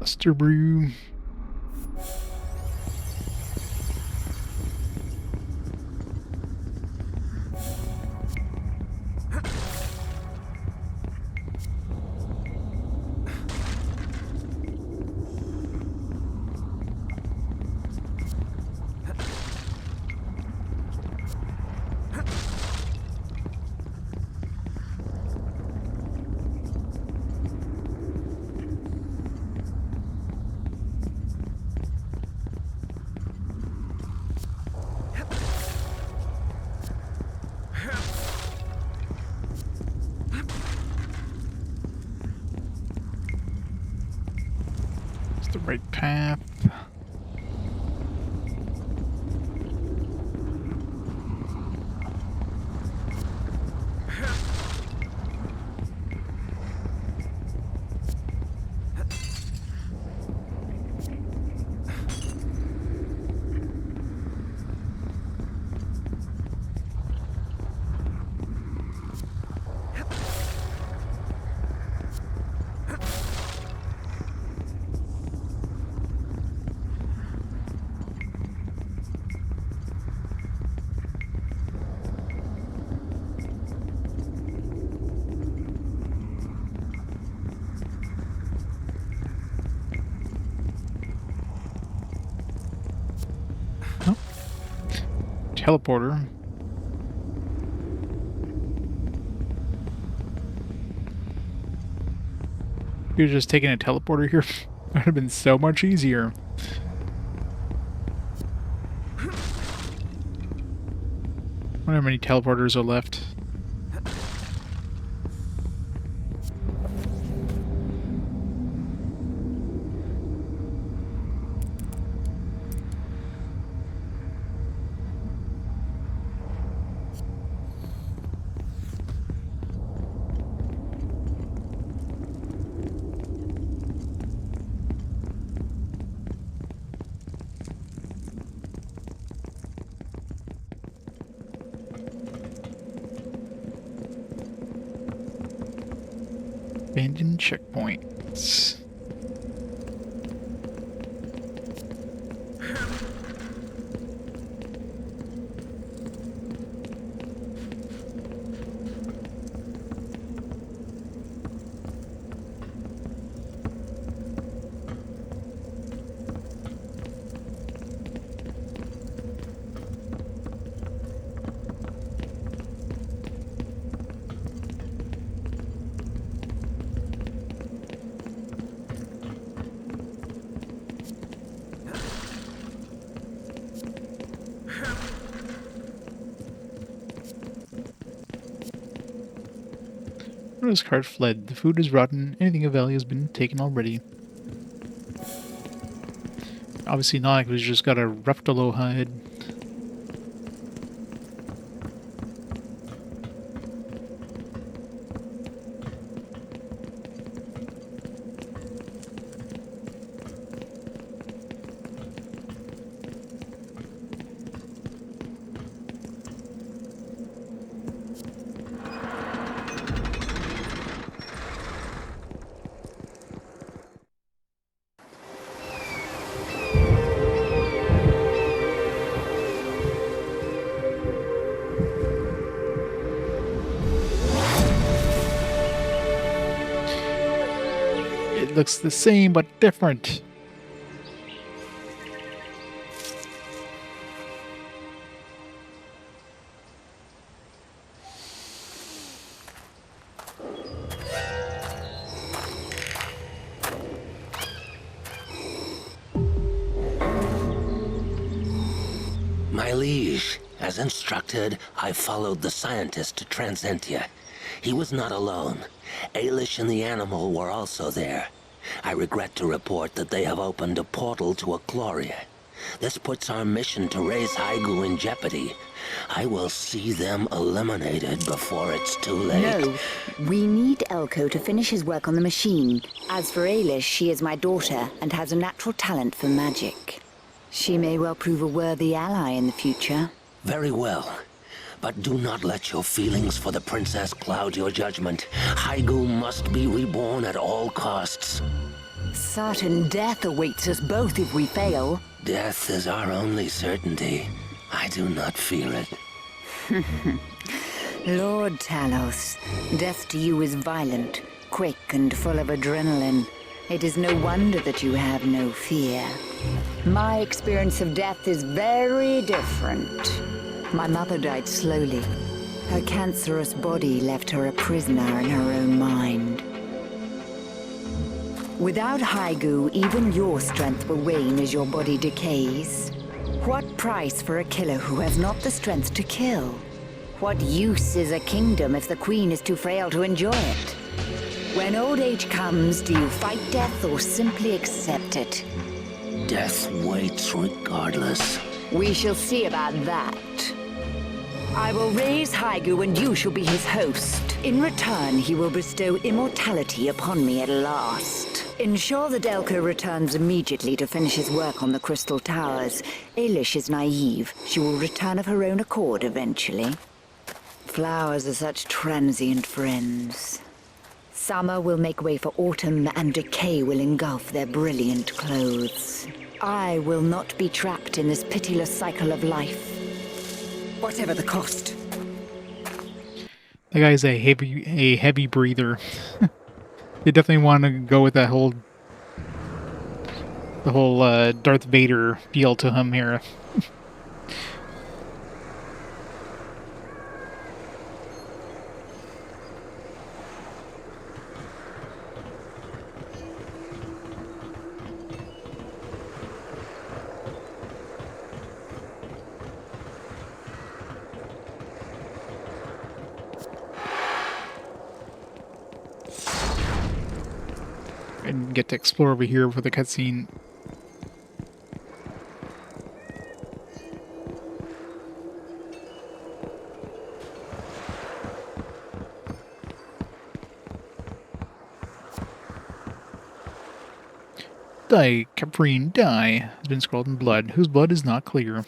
Luster Brew. It's the right path. Teleporter. You're just taking a teleporter here. That would have been so much easier. I wonder how many teleporters are left. Abandoned checkpoints. This cart fled. The food is rotten. Anything of value has been taken already. Obviously not, because we just got a Reptilo hide. looks the same but different. My liege, as instructed, I followed the scientist to Transcentia. He was not alone. Ailish and the animal were also there. I regret to report that they have opened a portal to Ecloria. This puts our mission to raise Haigu in jeopardy. I will see them eliminated before it's too late. No, we need Elko to finish his work on the machine. As for Ailish, she is my daughter and has a natural talent for magic. She may well prove a worthy ally in the future. Very well. But do not let your feelings for the princess cloud your judgment. Haigu must be reborn at all costs. Certain death awaits us both if we fail. Death is our only certainty. I do not fear it. Lord Talos, death to you is violent, quick and full of adrenaline. It is no wonder that you have no fear. My experience of death is very different. My mother died slowly. Her cancerous body left her a prisoner in her own mind. Without Haigu, even your strength will wane as your body decays. What price for a killer who has not the strength to kill? What use is a kingdom if the queen is too frail to enjoy it? When old age comes, do you fight death or simply accept it? Death waits regardless. We shall see about that. I will raise Haigu and you shall be his host. In return, he will bestow immortality upon me at last. Ensure that Elko returns immediately to finish his work on the Crystal Towers. Ailish is naive. She will return of her own accord eventually. Flowers are such transient friends. Summer will make way for autumn, and decay will engulf their brilliant clothes. I will not be trapped in this pitiless cycle of life. Whatever the cost. That guy's a heavy breather. They definitely want to go with that whole Darth Vader feel to him here. And get to explore over here for the cutscene. Die, Caprine, die, has been scrawled in blood, whose blood is not clear.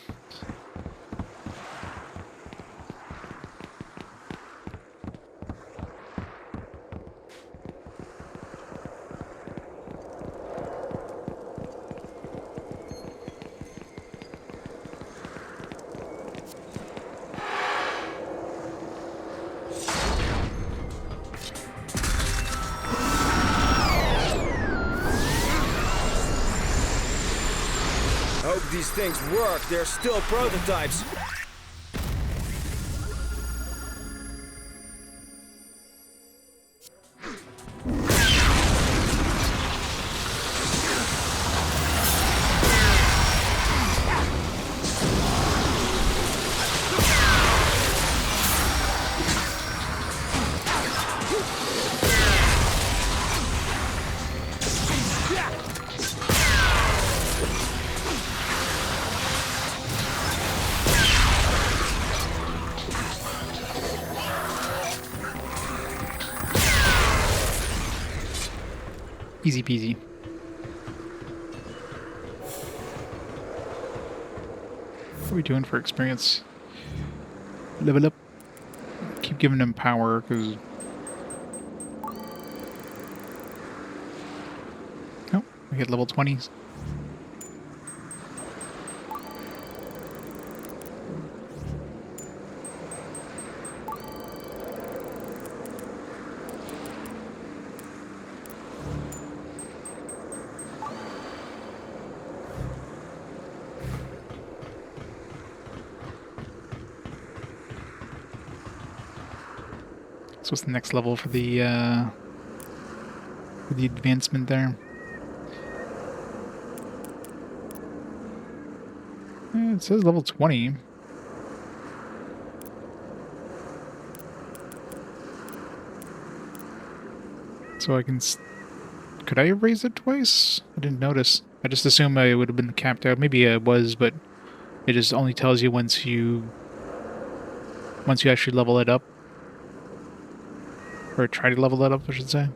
Hope these things work. They're still prototypes. Easy peasy. What are we doing for experience? Level up. Keep giving them power, because... Oh, we get level 20s. So what's the next level for the advancement there? It says level 20. So I can... Could I have raised it twice? I didn't notice. I just assumed I would have been capped out. Maybe it was, but it just only tells you once you actually level it up. Or try to level it up, I should say.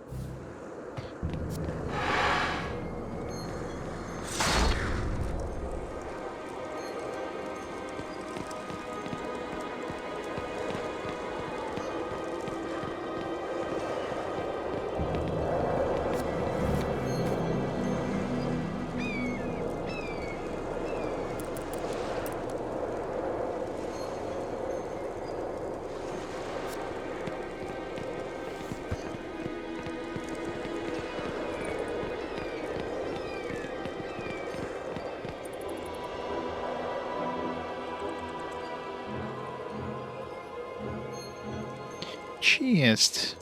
Chest.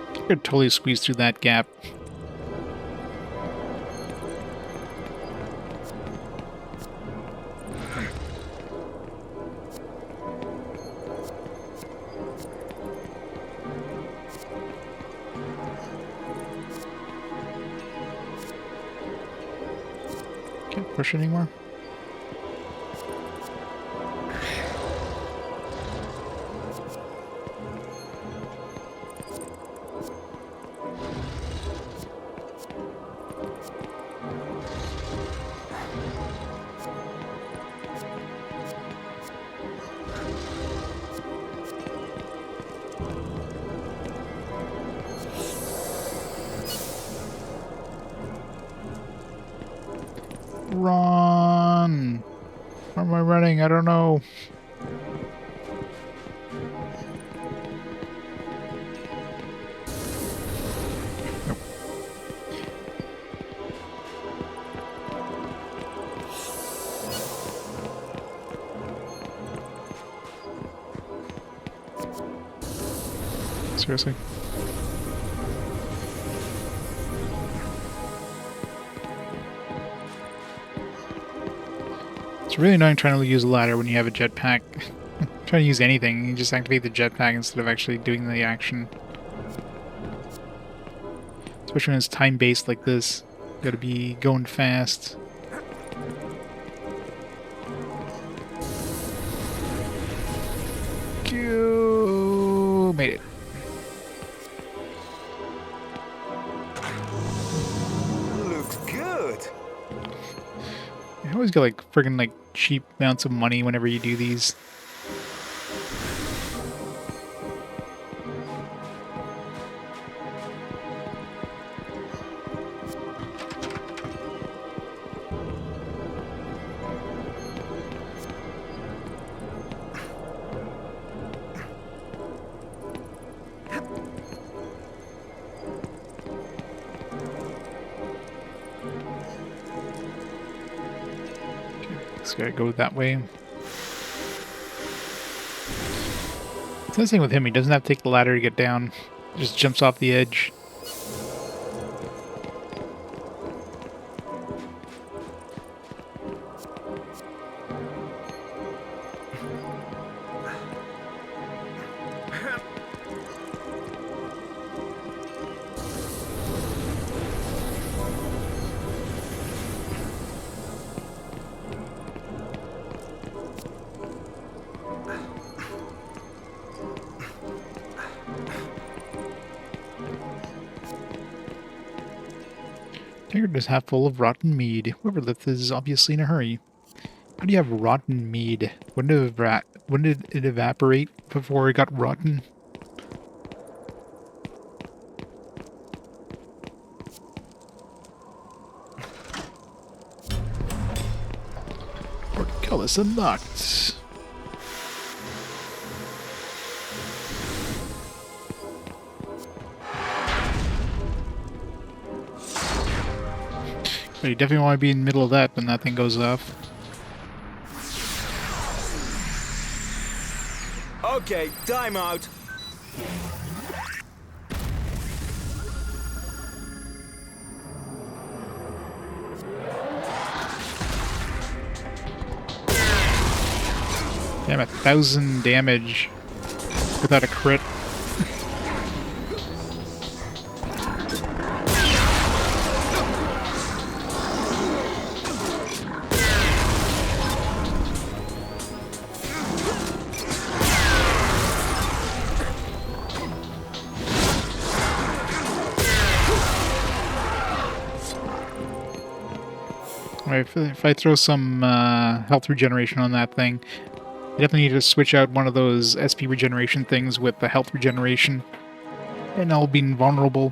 I could totally squeeze through that gap. Can't push anymore. Run! Where am I running? I don't know. Nope. Seriously? It's really annoying trying to use a ladder when you have a jetpack. Trying to use anything, you just activate the jetpack instead of actually doing the action. Especially when it's time-based like this. You gotta be going fast. Made it. Looks good. You always get like friggin' like cheap amounts of money whenever you do these. Just gotta go that way. It's the same with him, he doesn't have to take the ladder to get down. He just jumps off the edge. Tankard is half full of rotten mead. Whoever lit this is obviously in a hurry. How do you have rotten mead? When did it evaporate before it got rotten? Portcullis unlocked. So you definitely want to be in the middle of that when that thing goes off. Okay, time out. Damn, 1,000 damage without a crit. If I throw some health regeneration on that thing, I definitely need to switch out one of those SP regeneration things with the health regeneration, and I'll be invulnerable.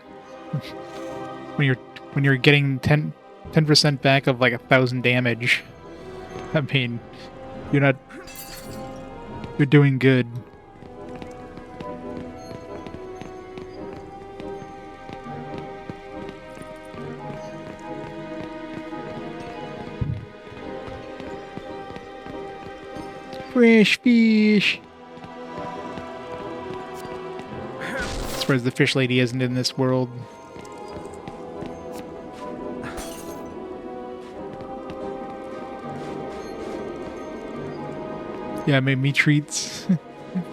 when you're getting 10% back of like 1,000 damage, I mean, you're doing good. Fresh fish! As far as the fish lady isn't in this world. Yeah, I made meat treats.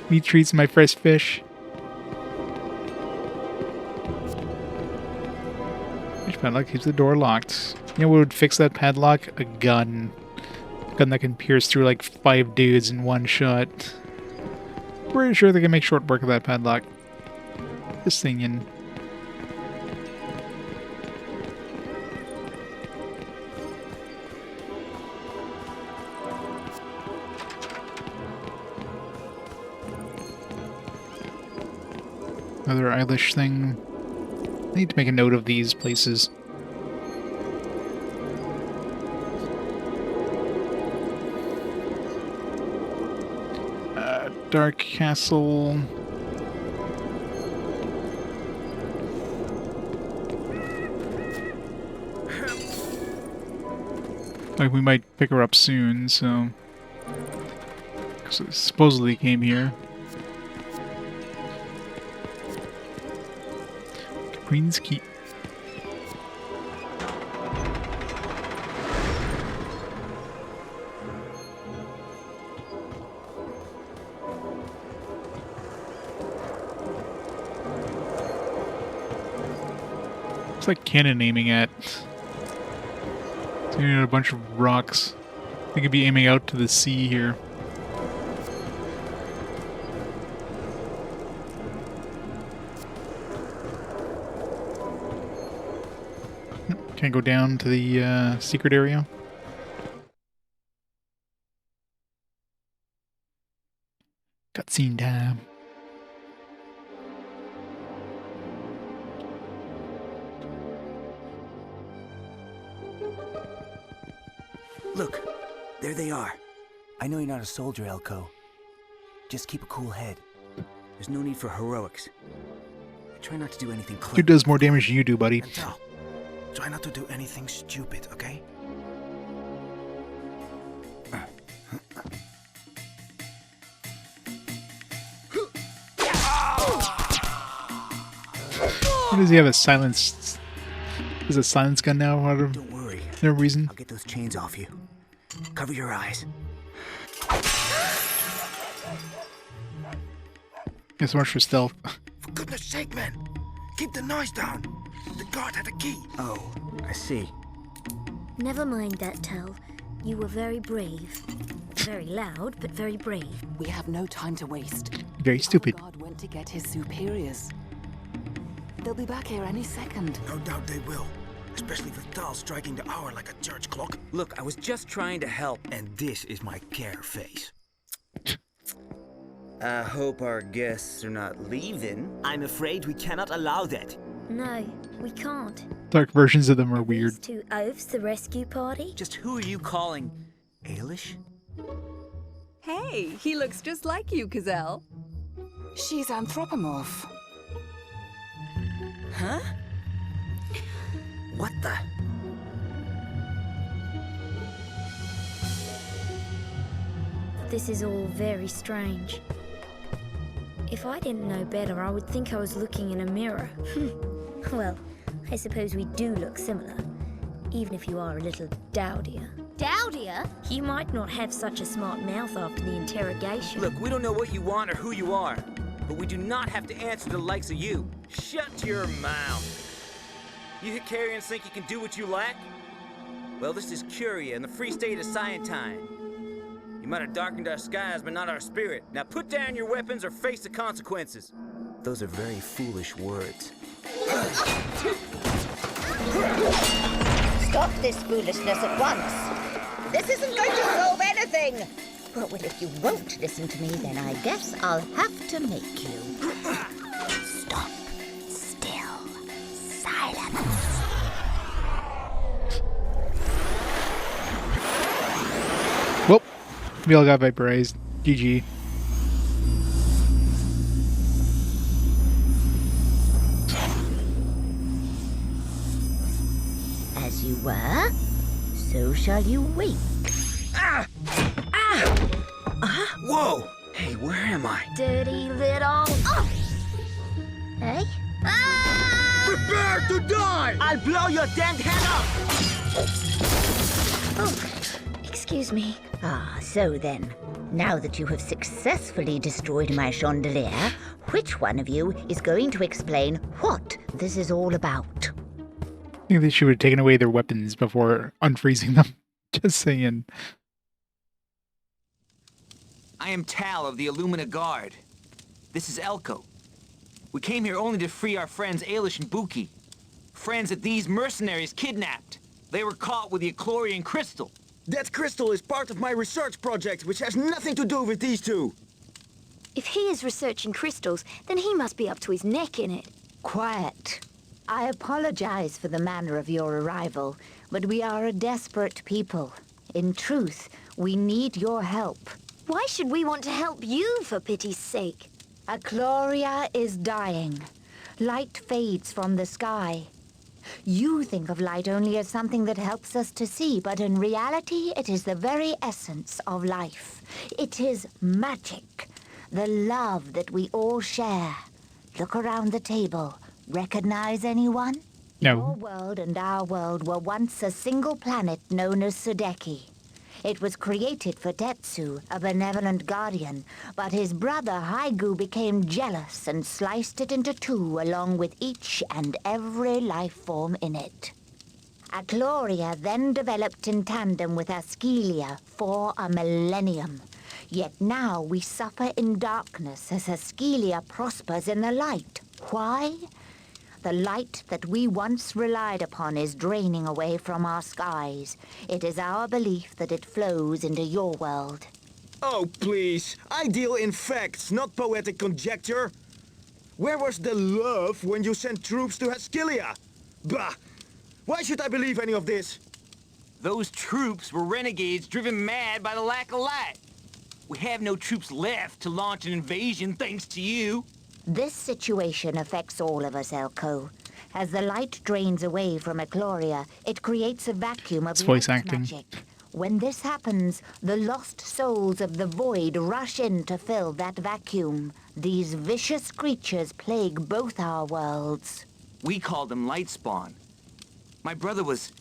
Meat treats, my fresh fish. Which padlock keeps the door locked? You know what would fix that padlock? A gun. Gun that can pierce through like 5 dudes in one shot. Pretty sure they can make short work of that padlock. Just thinking. Another Eilish thing. I need to make a note of these places. Dark Castle. Like, we might pick her up soon, so... supposedly came here. Queen's Keep. It's like cannon aiming at. It's aiming at a bunch of rocks. I think it'd be aiming out to the sea here. Can't go down to the secret area. Cutscene time. Look, there they are. I know you're not a soldier, Elko. Just keep a cool head. There's no need for heroics. Try not to do anything clever. Who does more damage than you do, buddy? Try not to do anything stupid, okay? Why does he have a silence? Is a silence gun now? Don't worry. No reason. I'll get those chains off you. Cover your eyes. Yeah, so much for stealth. For goodness sake, man! Keep the noise down! The guard had a key! Oh, I see. Never mind that, Tel. You were very brave. Very loud, but very brave. We have no time to waste. Very stupid. God went to get his superiors. They'll be back here any second. No doubt they will. Especially with Tal striking the hour like a church clock. Look, I was just trying to help. And this is my care face. I hope our guests are not leaving. I'm afraid we cannot allow that. No, we can't. Dark versions of them are weird. These two oafs, the rescue party? Just who are you calling? Ailish? Hey, he looks just like you, Gazelle. She's anthropomorph. Huh? What the? This is all very strange. If I didn't know better, I would think I was looking in a mirror. Well, I suppose we do look similar, even if you are a little dowdier. Dowdier? You might not have such a smart mouth after the interrogation. Look, we don't know what you want or who you are, but we do not have to answer to the likes of you. Shut your mouth. You Hicarians think you can do what you like? Well, this is Curia in the free state of Scientine. You might have darkened our skies, but not our spirit. Now put down your weapons or face the consequences. Those are very foolish words. Stop this foolishness at once. This isn't going to solve anything. Well, if you won't listen to me, then I guess I'll have to make you. Stop. Still. Silence. Well, we all got vaporized. GG. As you were, so shall you wake. Ah! Ah! Whoa! Hey, where am I? Dirty little... Oh! Hey? Prepare to die! I'll blow your damned head off! Oh, excuse me. So then, now that you have successfully destroyed my chandelier, which one of you is going to explain what this is all about? I think they should have taken away their weapons before unfreezing them. Just saying. I am Tal of the Illumina Guard. This is Elko. We came here only to free our friends Ailish and Buki. Friends that these mercenaries kidnapped. They were caught with the Eclorian crystal. That crystal is part of my research project, which has nothing to do with these two. If he is researching crystals, then he must be up to his neck in it. Quiet. I apologize for the manner of your arrival, but we are a desperate people. In truth, we need your help. Why should we want to help you, for pity's sake? Ecloria is dying. Light fades from the sky. You think of light only as something that helps us to see, but in reality, it is the very essence of life. It is magic, the love that we all share. Look around the table. Recognize anyone? No. Your world and our world were once a single planet known as Sudeki. It was created for Tetsu, a benevolent guardian, but his brother Haigu became jealous and sliced it into two along with each and every life form in it. Ecloria then developed in tandem with Askelia for a millennium. Yet now we suffer in darkness as Askelia prospers in the light. Why? The light that we once relied upon is draining away from our skies. It is our belief that it flows into your world. Oh, please. I deal in facts, not poetic conjecture. Where was the love when you sent troops to Askelia? Bah! Why should I believe any of this? Those troops were renegades driven mad by the lack of light. We have no troops left to launch an invasion thanks to you. This situation affects all of us, Elko. As the light drains away from Ecloria, it creates a vacuum of voice light acting. magic. When this happens, the lost souls of the void rush in to fill that vacuum. These vicious creatures plague both our worlds. We called them Lightspawn. My brother was...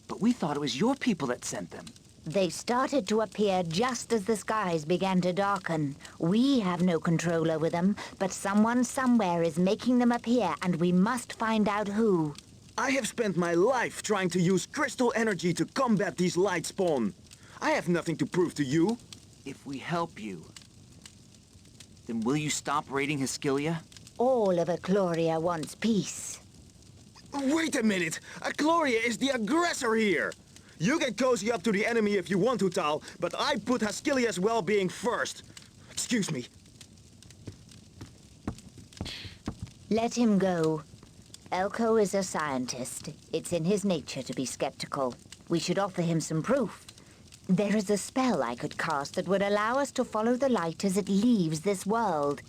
But we thought it was your people that sent them. They started to appear just as the skies began to darken. We have no control over them, but someone somewhere is making them appear, and we must find out who. I have spent my life trying to use crystal energy to combat these Lightspawn. I have nothing to prove to you. If we help you, then will you stop raiding Askelia? All of Ecloria wants peace. Wait a minute! Ecloria is the aggressor here! You can cozy up to the enemy if you want to, Tal, but I put Askelia's well-being first. Excuse me. Let him go. Elko is a scientist. It's in his nature to be skeptical. We should offer him some proof. There is a spell I could cast that would allow us to follow the light as it leaves this world.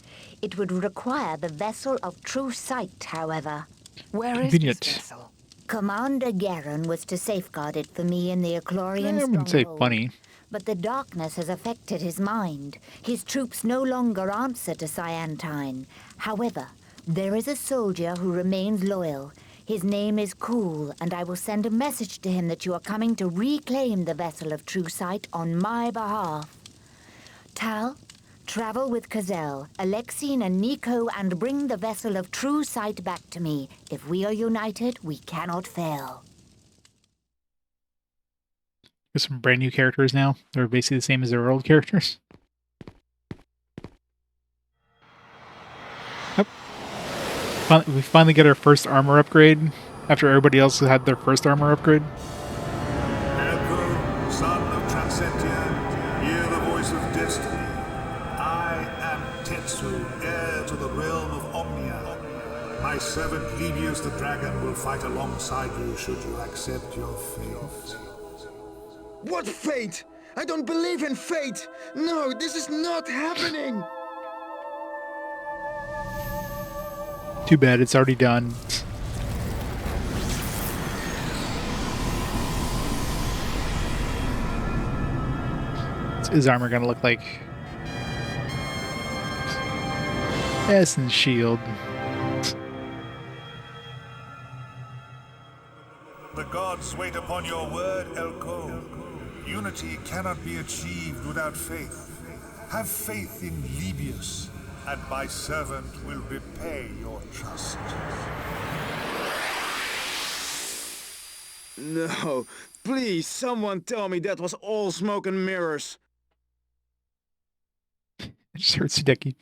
It would require the vessel of true sight, however. Where is Convenient. this vessel? Commander Garen was to safeguard it for me in the Eclorian I wouldn't say stronghold. funny. But the darkness has affected his mind. His troops no longer answer to Cyantine. However, there is a soldier who remains loyal. His name is Cool, and I will send a message to him that you are coming to reclaim the vessel of true sight on my behalf. Tal, travel with Kazel, Alexine, and Nico and bring the vessel of true sight back to me. If we are united, we cannot fail. There's some brand new characters now. They're basically the same as their old characters. Yep. We finally get our first armor upgrade after everybody else had their first armor upgrade. Echo, son of Transcentia, hear the voice of destiny. I am Tetsu, heir to the realm of Omnia. My servant Livius the Dragon will fight alongside you should you accept your fate. What fate? I don't believe in fate! No, this is not happening! Too bad, it's already done. What's his armor gonna look like? Essence shield. The gods wait upon your word, Elko. Unity cannot be achieved without faith. Have faith in Livius, and my servant will repay your trust. No, please, someone tell me that was all smoke and mirrors. I just heard Sudeki.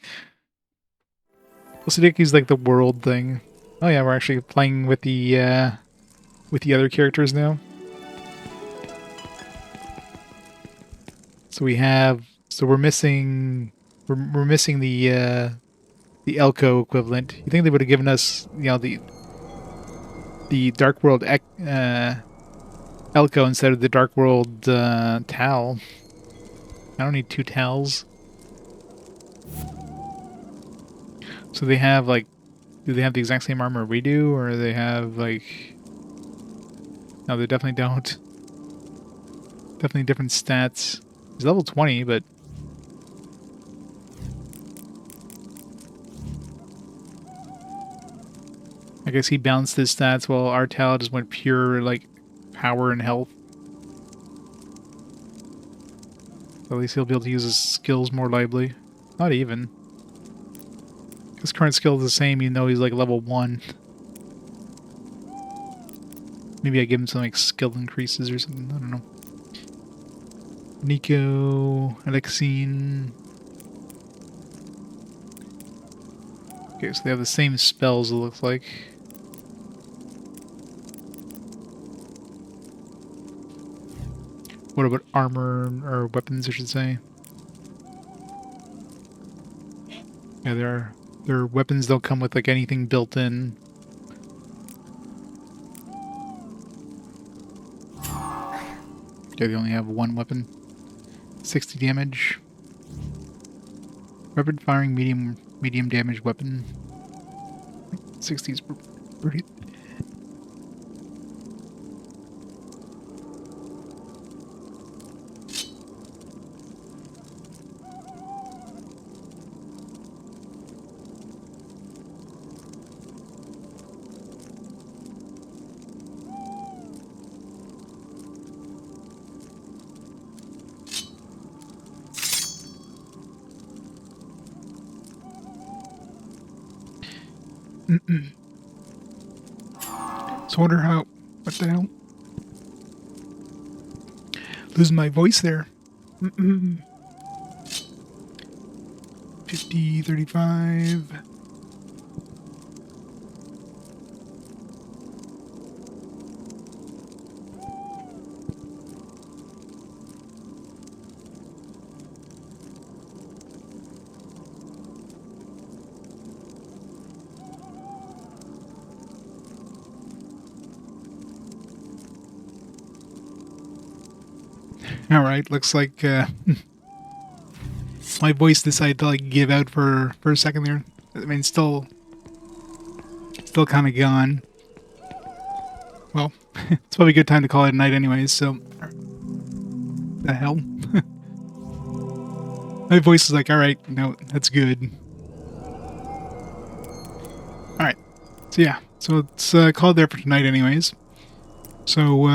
Well, Sudeki's like the world thing. Oh yeah, we're actually playing with the other characters now. So we're missing the Elko equivalent. You think they would have given us, you know, the Dark World Elko instead of the Dark World Tal. I don't need two Tals. So they have like, do they have the exact same armor we do, or they have like? No, they definitely don't. Definitely different stats. He's level 20, but I guess he balanced his stats while our Tal just went pure like power and health. So at least he'll be able to use his skills more lively. Not even. His current skill is the same, even though he's like level 1. Maybe I give him some like skill increases or something. I don't know. Nico, Alexine. Okay, so they have the same spells, it looks like. What about armor, or weapons, I should say? Yeah, their weapons don't come with like anything built in. Yeah, they only have one weapon. 60 damage. Rapid firing medium damage weapon. 60 is pretty. So I wonder how, what the hell? Losing my voice there. 50, 35. Alright, looks like my voice decided to like give out for a second there. I mean, still kind of gone. Well, it's probably a good time to call it a night anyways, so The hell? My voice is like, alright, no, that's good. Alright, so yeah, so it's called there for tonight anyways. So,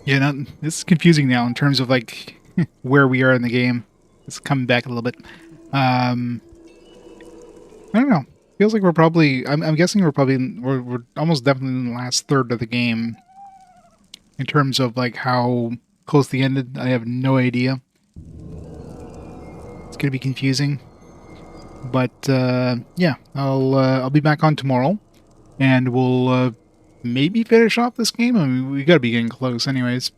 yeah, this is confusing now in terms of, like, where we are in the game. It's coming back a little bit. I don't know. Feels like we're probably, I'm guessing we're almost definitely in the last third of the game. In terms of, like, how close the end, I have no idea. It's gonna be confusing. But, yeah, I'll be back on tomorrow. And we'll, maybe finish off this game. I mean, we gotta be getting close anyways.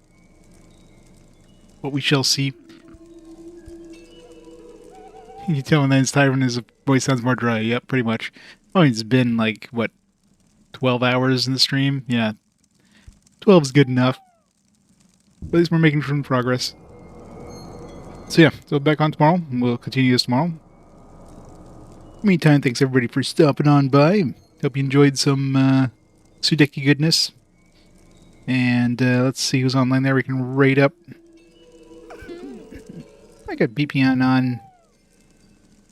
But we shall see. You can tell when that Tyron, his voice sounds more dry. Yep, pretty much. Oh, it's been, like, what, 12 hours in the stream? Yeah. 12 is good enough. But at least we're making some progress. So yeah, so back on tomorrow. We'll continue this tomorrow. Meantime, thanks everybody for stopping on by. Hope you enjoyed some Sudeki goodness. And let's see who's online there. We can rate up. I got BPN on.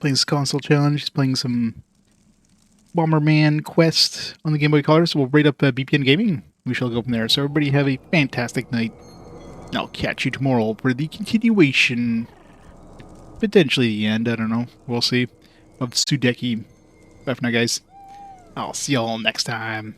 Playing this console challenge. He's playing some Bomberman Quest on the Game Boy Color. So we'll rate up BPN Gaming. We shall go from there. So everybody have a fantastic night. I'll catch you tomorrow for the continuation. Potentially the end, I don't know. We'll see. Of Sudeki. Bye for now, guys. I'll see y'all next time.